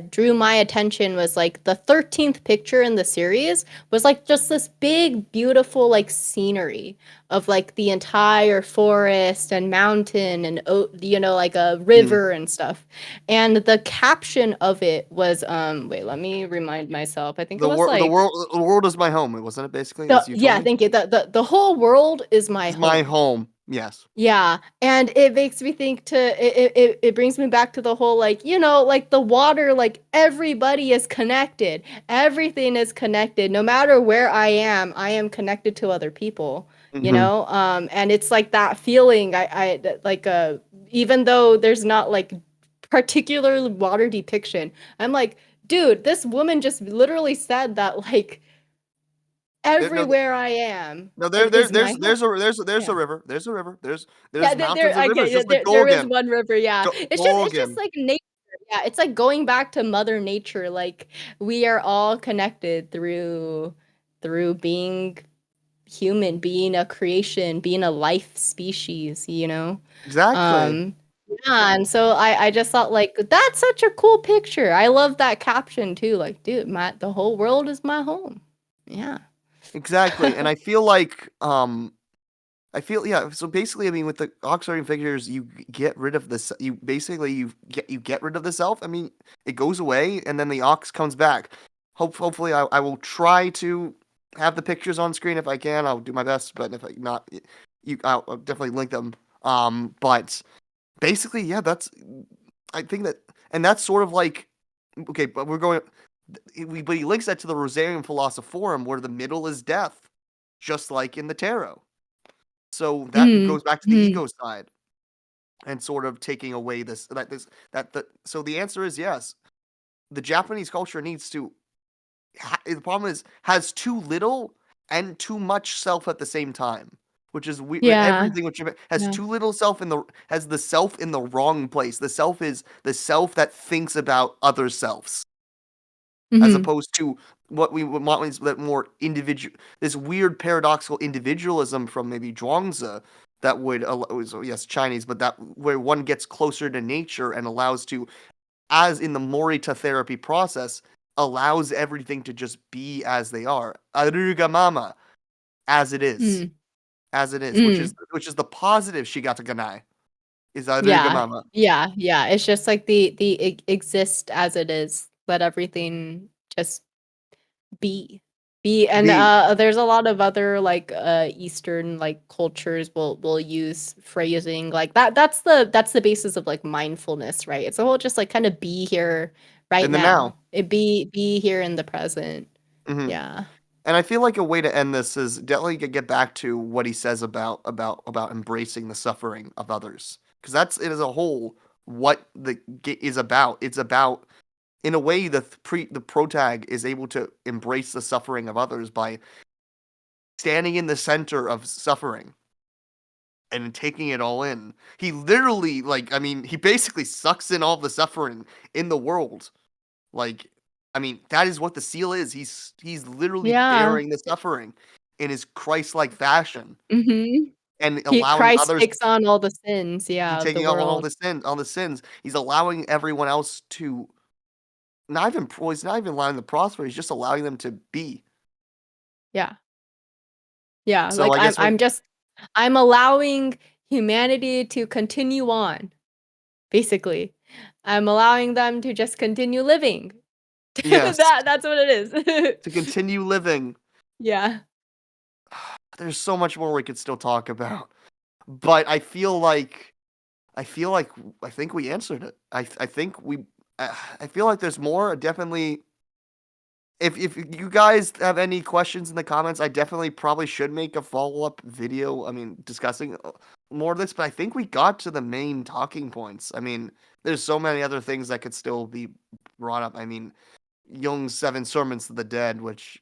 drew my attention was like the 13th picture in the series was like just this big beautiful like scenery of like the entire forest and mountain and you know like a Mhm. river and stuff. And the caption of it was wait, let me remind myself. I think it was like The world is my home. Wasn't it basically the as you told yeah, me? thank you. The whole world is my It's my home. home. Yes. Yeah, and it makes me think to it brings me back to the whole like, you know, like the water, like everybody is connected. Everything is connected. No matter where I am connected to other people, you Hmm. know? And it's like that feeling like even though there's not like particular water depiction, I'm like, dude, this woman just literally said that like No, everywhere I am no. is my home. There's a Yeah. river. Yeah, There's mountains and rivers, just like there is Golgan. one river, yeah. It's just Golgan. like nature. Yeah, it's like going back to Mother Nature. Like we are all connected through being human, being a creation, being a life species, you know? Exactly. Um yeah, and so I just thought like that's such a cool picture. I love that caption too. Like, dude, the whole world is my home. Yeah. Exactly. And I feel like I feel yeah. So basically, I mean, with the Oxherding figures, you get rid of this. You basically you get rid of the self. I mean, it goes away, and then the Ox comes back. Hopefully, I will try to have the pictures on screen if I can. I'll do my best, but if I not, I'll definitely link them. But basically, yeah, that's I think that, and that's sort of like okay, but we're going. But he links that to the Rosarian Philosophorum, where the middle is death, just like in the tarot. So that Mm, goes back to the mm, ego side and sort of taking away so the answer is yes. The Japanese culture needs to the problem is has too little and too much self at the same time, which is yeah, everything which has yeah. too little self has the self in the wrong place. The self is the self that thinks about other selves as Mhm. opposed to what we would want is that more individual, this weird paradoxical individualism from maybe Zhuangzi that would yes Chinese, but that where one gets closer to nature and allows to, as in the Morita therapy process, allows everything to just be as they are, aruga mama, as it is, Mm, as it is, mm. which is the positive Shigata ganai is aruga Yeah, mama. yeah, yeah. It's just like the exist as it is. Let everything just be. Be and Be there's a lot of other like Eastern like cultures will use phrasing like that. That's the basis of like mindfulness, right? It's a whole just like kind of be here right in the now. now. It be here in the present. Hmm. Yeah. And I feel like a way to end this is definitely to get back to what he says about embracing the suffering of others, because that's it as a whole what is about. It's about in a way the protag is able to embrace the suffering of others by standing in the center of suffering and taking it all in. He literally like I mean he basically sucks in all the suffering in the world. Like, I mean, that is what the seal is. He's literally Yeah. bearing the suffering in his Christ-like fashion Mhm. and He allowing Christ others takes on all the sins, he yeah, of the taking on world. all the sins. He's allowing everyone else to he's not even allowing them to prosper. He's just allowing them to be. Yeah. Yeah, So like I guess what I'm allowing humanity to continue on, basically. I'm allowing them to just continue living. yes, That's what it is. to continue living. Yeah. There's so much more we could still talk about, but I feel like I think we answered it. I think I feel like there's more. Definitely, if you guys have any questions in the comments, I definitely probably should make a follow up video. I mean, discussing more of this, but I think we got to the main talking points. I mean, there's so many other things that could still be brought up. I mean, Jung's Seven Sermons to the Dead, which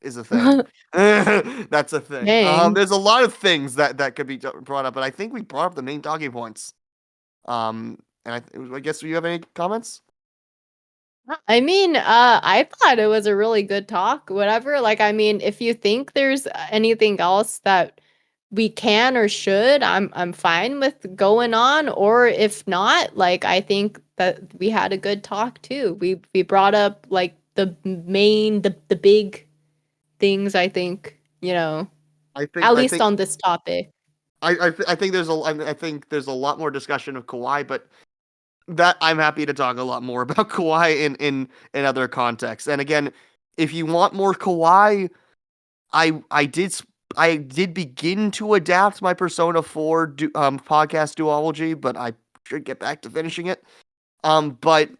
is a thing. That's a thing. Dang. There's a lot of things that could be brought up, but I think we brought up the main talking points. And I guess do you have any comments? I mean, I thought it was a really good talk, whatever. Like, I mean, if you think there's anything else that we can or should, I'm fine with going on. Or if not, like, I think that we had a good talk too. We brought up like the big things, I think, at I least think on this topic. I think I think there's a lot more discussion of Kawhi, but that I'm happy to talk a lot more about Kawhi in other contexts. And again, if you want more Kawhi, I I did begin to adapt my Persona 4 podcast duology, but I should get back to finishing it. But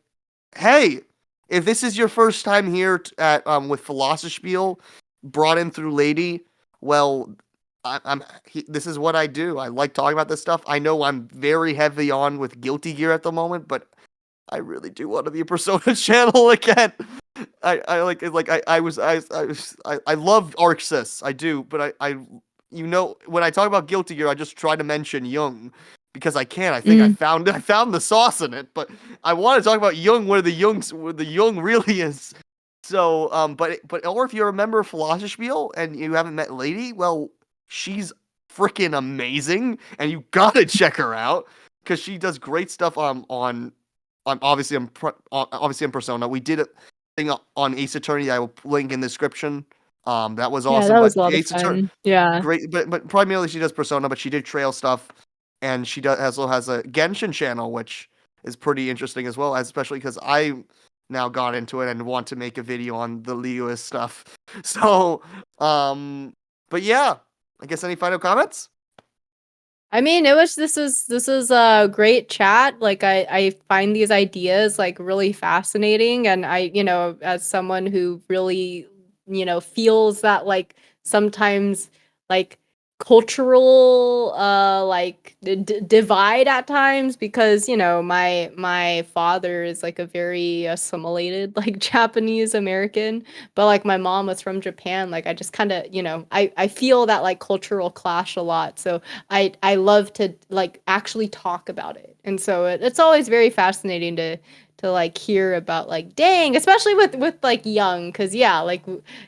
hey, if this is your first time here at with Philosospiel, brought in through Lady, well, this is what I do. I like talking about this stuff. I know I'm very heavy on with Guilty Gear at the moment, but I really do want to be a Persona channel again. I love Arxis, I do, but I you know when I talk about Guilty Gear, I just try to mention Jung because I can. I think Mm, I found the sauce in it, but I want to talk about Jung where the Jung really is. So but or if you're a member of Philosophispiel and you haven't met Lady, well, she's freaking amazing, and you gotta check her out because she does great stuff obviously obviously in Persona. We did a thing on Ace Attorney that I will link in the description That was Yeah, awesome. that But was a lot of Ace Attorney, fun. Yeah. great. But primarily she does Persona, but she did Trail stuff, and she does also has a Genshin channel, which is pretty interesting as well, especially because I now got into it and want to make a video on the Lewis stuff. So, but yeah, I guess any final comments? I mean, this was a great chat. Like I find these ideas like really fascinating, and as someone who really, feels that like sometimes like cultural like divide at times, because my father is like a very assimilated like Japanese American, but like my mom was from Japan. Like I just kind of, I feel that like cultural clash a lot. So I love to like actually talk about it. And so it's always very fascinating to like hear about like, dang, especially with like Young, because yeah, like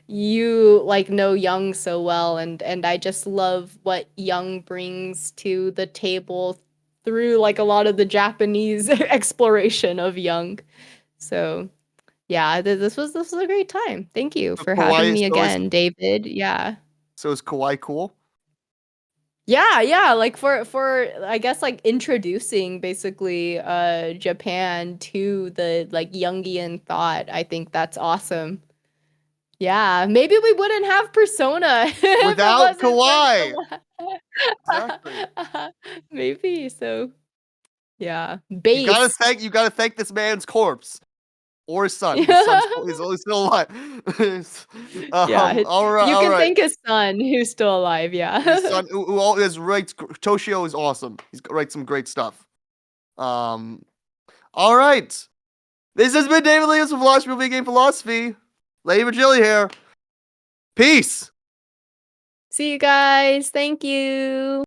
you like know Young so well, and I just love what Young brings to the table through like a lot of the Japanese exploration of Young. So yeah, this was a great time. Thank you So for having Kawaii, me so is again, David. Yeah. Kawaii cool? Yeah, yeah, like for I guess like introducing basically Japan to the like Jungian thought. I think that's awesome. Yeah, maybe we wouldn't have Persona if it Without wasn't for Kawaii. Exactly. Kawaii. Maybe so. Yeah, based. You gotta thank this man's corpse. Or his son. His son's is only still alive. Yeah, you All can right. thank his son who's still alive. His Yeah. son, who is writes Toshio is awesome. He's writes some great stuff. Um, all right. This has been David Williams from Philosophy Big Game Philosophy. LadyVirgilia here. Peace. See you guys. Thank you.